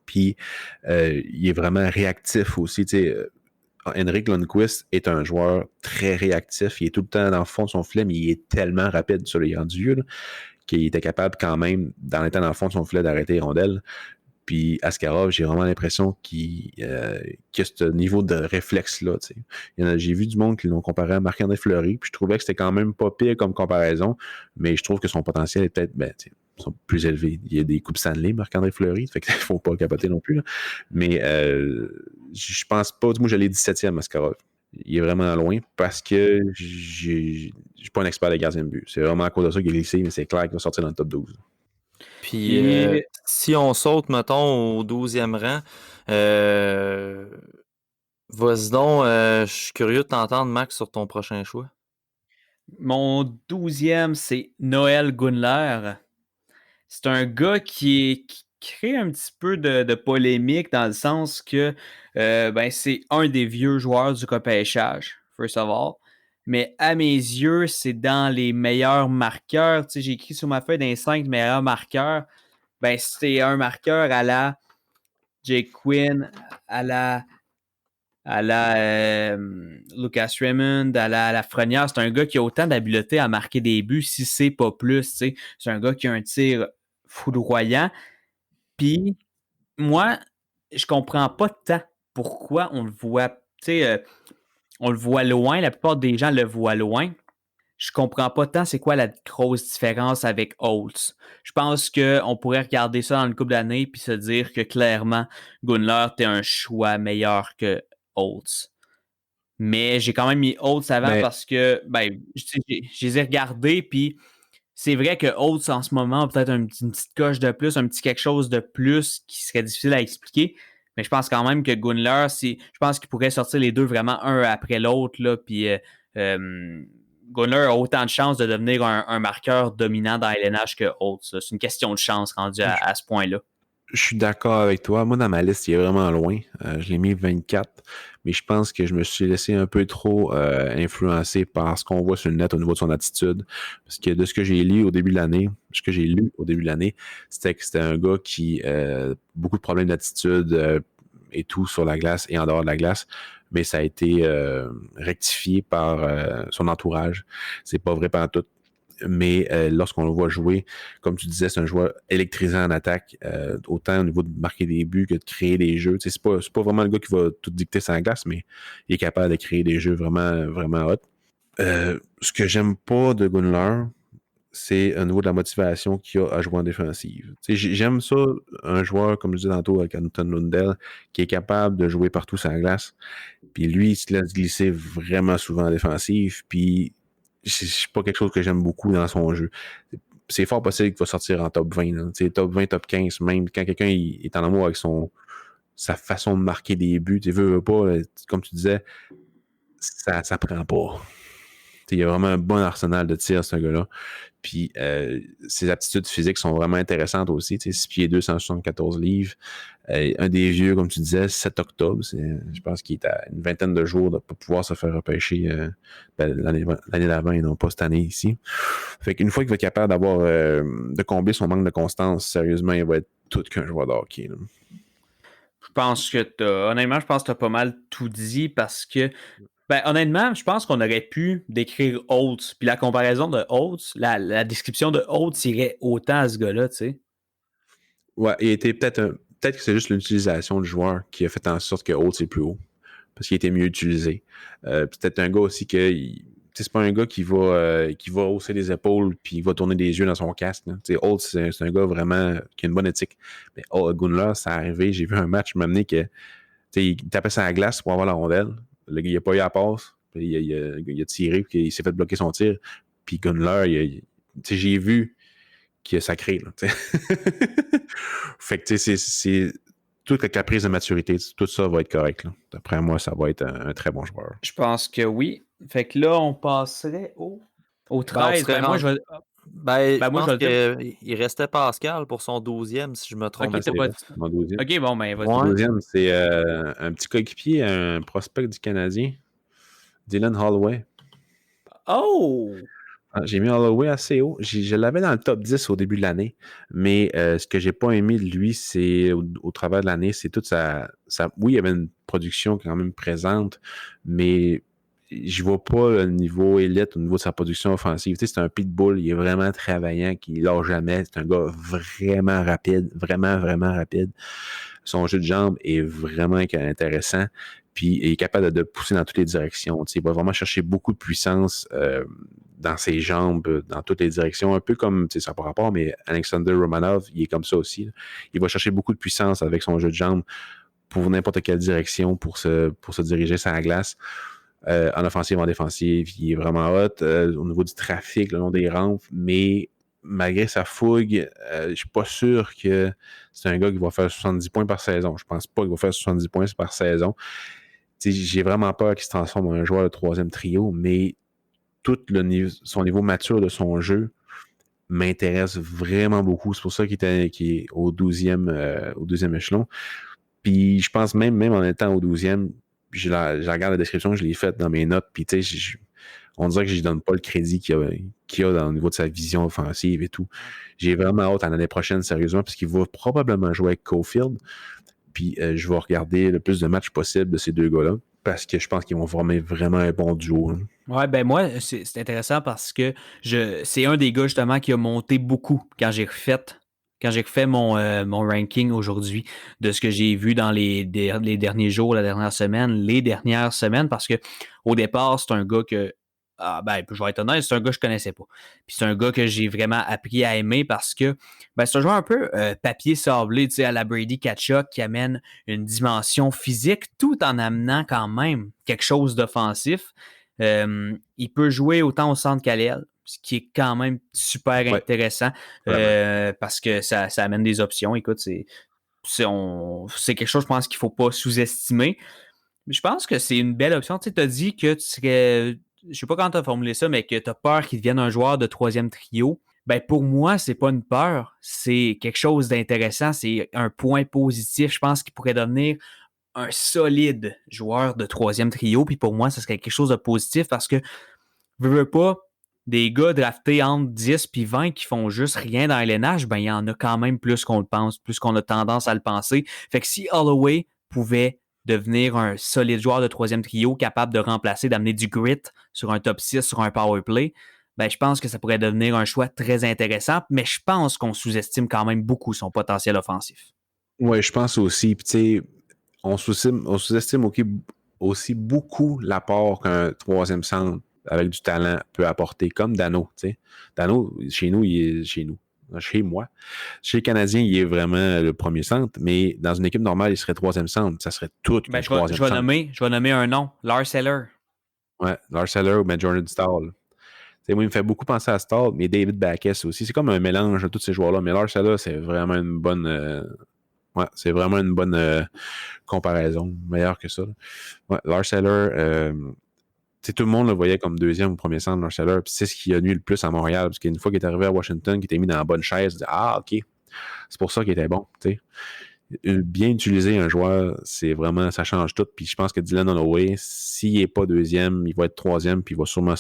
Puis, il est vraiment réactif aussi, tu sais. Henrik Lundqvist est un joueur très réactif. Il est tout le temps dans le fond de son filet, mais il est tellement rapide sur les rendus vieux, là, qu'il était capable quand même, dans le temps dans le fond de son filet, d'arrêter les rondelles. Puis Askarov, j'ai vraiment l'impression qu'il a ce niveau de réflexe-là. J'ai vu du monde qui l'ont comparé à Marc-André Fleury, puis je trouvais que c'était quand même pas pire comme comparaison, mais je trouve que son potentiel est peut-être plus élevé. Il y a des coupes Stanley, Marc-André Fleury, fait qu'il ne faut pas capoter non plus. Là. Mais je pense pas, moi j'allais 17e Askarov. Il est vraiment loin parce que je suis pas un expert des gardiens de but. C'est vraiment à cause de ça qu'il est glissé, mais c'est clair qu'il va sortir dans le top 12. Puis, si on saute, mettons, au 12e rang, vas-y donc, je suis curieux de t'entendre, Max, sur ton prochain choix. Mon 12e, c'est Noël Gunler. C'est un gars qui crée un petit peu de polémique dans le sens que c'est un des vieux joueurs du repêchage, first of all. Mais à mes yeux, c'est dans les meilleurs marqueurs. Tu sais, j'ai écrit sur ma feuille des 5 meilleurs marqueurs. C'est un marqueur à la Jake Quinn, à la Lucas Raymond, à la Lafrenière. C'est un gars qui a autant d'habileté à marquer des buts, si c'est pas plus. Tu sais. C'est un gars qui a un tir foudroyant. Puis, moi, je comprends pas tant pourquoi on le voit. Tu sais, on le voit loin. La plupart des gens le voient loin. Je comprends pas tant c'est quoi la grosse différence avec Holtz. Je pense qu'on pourrait regarder ça dans une couple d'années puis se dire que clairement, Gunler, t'es un choix meilleur que Holtz. Mais j'ai quand même mis Holtz avant parce que je les ai regardés puis c'est vrai que Holtz en ce moment a peut-être une petite coche de plus, un petit quelque chose de plus qui serait difficile à expliquer. Mais je pense quand même que Gunler, je pense qu'il pourrait sortir les deux vraiment un après l'autre. Là, puis Gunler a autant de chances de devenir un marqueur dominant dans LNH que Holtz. C'est une question de chance rendue à ce point-là. Je suis d'accord avec toi. Moi, dans ma liste, il est vraiment loin. Je l'ai mis 24, mais je pense que je me suis laissé un peu trop influencer par ce qu'on voit sur le net au niveau de son attitude. Parce que de ce que j'ai lu au début de l'année, c'était que c'était un gars qui beaucoup de problèmes d'attitude et tout sur la glace et en dehors de la glace. Mais ça a été rectifié par son entourage. C'est pas vrai pendant tout. Mais lorsqu'on le voit jouer, comme tu disais, c'est un joueur électrisant en attaque, autant au niveau de marquer des buts que de créer des jeux. C'est pas vraiment le gars qui va tout dicter sur la glace, mais il est capable de créer des jeux vraiment, vraiment hot. Ce que j'aime pas de Gunler, c'est au niveau de la motivation qu'il a à jouer en défensive. J'aime ça, un joueur, comme je disais tantôt avec Anton Lundell, qui est capable de jouer partout sur la glace. Puis lui, il se laisse glisser vraiment souvent en défensive, puis c'est pas quelque chose que j'aime beaucoup dans son jeu. C'est fort possible qu'il va sortir en top 20. Là. Top 20, top 15, même quand quelqu'un est en amour avec sa façon de marquer des buts, tu veux pas, comme tu disais, ça prend pas. Il y a vraiment un bon arsenal de tir, ce gars-là. Puis ses aptitudes physiques sont vraiment intéressantes aussi. 6 pieds 2, 174 livres. Un des vieux, comme tu disais, 7 octobre. Je pense qu'il est à une vingtaine de jours de ne pas pouvoir se faire repêcher l'année d'avant et non pas cette année ici. Fait qu'une fois qu'il va être capable d'avoir de combler son manque de constance, sérieusement, il va être tout qu'un joueur de hockey. Là. Honnêtement, je pense que tu as pas mal tout dit parce que honnêtement, je pense qu'on aurait pu décrire Holtz. Puis la comparaison de Holtz, la description de Holtz irait autant à ce gars-là, tu sais. Ouais, il était peut-être que c'est juste l'utilisation du joueur qui a fait en sorte que Holtz est plus haut. Parce qu'il était mieux utilisé. Peut-être un gars aussi que c'est pas un gars qui va hausser les épaules puis il va tourner des yeux dans son casque. Holtz, c'est un gars vraiment qui a une bonne éthique. Mais Gunler, ça a arrivé. J'ai vu un match m'amener que il tapait sur la glace pour avoir la rondelle. Le gars, il n'a pas eu la passe. Puis il a tiré, puis il s'est fait bloquer son tir. Puis Gunler, j'ai vu qu'il a sacré. Là, fait que c'est toute la prise de maturité, tout ça va être correct. Là. D'après moi, ça va être un très bon joueur. Je pense que oui. Fait que là, on passerait au 13. Moi, je vais... je pense qu'il restait Pascal pour son 12e, si je me trompe pas. Mon 12e. OK, bon, vas-y. Mon 12e, c'est un petit coéquipier, un prospect du Canadien. Dylan Holloway. Oh! J'ai mis Holloway assez haut. Je l'avais dans le top 10 au début de l'année, mais ce que j'ai pas aimé de lui, c'est au travers de l'année, c'est toute Oui, il y avait une production quand même présente, mais je vois pas le niveau élite au niveau de sa production offensive. Tu sais, c'est un pitbull, il est vraiment travaillant, il lâche jamais. C'est un gars vraiment rapide, vraiment, vraiment rapide. Son jeu de jambes est vraiment intéressant. Puis il est capable de pousser dans toutes les directions. Tu sais, il va vraiment chercher beaucoup de puissance dans ses jambes, dans toutes les directions. Un peu comme, tu sais, ça n'a pas rapport, mais Alexander Romanov, il est comme ça aussi. Là. Il va chercher beaucoup de puissance avec son jeu de jambes pour n'importe quelle direction, pour se diriger sur la glace. En offensive, en défensive, il est vraiment hot. Au niveau du trafic, le long des rampes, mais malgré sa fougue, je suis pas sûr que c'est un gars qui va faire 70 points par saison. Je pense pas qu'il va faire 70 points par saison. T'sais, j'ai vraiment peur qu'il se transforme en un joueur de troisième trio, mais tout son niveau mature de son jeu m'intéresse vraiment beaucoup. C'est pour ça qu'il est au 12e échelon. Puis je pense même en étant au 12e, je regarde la description, je l'ai faite dans mes notes, puis tu sais, on dirait que je ne donne pas le crédit qu'il a au niveau de sa vision offensive et tout. J'ai vraiment hâte à l'année prochaine, sérieusement, parce qu'il va probablement jouer avec Caulfield. Puis je vais regarder le plus de matchs possible de ces deux gars-là, parce que je pense qu'ils vont former vraiment un bon duo. Hein. Ouais, ben moi, c'est intéressant parce que c'est un des gars justement qui a monté beaucoup quand j'ai refait mon ranking aujourd'hui de ce que j'ai vu dans les derniers jours, les dernières semaines, parce que au départ, c'est un gars que je vais être honnête, c'est un gars que je connaissais pas. Puis c'est un gars que j'ai vraiment appris à aimer parce que c'est un joueur un peu papier sablé, tu sais, à la Brady Tkachuk qui amène une dimension physique tout en amenant quand même quelque chose d'offensif. Il peut jouer autant au centre qu'à l'aile, ce qui est quand même super intéressant parce que ça amène des options. Écoute, c'est quelque chose, je pense, qu'il ne faut pas sous-estimer. Mais je pense que c'est une belle option. Tu sais, as dit que tu serais, je ne sais pas quand tu as formulé ça, mais que tu as peur qu'il devienne un joueur de troisième trio. Ben pour moi, c'est pas une peur, c'est quelque chose d'intéressant, c'est un point positif. Je pense qu'il pourrait devenir un solide joueur de troisième trio. Puis pour moi, ça serait quelque chose de positif parce que, veux pas, des gars draftés entre 10 puis 20 qui font juste rien dans LNH, ben il y en a quand même plus qu'on le pense, plus qu'on a tendance à le penser. Fait que si Holloway pouvait devenir un solide joueur de troisième trio capable de remplacer, d'amener du grit sur un top 6, sur un power play, ben je pense que ça pourrait devenir un choix très intéressant, mais je pense qu'on sous-estime quand même beaucoup son potentiel offensif. Oui, je pense aussi. Puis tu sais, on sous-estime aussi beaucoup l'apport qu'un troisième centre avec du talent peut apporter, comme Dano. Tu sais. Dano, chez nous, il est chez nous. Chez moi. Chez les Canadiens, il est vraiment le premier centre, mais dans une équipe normale, il serait troisième centre. Ça serait tout Ben, troisième centre. Je vais nommer un nom, Lars Eller. Ouais, Lars Eller ou Jordan Staal. Moi, il me fait beaucoup penser à Staal, mais David Backes aussi. C'est comme un mélange de tous ces joueurs-là. Mais Lars Eller, c'est vraiment une bonne... c'est vraiment une bonne comparaison. Meilleur que ça. Ouais, Lars Eller, tout le monde le voyait comme deuxième ou premier centre, Lars Eller. Puis c'est ce qui a nuit le plus à Montréal. Parce qu'une fois qu'il est arrivé à Washington, qu'il était mis dans la bonne chaise, il dit ah, OK. C'est pour ça qu'il était bon. T'sais. Bien utiliser un joueur, c'est vraiment, ça change tout. Puis je pense que Dylan Holloway, s'il n'est pas deuxième, il va être troisième, puis il va sûrement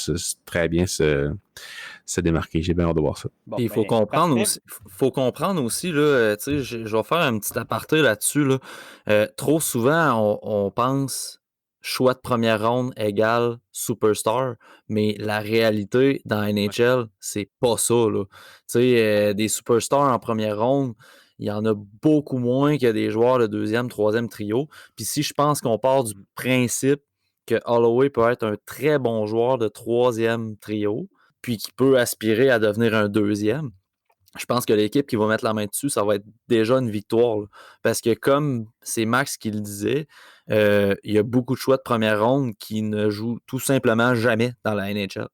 très bien se démarquer. J'ai bien hâte de voir ça. Bon, il faut comprendre aussi, là, je vais faire un petit aparté là-dessus. Là. Trop souvent, on pense choix de première ronde égale superstar, mais la réalité dans NHL, c'est pas ça. Des superstars en première ronde, il y en a beaucoup moins que des joueurs de deuxième, troisième trio. Puis si je pense qu'on part du principe que Holloway peut être un très bon joueur de troisième trio, puis qui peut aspirer à devenir un deuxième, je pense que l'équipe qui va mettre la main dessus, ça va être déjà une victoire. Là. Parce que comme c'est Max qui le disait, il y a beaucoup de choix de première ronde qui ne jouent tout simplement jamais dans la NHL.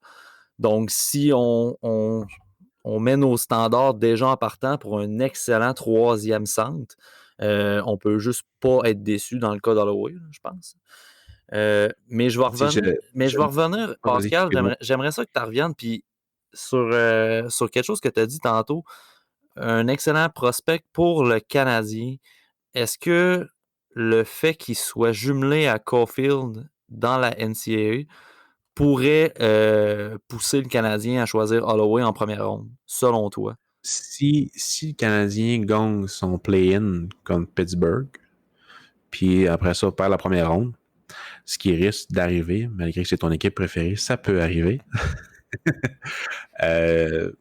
Donc, si on met nos standards déjà en partant pour un excellent troisième centre, on peut juste pas être déçu dans le cas d'Holloway, je pense. Mais je vais revenir, Pascal, j'aimerais ça que tu reviennes puis sur quelque chose que tu as dit tantôt. Un excellent prospect pour le Canadien. Est-ce que le fait qu'il soit jumelé à Caulfield dans la NCAA pourrait pousser le Canadien à choisir Holloway en première ronde, selon toi? Si le Canadien gagne son play-in contre Pittsburgh, puis après ça, perd la première ronde, ce qui risque d'arriver, malgré que c'est ton équipe préférée, ça peut arriver. Le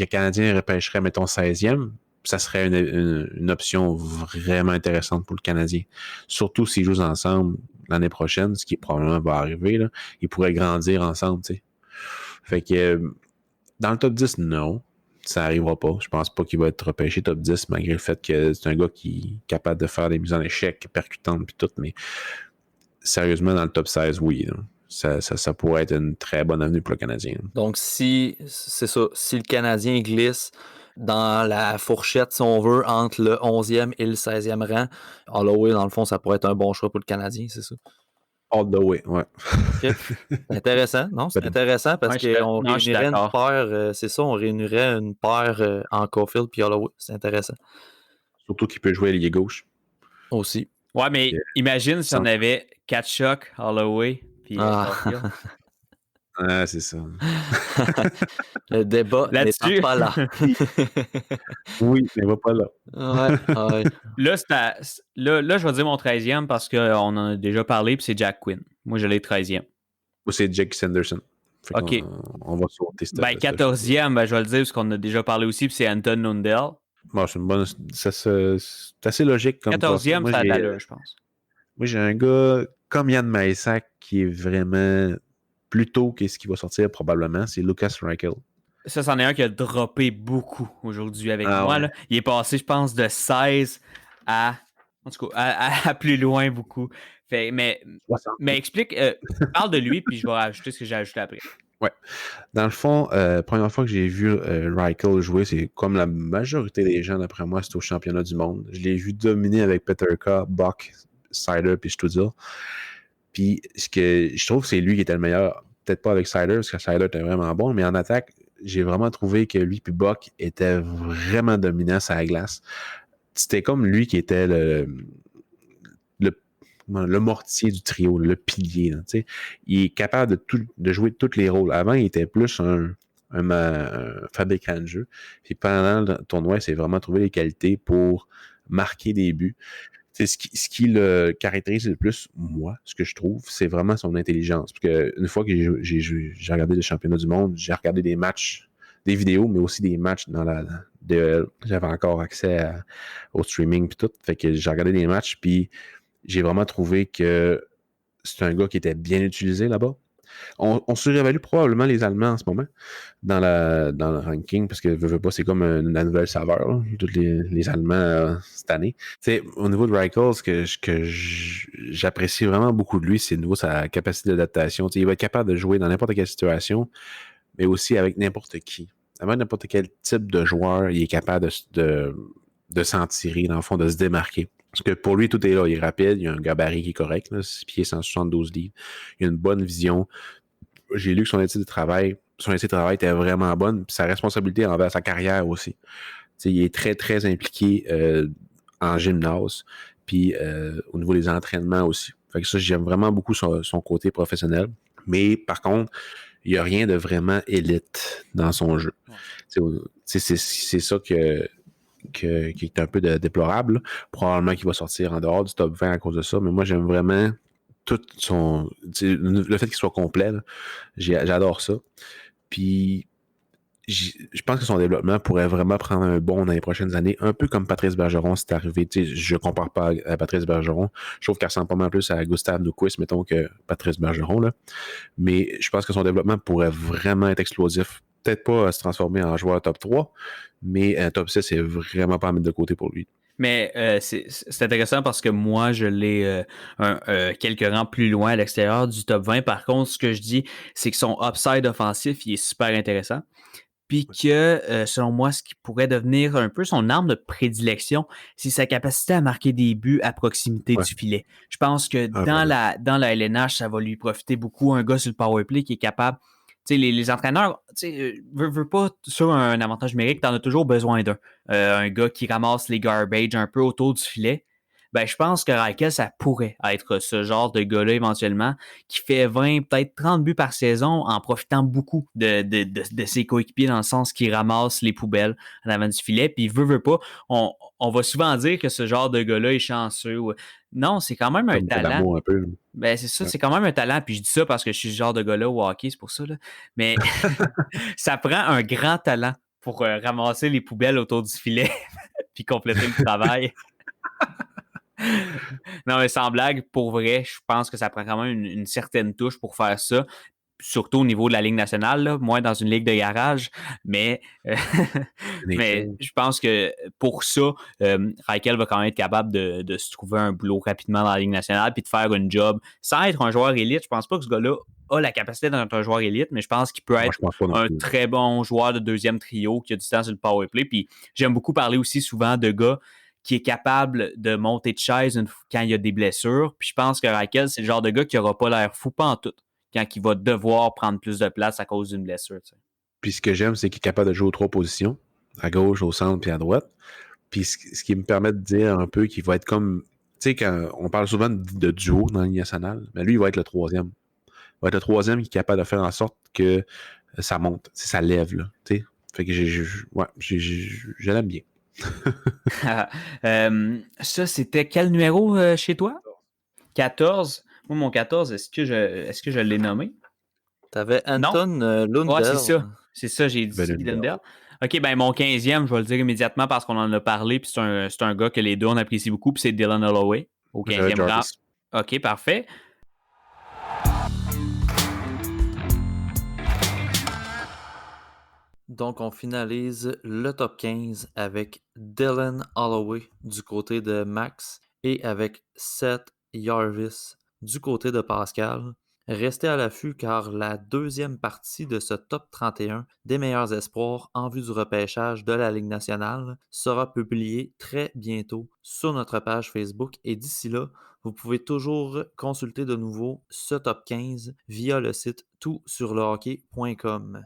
Canadien repêcherait, mettons, 16e, ça serait une option vraiment intéressante pour le Canadien. Surtout s'ils jouent ensemble l'année prochaine, ce qui probablement va arriver, là, ils pourraient grandir ensemble, tu sais. Fait que dans le top 10, non. Ça n'arrivera pas. Je pense pas qu'il va être repêché top 10, malgré le fait que c'est un gars qui est capable de faire des mises en échec percutantes et tout, mais sérieusement, dans le top 16, oui. Là. Ça pourrait être une très bonne avenue pour le Canadien. Donc, c'est ça, si le Canadien glisse dans la fourchette, si on veut, entre le 11e et le 16e rang, Holloway, dans le fond, ça pourrait être un bon choix pour le Canadien, c'est ça? All the way, ouais. Okay. C'est intéressant, non? C'est intéressant parce qu'on réunirait une paire, c'est ça, on réunirait une paire en Caulfield puis Holloway. C'est intéressant. Surtout qu'il peut jouer à l'ailier gauche. Aussi. Ouais, mais imagine si on avait Tkachuk, Holloway, puis Caulfield. Ah, c'est ça. Le débat n'est pas là. Oui, mais va pas là. Ouais. Là, je vais dire mon 13e parce qu'on en a déjà parlé, puis c'est Jack Quinn. Moi, je l'ai 13e. Moi, c'est Jake Sanderson. OK. On va sauter cette 14e, je vais le dire parce qu'on a déjà parlé aussi, puis c'est Anton Lundell. Bon, c'est une bonne. C'est assez logique comme 14e, ça a d'allure, je pense. Moi, j'ai un gars comme Yann Maïsak qui est vraiment plus tôt que ce qui va sortir probablement. C'est Lucas Reichel. Ça, c'en est un qui a droppé beaucoup aujourd'hui avec moi. Là. Il est passé, je pense, de 16 à. En tout cas, à plus loin beaucoup. Mais explique, parle de lui, puis je vais rajouter ce que j'ai ajouté après. Ouais. Dans le fond, première fois que j'ai vu Reichel jouer, c'est comme la majorité des gens, d'après moi, c'est au championnat du monde. Je l'ai vu dominer avec Peterka, Buck, Sider, puis Stützle. Puis ce que je trouve, c'est lui qui était le meilleur. Peut-être pas avec Sider, parce que Sider était vraiment bon, mais en attaque, j'ai vraiment trouvé que lui puis Buck étaient vraiment dominants sur la glace. C'était comme lui qui était le mortier du trio, le pilier. Là, il est capable de jouer tous les rôles. Avant, il était plus un fabricant de jeu. Puis pendant le tournoi, il s'est vraiment trouvé les qualités pour marquer des buts. C'est ce qui le caractérise le plus, moi, ce que je trouve, c'est vraiment son intelligence. Parce que une fois que j'ai regardé le championnat du monde, j'ai regardé des matchs, des vidéos, mais aussi des matchs dans la DEL. J'avais encore accès au streaming puis tout. Fait que j'ai regardé des matchs, puis j'ai vraiment trouvé que c'est un gars qui était bien utilisé là-bas. On surévalue probablement les Allemands en ce moment dans le ranking, parce que veux pas, c'est comme la nouvelle saveur, là, tous les Allemands cette année. T'sais, au niveau de Reichel, ce que j'apprécie vraiment beaucoup de lui, c'est au niveau de sa capacité d'adaptation. Il va être capable de jouer dans n'importe quelle situation, mais aussi avec n'importe qui. Avec n'importe quel type de joueur, il est capable de s'en tirer, dans le fond, de se démarquer. Parce que pour lui, tout est là. Il est rapide, il a un gabarit qui est correct, là, 6 pieds, 172 livres. Il a une bonne vision. J'ai lu que son éthique de travail était vraiment bonne. Puis sa responsabilité envers sa carrière aussi. T'sais, il est très, très impliqué en gymnase. Puis au niveau des entraînements aussi. Fait que ça, j'aime vraiment beaucoup son côté professionnel. Mais par contre, il n'y a rien de vraiment élite dans son jeu. C'est ça qui est un peu déplorable. Là. Probablement qu'il va sortir en dehors du top 20 à cause de ça, mais moi, j'aime vraiment tout le fait qu'il soit complet. Là, j'adore ça. Puis, je pense que son développement pourrait vraiment prendre un bond dans les prochaines années, un peu comme Patrice Bergeron, c'est arrivé. Je compare pas à Patrice Bergeron. Je trouve qu'elle ressemble pas mal plus à Gustave Nyquist, mettons, que Patrice Bergeron. Là. Mais je pense que son développement pourrait vraiment être explosif. Peut-être pas se transformer en joueur top 3, mais un top 6, c'est vraiment pas à mettre de côté pour lui. Mais c'est intéressant parce que moi, je l'ai quelques rangs plus loin à l'extérieur du top 20. Par contre, ce que je dis, c'est que son upside offensif, il est super intéressant. Puis que, selon moi, ce qui pourrait devenir un peu son arme de prédilection, c'est sa capacité à marquer des buts à proximité du filet. Je pense que dans la LNH, ça va lui profiter beaucoup. Un gars sur le powerplay qui est capable... Tu sais, les entraîneurs, veulent pas sur un avantage numérique, t'en as toujours besoin d'un. Un gars qui ramasse les garbage un peu autour du filet. Ben, je pense que Reichel, ça pourrait être ce genre de gars-là éventuellement qui fait 20, peut-être 30 buts par saison en profitant beaucoup de ses coéquipiers dans le sens qu'il ramasse les poubelles en avant du filet. Puis, veut pas, on va souvent dire que ce genre de gars-là est chanceux. Non, c'est quand même un Comme pas talent. d'amour un peu. Ben, c'est ça, Ouais. c'est quand même un talent. Puis, je dis ça parce que je suis ce genre de gars-là au hockey, c'est pour ça. Là. Mais ça prend un grand talent pour ramasser les poubelles autour du filet puis compléter le travail. Non, mais sans blague, pour vrai, je pense que ça prend quand même une certaine touche pour faire ça. Surtout au niveau de la Ligue nationale, là, moins dans une ligue de garage. Mais, mais NHL. je pense que pour ça, Reichel va quand même être capable de se trouver un boulot rapidement dans la Ligue nationale puis de faire une job sans être un joueur élite. Je pense pas que ce gars-là a la capacité d'être un joueur élite, mais je pense qu'il peut Moi, être je pense pas non un plus. très bon joueur de deuxième trio qui a du temps sur le power play. Puis j'aime beaucoup parler aussi souvent de gars qui est capable de monter de chaise quand il y a des blessures. Puis je pense que Reichel, c'est le genre de gars qui n'aura pas l'air fou pantoute quand il va devoir prendre plus de place à cause d'une blessure. Tu sais. Puis ce que j'aime, c'est qu'il est capable de jouer aux 3 positions, à gauche, au centre, puis à droite. Puis ce qui me permet de dire un peu qu'il va être comme... Tu sais, quand on parle souvent de duo dans la Ligue nationale, mais lui, il va être le troisième. Il va être le troisième qui est capable de faire en sorte que ça monte, ça lève, là, tu sais. Fait que je l'aime bien. Ça, c'était quel numéro chez toi? 14. Moi, mon 14, est-ce que je l'ai nommé? T'avais Non? Anton Ouais, c'est Lundell. ça. C'est ça, j'ai dit Lundell. OK, ben mon 15e, je vais le dire immédiatement parce qu'on en a parlé, puis c'est un gars que les deux, on apprécie beaucoup, puis c'est Dylan Holloway au 15e rang. Jarvis. OK, parfait. Donc, on finalise le top 15 avec Dylan Holloway du côté de Max et avec Seth Jarvis du côté de Pascal. Restez à l'affût car la deuxième partie de ce top 31 des meilleurs espoirs en vue du repêchage de la Ligue nationale sera publiée très bientôt sur notre page Facebook et d'ici là, vous pouvez toujours consulter de nouveau ce top 15 via le site toutsurlehockey.com.